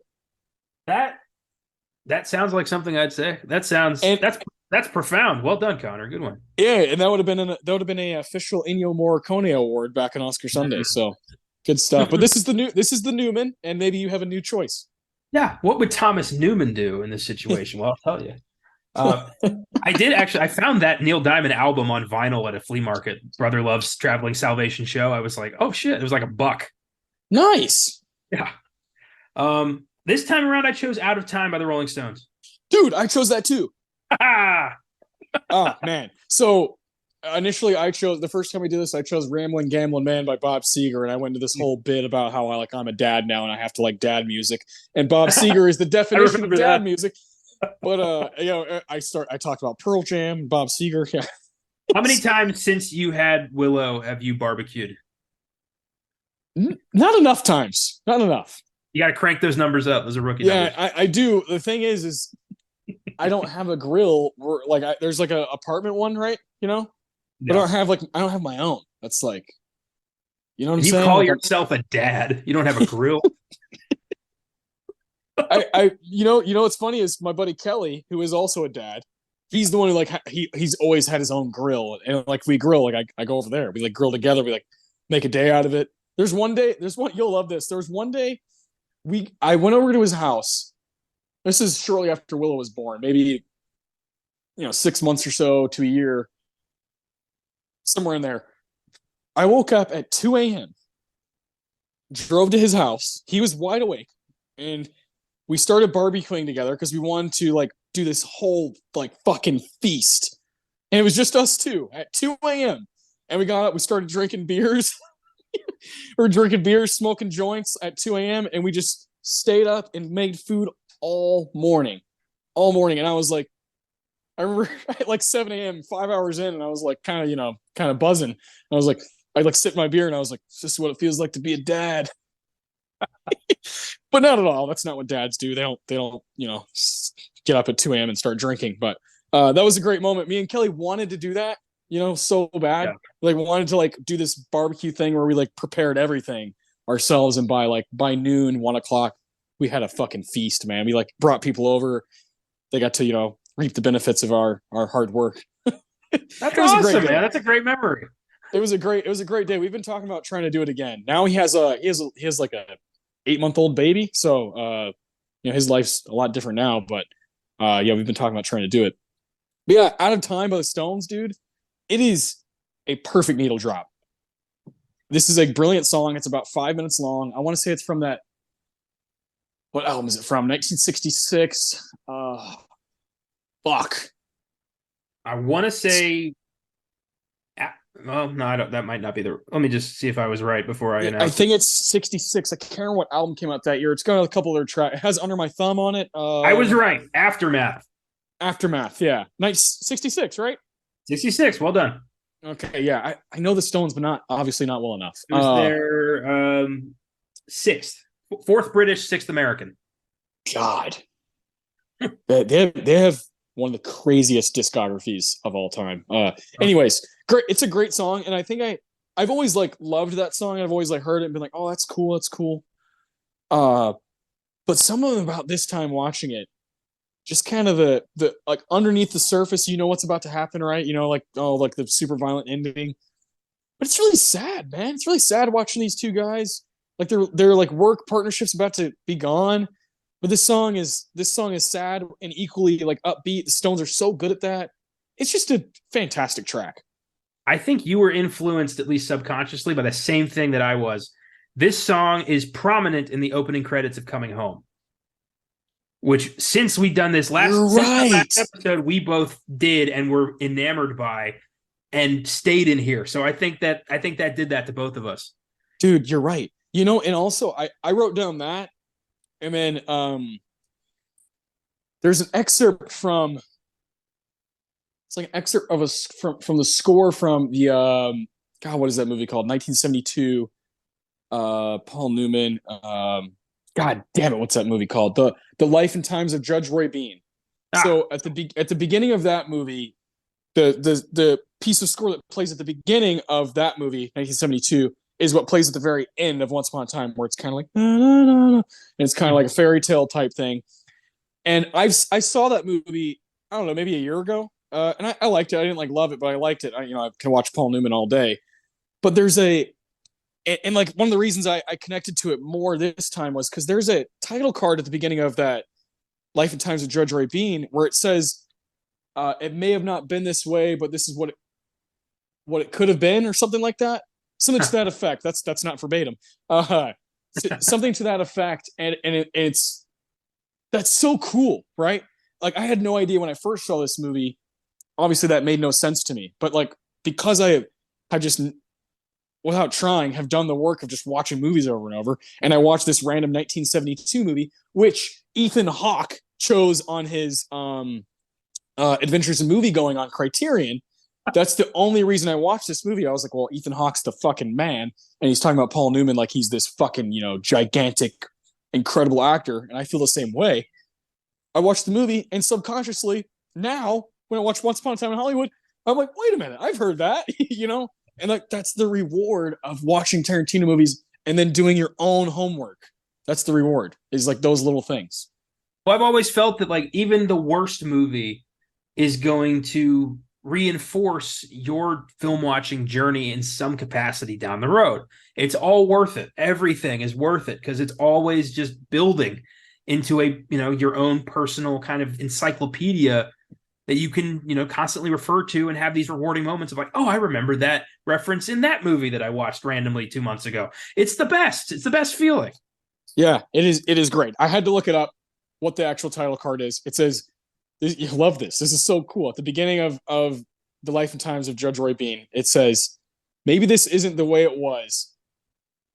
That sounds like something I'd say. That's profound. Well done, Connor. Good one. Yeah, and that would have been a official Ennio Morricone award back on Oscar Sunday. So good stuff. But this is the Newman, and maybe you have a new choice. Yeah. What would Thomas Newman do in this situation? Well, I'll tell you. I found that Neil Diamond album on vinyl at a flea market. Brother Love's Traveling Salvation Show. I was like, oh shit, it was like $1. Nice. Yeah. This time around, I chose Out of Time by the Rolling Stones. Dude, I chose that too. Oh man. So initially the first time we did this, I chose Ramblin' Gamblin' Man by Bob Seger, and I went into this whole bit about how I'm a dad now and I have to like dad music. And Bob Seger is the definition of dad music. But I talked about Pearl Jam, Bob Seger. Yeah. How many times since you had Willow have you barbecued? Not enough times. Not enough. You got to crank those numbers up. Those are rookie numbers. Yeah, I do. The thing is I don't have a grill. There's like an apartment one, right? Yeah. But I don't have my own. That's like, you know what I'm saying? You call yourself a dad. You don't have a grill. What's funny is my buddy Kelly, who is also a dad. He's the one who he's always had his own grill, and like we grill, I go over there. We like grill together. We like make a day out of it. You'll love this. There was one day I went over to his house. This is shortly after Willow was born, maybe 6 months or so to a year, somewhere in there. I woke up at 2 a.m., drove to his house. He was wide awake, and we started barbecuing together because we wanted to do this whole fucking feast. And it was just us two at 2 a.m. And we got up, we started drinking beers. We were drinking beers, smoking joints at 2 a.m. And we just stayed up and made food all morning. And I was like, I remember at 7 a.m., 5 hours in, and I was like kind of buzzing. And I was like, I sipped my beer and I was like, this is what it feels like to be a dad. But not at all. That's not what dads do. They don't get up at 2 a.m. and start drinking. But that was a great moment. Me and Kelly wanted to do that, so bad. Yeah. Wanted to do this barbecue thing where we prepared everything ourselves, and by noon, 1 o'clock, we had a fucking feast, man. We brought people over. They got to, reap the benefits of our hard work. That's awesome, man. That's a great memory. It was a great day. We've been talking about trying to do it again. Now he has a 8-month-old baby. So, his life's a lot different now, but we've been talking about trying to do it. But yeah, Out of Time by the Stones, dude. It is a perfect needle drop. This is a brilliant song. It's about 5 minutes long. I want to say it's from that. What album is it from? 1966. Fuck. I want to say. Well, no, I don't. That might not be the. Let me just see if I was right before I announce. I think it's 66. I can't remember what album came out that year. It's got a couple other tracks. It has Under My Thumb on it. I was right. Aftermath. Yeah. 66, right? 66. Well done. Okay, yeah. I know the Stones, but obviously not well enough. It was their sixth, fourth British, sixth American. God. They have one of the craziest discographies of all time. Anyways, great. It's a great song, and I think I've always like loved that song. And I've always like heard it and been like, oh, that's cool, that's cool. But something about this time watching it, just kind of the like underneath the surface, you know what's about to happen, right? You know, like oh, like the super violent ending. But it's really sad, man. It's really sad watching these two guys like their like work partnerships about to be gone. But this song is sad and equally like upbeat. The Stones are so good at that. It's just a fantastic track. I think you were influenced, at least subconsciously, by the same thing that I was. This song is prominent in the opening credits of Coming Home, which since we've done this You're since the right. last episode, we both did and were enamored by and stayed in here. So I think that did that to both of us. Dude, you're right. You know, and also I wrote down that, and then there's an excerpt from it's like an excerpt of from the score from the God, what is that movie called? 1972. Paul Newman. God damn it, what's that movie called? The Life and Times of Judge Roy Bean. So at the beginning of that movie, the piece of score that plays at the beginning of that movie, 1972, is what plays at the very end of Once Upon a Time, where it's kind of like, na, na, na, na, and it's kind of like a fairy tale type thing. And I saw that movie, I don't know, maybe a year ago, and I liked it. I didn't like love it, but I liked it. I can watch Paul Newman all day. But there's and like one of the reasons I connected to it more this time was because there's a title card at the beginning of that Life and Times of Judge Roy Bean where it says, "It may have not been this way, but this is what it could have been," or something like that. Something to that effect. That's not verbatim. Something to that effect, and it's that's so cool, right? Like I had no idea when I first saw this movie. Obviously, that made no sense to me, but like because I have just without trying, have done the work of just watching movies over and over. And I watched this random 1972 movie, which Ethan Hawke chose on his Adventures in Movie Going on Criterion. That's the only reason I watched this movie. I was like, well, Ethan Hawke's the fucking man. And he's talking about Paul Newman like he's this fucking, gigantic, incredible actor. And I feel the same way. I watched the movie and subconsciously now, when I watch Once Upon a Time in Hollywood, I'm like, wait a minute, I've heard that, And like that's the reward of watching Tarantino movies and then doing your own homework. That's the reward, is like those little things. Well, I've always felt that like even the worst movie is going to reinforce your film watching journey in some capacity down the road. It's all worth it. Everything is worth it because it's always just building into a, your own personal kind of encyclopedia that you can, constantly refer to and have these rewarding moments of like, oh, I remember that reference in that movie that I watched randomly 2 months ago. It's the best. It's the best feeling. Yeah, it is. It is great. I had to look it up what the actual title card is. It says, you love this. This is so cool. At the beginning of The Life and Times of Judge Roy Bean, it says, maybe this isn't the way it was, ...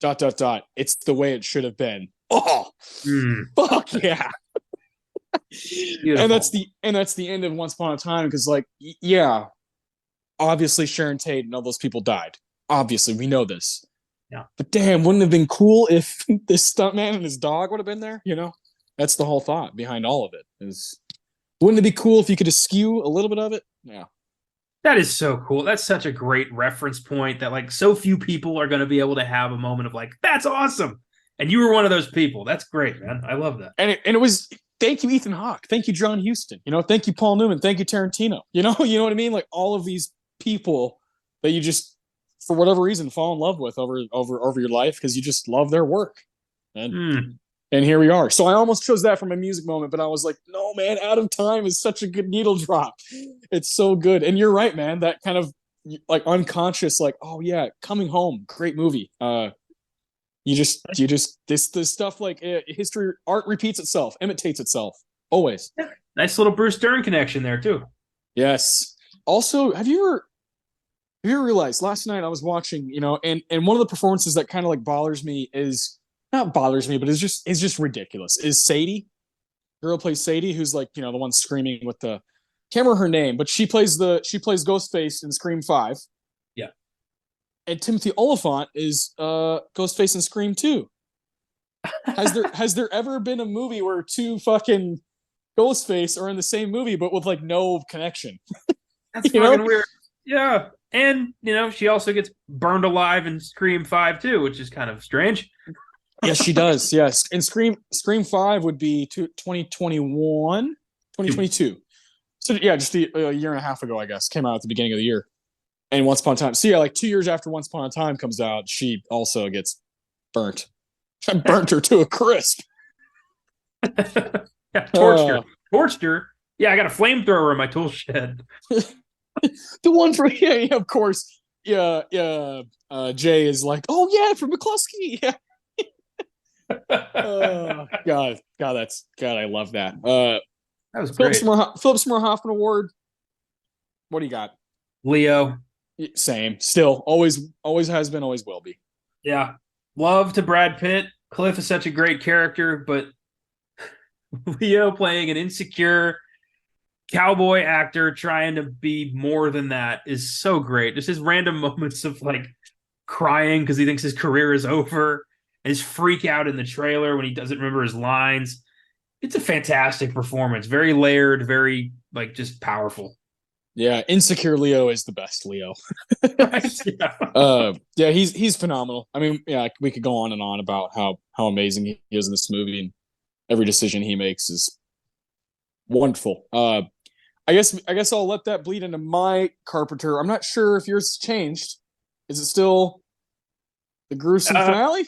It's the way it should have been. Oh, fuck yeah. And that's the end of Once Upon a Time, because like yeah, obviously Sharon Tate and all those people died. Obviously, we know this. Yeah. But damn, wouldn't it have been cool if this stuntman and his dog would have been there? That's the whole thought behind all of it. Wouldn't it be cool if you could eschew a little bit of it? Yeah. That is so cool. That's such a great reference point that like so few people are going to be able to have a moment of like, that's awesome. And you were one of those people. That's great, man. I love that. And it was, thank you, Ethan Hawke. Thank you, John Huston. Thank you, Paul Newman. Thank you, Tarantino. You know what I mean? Like all of these people that you just, for whatever reason, fall in love with over your life because you just love their work. And here we are. So I almost chose that for my music moment, but I was like, no, man, Out of Time is such a good needle drop. It's so good. And you're right, man. That kind of like unconscious, like, oh yeah, Coming Home, great movie. You just this stuff like history, art repeats itself, imitates itself always. Yeah. Nice little Bruce Dern connection there too. Yes. Also, have you ever realized last night I was watching, and one of the performances that kind of like bothers me is not bothers me, but is just ridiculous. Is Sadie, girl plays Sadie, who's like, the one screaming with the can't remember her name, but she plays Ghostface in Scream 5. Yeah. And Timothy Olyphant is Ghostface in Scream 2. Has there ever been a movie where two fucking Ghostface are in the same movie, but with like no connection. That's You know? fucking weird. Yeah. And, she also gets burned alive in Scream 5 too, which is kind of strange. Yes, she does. Yes. And Scream 5 would be 2021, 2022. So yeah, just a year and a half ago, I guess, came out at the beginning of the year. And Once Upon a Time. So yeah, like 2 years after Once Upon a Time comes out, she also gets burnt. I burnt her to a crisp. Yeah, torched her. Torched her. Yeah, I got a flamethrower in my tool shed. The one for yeah, of course. Yeah, yeah. Jay is like, oh yeah, from McCluskey. Yeah. God, I love that. That was great. Philip Seymour Hoffman Award. What do you got? Leo. Same. Still, always has been, always will be. Yeah. Love to Brad Pitt. Cliff is such a great character, but Leo playing an insecure cowboy actor trying to be more than that is so great. Just his random moments of like crying because he thinks his career is over, and his freak out in the trailer when he doesn't remember his lines. It's a fantastic performance. Very layered, very like just powerful. Yeah, insecure Leo is the best Leo. Right? Yeah. Yeah, he's phenomenal. I mean, yeah, we could go on and on about how amazing he is in this movie, and every decision he makes is wonderful. I guess I'll let that bleed into my Carpenter. I'm not sure if yours changed. Is it still the gruesome finale?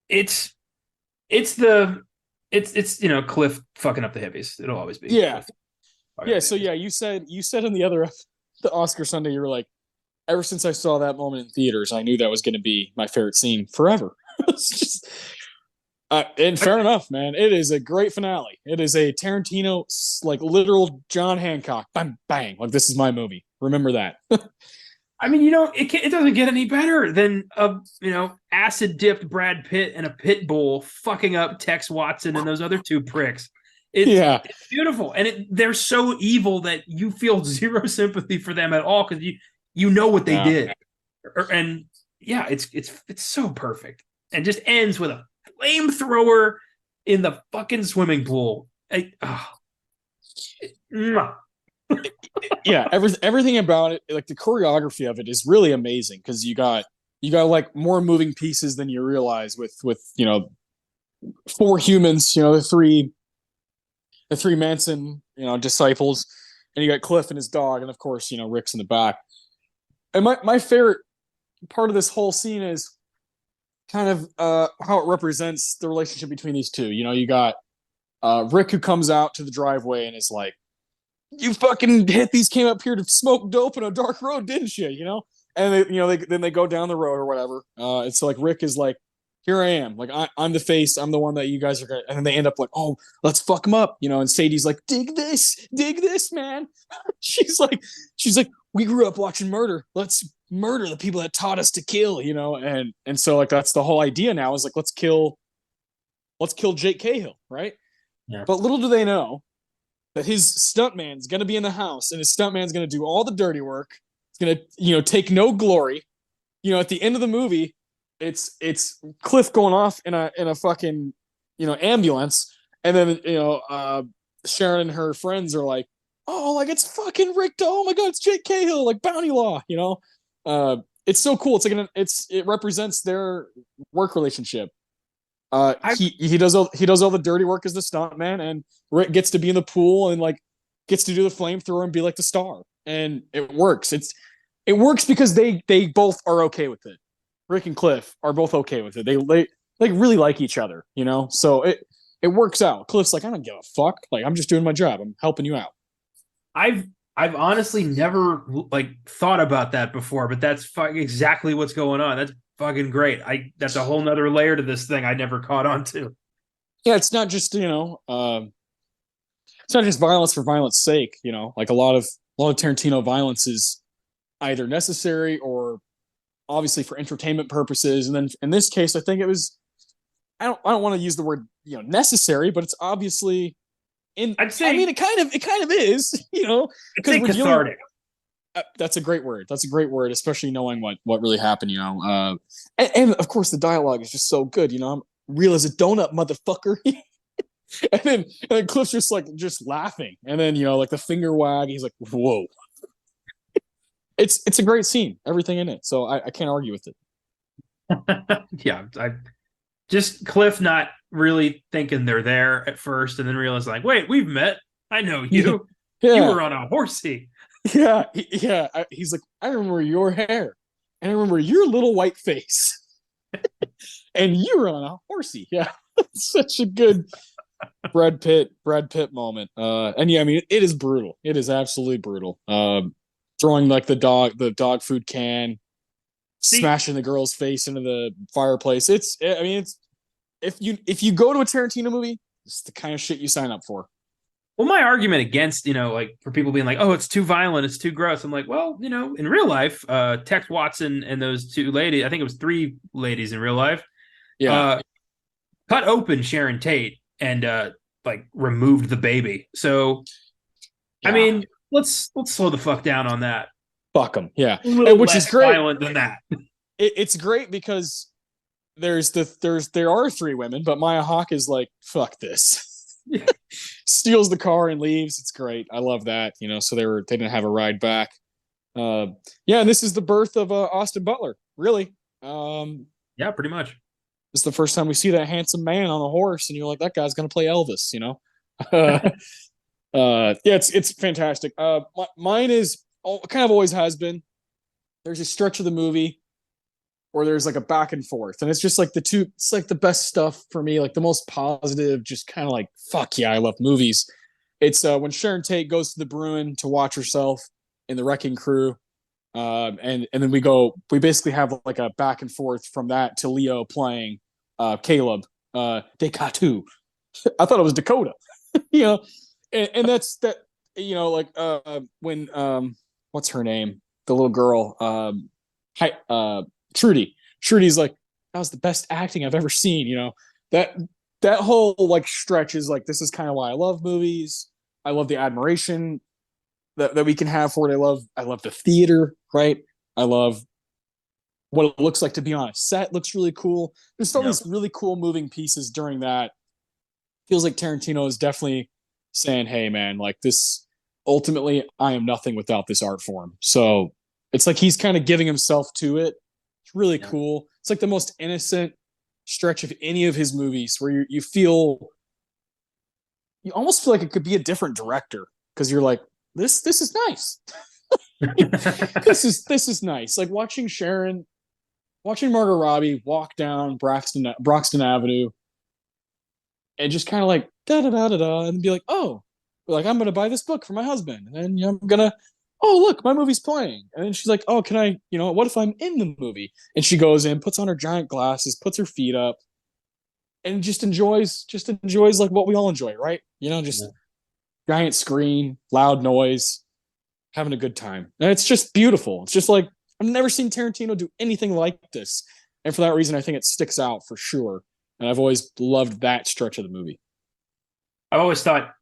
It's Cliff fucking up the hippies. It'll always be. Yeah. Yeah, so yeah, you said in the Oscar Sunday, you were like, ever since I saw that moment in theaters, I knew that was going to be my favorite scene forever. It's just, and fair enough, man. It is a great finale. It is a Tarantino, like literal John Hancock. Bang, bang. Like, this is my movie. Remember that. I mean, it doesn't get any better than acid dipped Brad Pitt and a pit bull fucking up Tex Watson and those other two pricks. It's beautiful, and they're so evil that you feel zero sympathy for them at all because you know what they did, and yeah, it's so perfect, and just ends with a flamethrower in the fucking swimming pool. Yeah, everything about it, like the choreography of it, is really amazing because you got like more moving pieces than you realize with 4 humans, the 3 Manson disciples, and you got Cliff and his dog, and of course Rick's in the back. And my favorite part of this whole scene is kind of how it represents the relationship between these two. You got Rick, who comes out to the driveway and is like, you fucking hippies came up here to smoke dope in a dark road, didn't you? And then they go down the road or whatever. It's like Rick is like, here I am, like I'm the face, I'm the one that you guys are gonna, and then they end up like, oh, let's fuck him up, and Sadie's like, dig this, man. she's like, we grew up watching murder. Let's murder the people that taught us to kill, and so like that's the whole idea now, is like, let's kill Jake Cahill, right? Yeah. But little do they know that his stuntman's going to be in the house, and his stuntman's going to do all the dirty work. It's going to, take no glory. At the end of the movie, it's Cliff going off in a fucking, ambulance. And then, Sharon and her friends are like, oh, like it's fucking Rick. Oh my God, it's Jake Cahill, like Bounty Law, it's so cool. It's like, it represents their work relationship. He does all the dirty work as the stuntman, and Rick gets to be in the pool and like gets to do the flamethrower and be like the star, and it works. It works because they both are okay with it. Rick and Cliff are both okay with it. They like really like each other, so it works out. Cliff's like, I don't give a fuck. Like, I'm just doing my job. I'm helping you out. I've honestly never like thought about that before, but that's exactly what's going on. That's fucking great. That's a whole nother layer to this thing I never caught on to. Yeah, it's not just it's not just violence for violence sake. Like a lot of Tarantino violence is either necessary or obviously for entertainment purposes. And then in this case, I think it was, I don't want to use the word necessary, but it's obviously I'd say, I mean, it kind of is, because we're cathartic. That's a great word. That's a great word, especially knowing what really happened, and of course the dialogue is just so good. I'm real as a donut, motherfucker. and then Cliff's just laughing, and then like the finger wag. He's like, "Whoa!" It's a great scene, everything in it. So I can't argue with it. Yeah, I just Cliff not really thinking they're there at first, and then realize like, wait, we've met. I know you. You Yeah, were on a horsey. yeah. He's like, I remember your hair, and I remember your little white face, and you were on a horsey. Yeah, it's such a good Brad Pitt moment. And yeah, I mean, it is brutal. It is absolutely brutal. Throwing like the dog food can, See, smashing the girl's face into the fireplace. I mean, it's if you go to a Tarantino movie, it's the kind of shit you sign up for. well, my argument against, like for people being like, oh, it's too violent, it's too gross. I'm like, well, in real life, Tex Watson and those two ladies, I think it was three ladies in real life, Yeah, uh, cut open Sharon Tate and like removed the baby. So I yeah. mean, let's slow the fuck down on that. Fuck them. Yeah, A little and which is less great. violent than that. It's great because there are three women, but Maya Hawke is like, fuck this. Steals the car and leaves. It's great. I love that. So they didn't have a ride back. Yeah, and this is the birth of Austin Butler. Really, Yeah, pretty much. this is the first time we see that handsome man on a horse, and you're like, that guy's gonna play Elvis. Yeah, it's fantastic. Mine is kind of always has been. There's a stretch of the movie or there's like a back and forth, and it's just like it's like the best stuff for me, like the most positive, just kind of like, fuck yeah, I love movies. It's when Sharon Tate goes to the Bruin to watch herself in the Wrecking Crew, and then we basically have like a back and forth from that to Leo playing Caleb Dekatu. I thought it was Dakota. you know and that's that. Like when what's her name, the little girl, hi Trudy's like, that was the best acting I've ever seen. That that whole like stretch is like, this is kind of why I love movies. I love the admiration that we can have for it. I love the theater, right? I love what it looks like to be on a set. Looks really cool. There's all these really cool moving pieces during that. Feels like Tarantino is definitely saying, hey man, like this, ultimately I am nothing without this art form. So it's like he's kind of giving himself to it. It's really cool. It's like the most innocent stretch of any of his movies, where you almost feel like it could be a different director, because you're like, this is nice. This is nice. Like watching Margot Robbie walk down Broxton Avenue and just kind of like da da da da da, and be like, oh, like I'm gonna buy this book for my husband, and I'm gonna, oh look, my movie's playing, and then she's like, oh, can I, what if I'm in the movie? And she goes in, puts on her giant glasses, puts her feet up, and just enjoys like what we all enjoy, right? Just giant screen, loud noise, having a good time, and it's just beautiful. It's just like, I've never seen Tarantino do anything like this, and for that reason, I think it sticks out for sure. And I've always loved that stretch of the movie. I always thought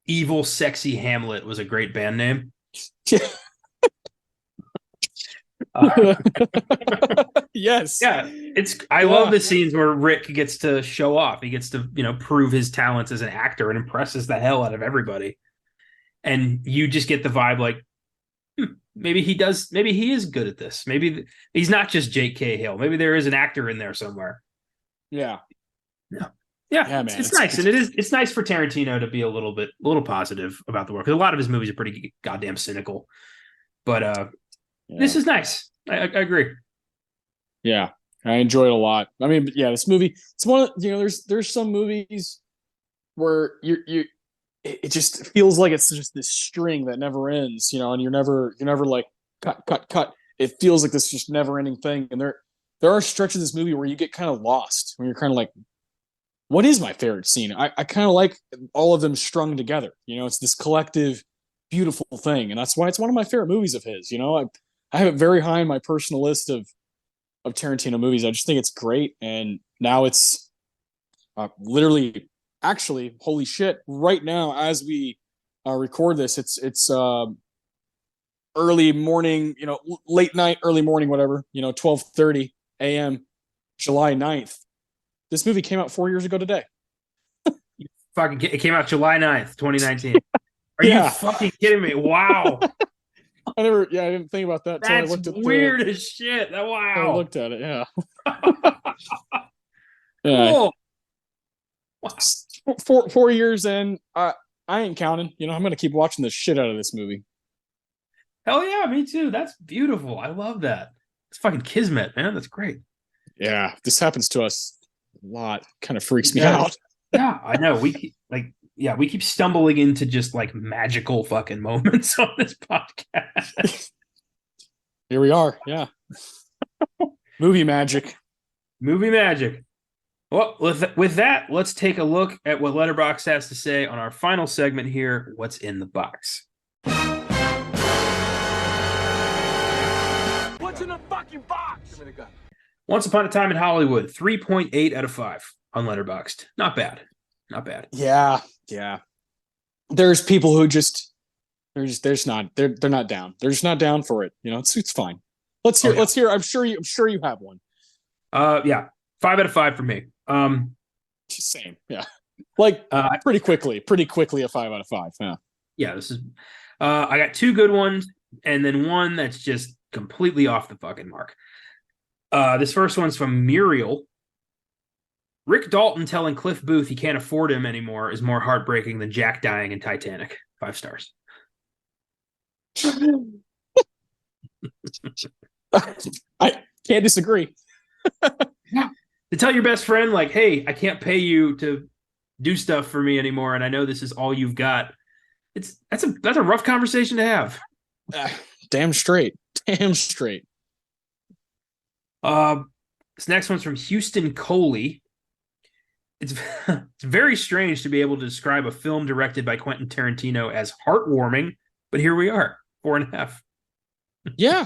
Evil Sexy Hamlet was a great band name. Yes. Yeah, I love the scenes where Rick gets to show off. He gets to, prove his talents as an actor and impresses the hell out of everybody. And you just get the vibe like, maybe he is good at this. Maybe he's not just Jake Cahill. Maybe there is an actor in there somewhere. Yeah. Yeah, man, it's nice, and it's nice for Tarantino to be a little positive about the world, because a lot of his movies are pretty goddamn cynical. But this is nice. I agree. Yeah, I enjoy it a lot. I mean, yeah, this movie, it's one of, there's some movies where it just feels like it's just this string that never ends, and you're never like, cut. It feels like this just never ending thing, and there are stretches of this movie where you get kind of lost, when you're kind of like, what is my favorite scene? I kind of like all of them strung together. It's this collective, beautiful thing, and that's why it's one of my favorite movies of his. I have it very high in my personal list of Tarantino movies. I just think it's great, and now it's literally, actually, holy shit! Right now, as we record this, it's early morning, late night, early morning, whatever, 12:30 a.m. July 9th. This movie came out 4 years ago today. Fucking, it came out July 9th, 2019. Are you Yeah. fucking kidding me? Wow. I didn't think about that until I That's looked at weird as shit. I Wow. looked at it. Yeah. Yeah. Cool. 4 years in, I ain't counting. I'm gonna keep watching the shit out of this movie. Hell yeah, me too. That's beautiful. I love that. It's fucking kismet, man. That's great. Yeah, this happens to us a lot. Kind of freaks me Yeah. out. Yeah, I know. We keep stumbling into just like magical fucking moments on this podcast. Here we are. Yeah. Movie magic. Movie magic. Well, with that, let's take a look at what Letterboxd has to say on our final segment here. What's in the box? What's in the fucking box? Give me the gun. Once Upon a Time in Hollywood, 3.8 out of 5 on Letterboxd. Not bad. Not bad. Yeah. There's people who they're not down. They're just not down for it. It's fine. Let's hear. Oh, yeah. Let's hear. I'm sure you have one. Yeah, 5 out of 5 for me. Same. Yeah. Like pretty quickly a 5 out of 5. Yeah. Yeah, this is. I got 2 good ones, and then one that's just completely off the fucking mark. This first one's from Muriel. Rick Dalton telling Cliff Booth he can't afford him anymore is more heartbreaking than Jack dying in Titanic. 5 stars. I can't disagree. To tell your best friend, like, hey, I can't pay you to do stuff for me anymore, and I know this is all you've got. That's a rough conversation to have. Damn straight. This next one's from Houston Coley. It's very strange to be able to describe a film directed by Quentin Tarantino as heartwarming, but here we are, 4.5. Yeah,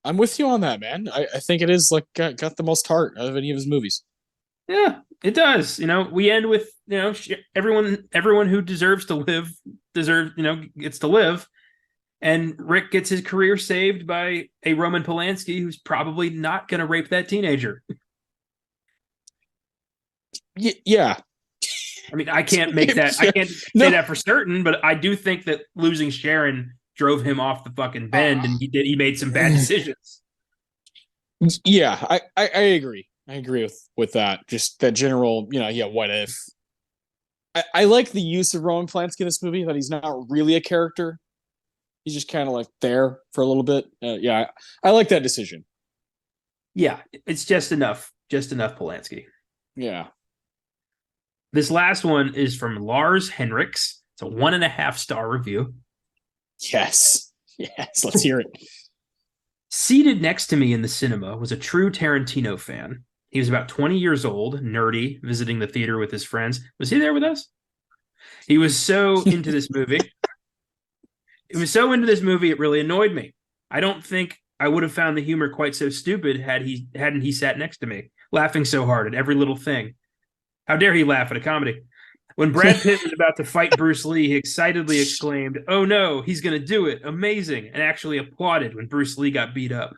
I'm with you on that, man. I think it is like got the most heart out of any of his movies. Yeah, it does. We end with everyone who deserves to live gets to live, and Rick gets his career saved by a Roman Polanski who's probably not going to rape that teenager. Yeah. I mean, I can't make that. I can't say that for certain, but I do think that losing Sharon drove him off the fucking bend, and he made some bad decisions. Yeah, I agree. I agree with that. Just that general, what if? I like the use of Roman Polanski in this movie, that he's not really a character. He's just kind of like there for a little bit. Yeah, I like that decision. Yeah, it's just enough Polanski. Yeah. This last one is from Lars Henriks. It's a 1.5 star review. Yes, let's hear it. Seated next to me in the cinema was a true Tarantino fan. He was about 20 years old, nerdy, visiting the theater with his friends. Was he there with us? He was so into this movie. It really annoyed me. I don't think I would have found the humor quite so stupid hadn't he sat next to me, laughing so hard at every little thing. How dare he laugh at a comedy? When Brad Pitt was about to fight Bruce Lee, he excitedly exclaimed, "Oh no, he's going to do it. Amazing," and actually applauded when Bruce Lee got beat up.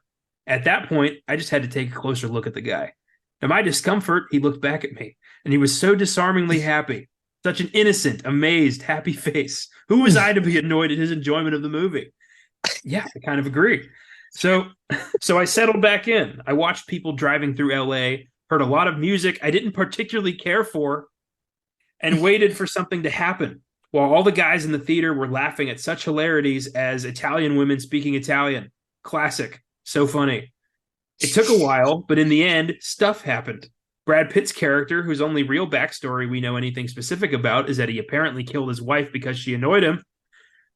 At that point, I just had to take a closer look at the guy. To my discomfort, he looked back at me, and he was so disarmingly happy. Such an innocent, amazed, happy face. Who was I to be annoyed at his enjoyment of the movie? Yeah, I kind of agree. So I settled back in. I watched people driving through LA, heard a lot of music I didn't particularly care for, and waited for something to happen, while all the guys in the theater were laughing at such hilarities as Italian women speaking Italian. Classic. So funny. It took a while, but in the end, stuff happened. Brad Pitt's character, whose only real backstory we know anything specific about is that he apparently killed his wife because she annoyed him,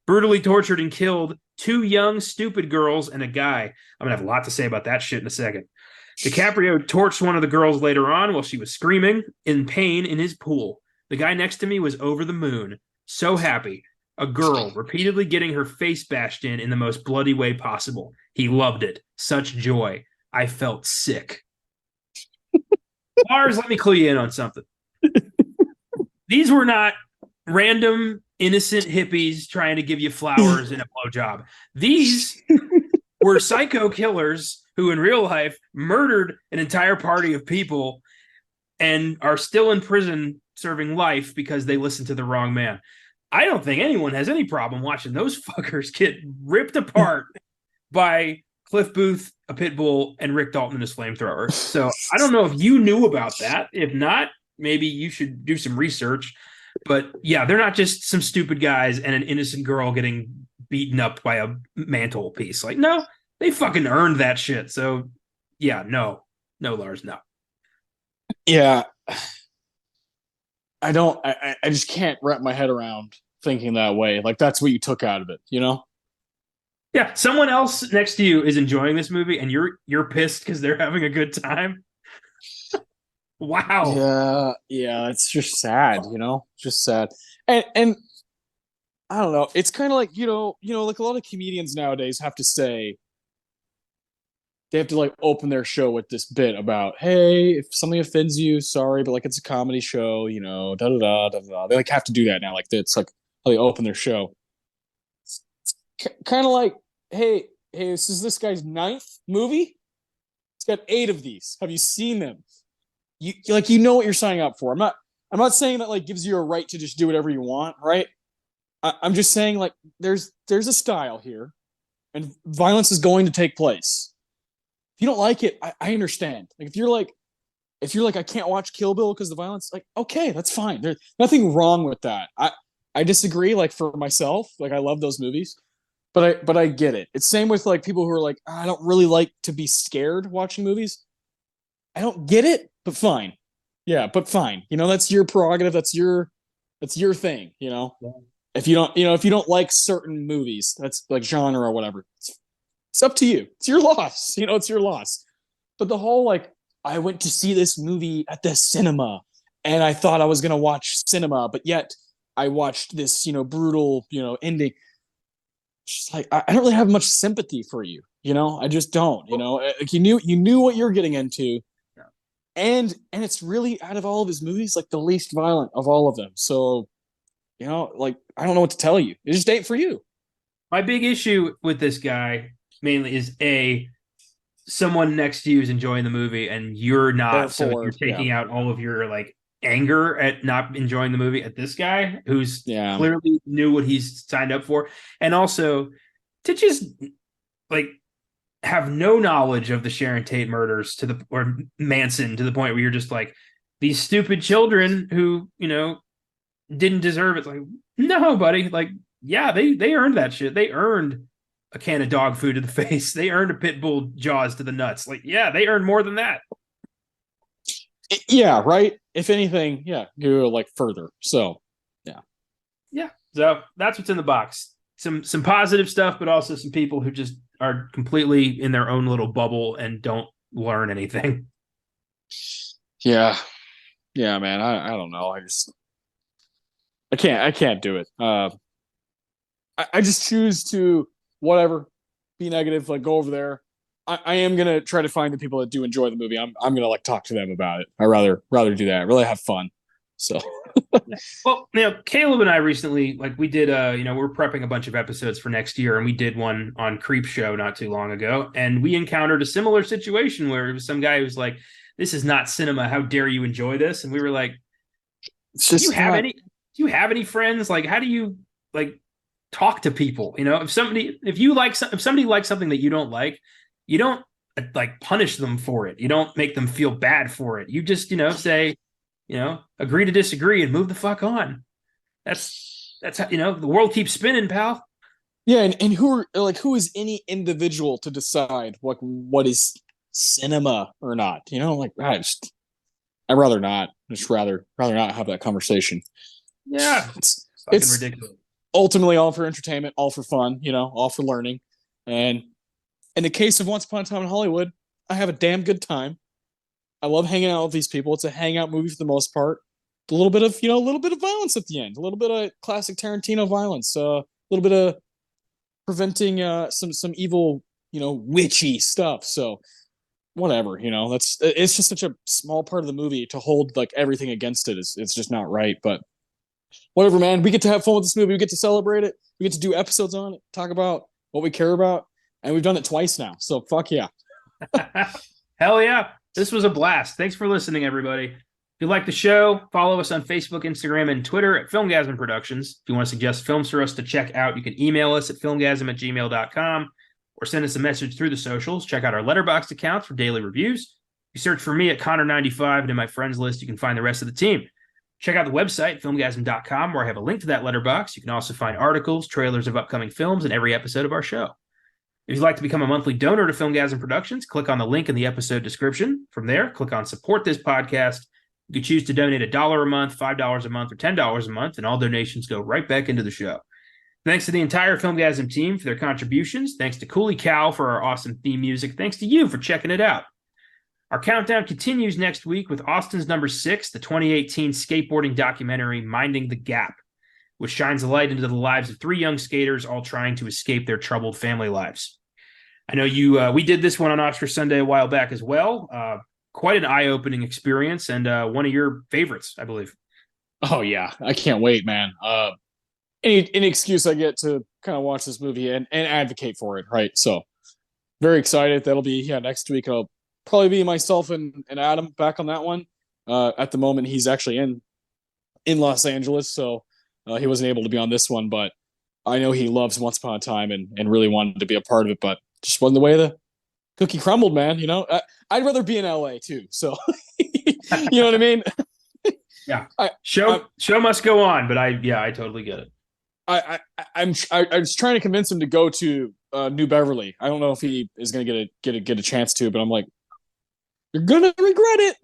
brutally tortured and killed 2 young, stupid girls and a guy. I'm going to have a lot to say about that shit in a second. DiCaprio torched one of the girls later on while she was screaming in pain in his pool. The guy next to me was over the moon, so happy. A girl repeatedly getting her face bashed in the most bloody way possible. He loved it. Such joy. I felt sick. Lars, let me clue you in on something. These were not random, innocent hippies trying to give you flowers and a blowjob. These were psycho killers who in real life murdered an entire party of people and are still in prison serving life because they listened to the wrong man. I don't think anyone has any problem watching those fuckers get ripped apart by Cliff Booth, a pit bull, and Rick Dalton and his flamethrower. So I don't know if you knew about that. If not, maybe you should do some research. But yeah, they're not just some stupid guys and an innocent girl getting beaten up by a mantelpiece. Like, no, they fucking earned that shit. So yeah, no, Lars, no. Yeah. I just can't wrap my head around thinking that way. Like, that's what you took out of it, you know? Yeah, someone else next to you is enjoying this movie, and you're pissed because they're having a good time. Wow. Yeah, it's just sad, you know? Just sad. And I don't know. It's kind of like, like a lot of comedians nowadays have to say they have to like open their show with this bit about, hey, if something offends you, sorry, but like it's a comedy show, da da da da da. They like have to do that now. Like it's like how they open their show. It's kind of like, hey, this is this guy's 9th movie. It's got 8 of these. Have you seen them? You know what you're signing up for. I'm not saying that like gives you a right to just do whatever you want, right? I'm just saying like there's a style here, and violence is going to take place. If you don't like it, I understand. Like if you're like I can't watch Kill Bill because of the violence, like okay, that's fine. There's nothing wrong with that. I disagree. Like for myself, like I love those movies, but I get it. It's same with like people who are like, I don't really like to be scared watching movies. I don't get it, but fine. Yeah, but fine. That's your prerogative. That's your thing. Yeah. If you don't like certain movies, that's like genre or whatever. It's up to you. It's your loss. It's your loss. But the whole like, I went to see this movie at the cinema and I thought I was going to watch cinema, but yet I watched this, brutal, ending. Just like, I don't really have much sympathy for you. I just don't, like you knew what you're getting into. Yeah. And it's really out of all of his movies, like the least violent of all of them. So, like, I don't know what to tell you. It just ain't for you. My big issue with this guy mainly is someone next to you is enjoying the movie and you're not. So you're taking out all of your like anger at not enjoying the movie at this guy who's clearly knew what he's signed up for. And also to just like have no knowledge of the Sharon Tate murders or Manson to the point where you're just like, these stupid children who, didn't deserve it. Like, no, buddy. Like, yeah, they earned that shit. They earned a can of dog food to the face. They earned a pit bull jaws to the nuts. Like, yeah, they earned more than that. Yeah, right. If anything, go like further. So, yeah. So that's what's in the box. Some positive stuff, but also some people who just are completely in their own little bubble and don't learn anything. Yeah, man. I don't know. I can't do it. I just choose to whatever, be negative, like go over there. I am gonna try to find the people that do enjoy the movie. I'm gonna like talk to them about it. I rather do that. Really have fun. So well, Caleb and I recently, like we did we're prepping a bunch of episodes for next year, and we did one on Creep Show not too long ago, and we encountered a similar situation where it was some guy who was like, this is not cinema, how dare you enjoy this? And we were like, do you have any friends? Like, how do you like talk to people? If somebody likes something that you don't like, you don't like punish them for it. You don't make them feel bad for it. You just, say, agree to disagree and move the fuck on. That's how, the world keeps spinning, pal. Yeah. And who is any individual to decide what is cinema or not? Like I'd rather not. Just rather not have that conversation. Yeah, it's ridiculous. Ultimately, all for entertainment, all for fun, all for learning. And in the case of Once Upon a Time in Hollywood, I have a damn good time. I love hanging out with these people. It's a hangout movie for the most part. A little bit of violence at the end. A little bit of classic Tarantino violence. A little bit of preventing some evil, witchy stuff. So whatever, it's just such a small part of the movie to hold like everything against it. It's just not right. But whatever, man. We get to have fun with this movie. We get to celebrate it. We get to do episodes on it, talk about what we care about, and we've done it twice now. So fuck yeah. Hell yeah. This was a blast. Thanks for listening, everybody. If you like the show, follow us on Facebook, Instagram, and Twitter at Filmgasm Productions. If you want to suggest films for us to check out, you can email us at filmgasm@gmail.com or send us a message through the socials. Check out our Letterboxd account for daily reviews. If you search for me at Connor95 and in my friends list, you can find the rest of the team. Check out the website, filmgasm.com, where I have a link to that letterbox. You can also find articles, trailers of upcoming films, and every episode of our show. If you'd like to become a monthly donor to Filmgasm Productions, click on the link in the episode description. From there, click on Support This Podcast. You can choose to donate $1 a month, $5 a month, or $10 a month, and all donations go right back into the show. Thanks to the entire Filmgasm team for their contributions. Thanks to Cooley Cow for our awesome theme music. Thanks to you for checking it out. Our countdown continues next week with Austin's number 6, the 2018 skateboarding documentary Minding the Gap, which shines a light into the lives of 3 young skaters all trying to escape their troubled family lives. I know we did this one on Oscar Sunday a while back as well. Quite an eye-opening experience and one of your favorites, I believe. Oh yeah, I can't wait, man. Any excuse I get to kind of watch this movie and advocate for it, right? So very excited. That'll be next week. It'll probably be myself and Adam back on that one. At the moment, he's actually in Los Angeles, so he wasn't able to be on this one. But I know he loves Once Upon a Time and really wanted to be a part of it, but just wasn't the way the cookie crumbled, man. I'd rather be in LA too. So you know what I mean? Yeah. Show must go on, but I totally get it. I was trying to convince him to go to New Beverly. I don't know if he is going to get a chance to, but I'm like, you're gonna regret it.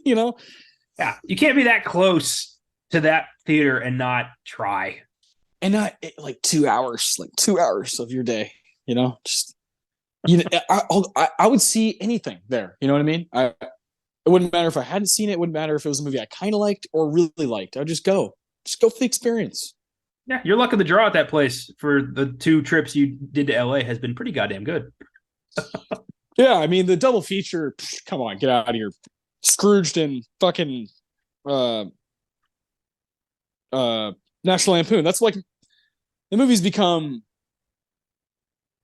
Yeah, you can't be that close to that theater and not try. And not like 2 hours, of your day. Just I would see anything there. You know what I mean? It wouldn't matter if I hadn't seen it. It wouldn't matter if it was a movie I kind of liked or really liked. I'd just go for the experience. Yeah, your luck of the draw at that place for the 2 trips you did to LA has been pretty goddamn good. Yeah, I mean the double feature. Come on, get out of here. Scrooged and fucking National Lampoon. That's like the movie's become.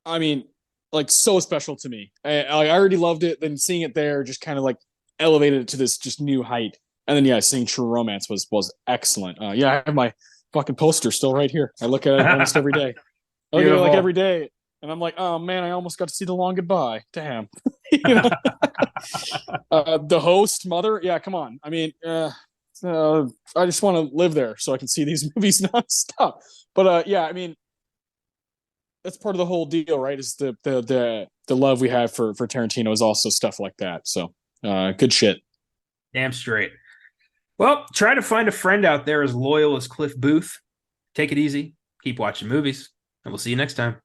I mean, like so special to me. I already loved it. Then seeing it there just kind of like elevated it to this just new height. And then seeing True Romance was excellent. I have my fucking poster still right here. I look at it almost every day. I look at it like every day, and I'm like, oh man, I almost got to see The Long Goodbye. Damn. The Host, Mother. Yeah, come on. I mean, I just want to live there so I can see these movies nonstop. But I mean, that's part of the whole deal, right? Is the love we have for Tarantino is also stuff like that. So good shit. Damn straight. Well, try to find a friend out there as loyal as Cliff Booth. Take it easy. Keep watching movies, and we'll see you next time.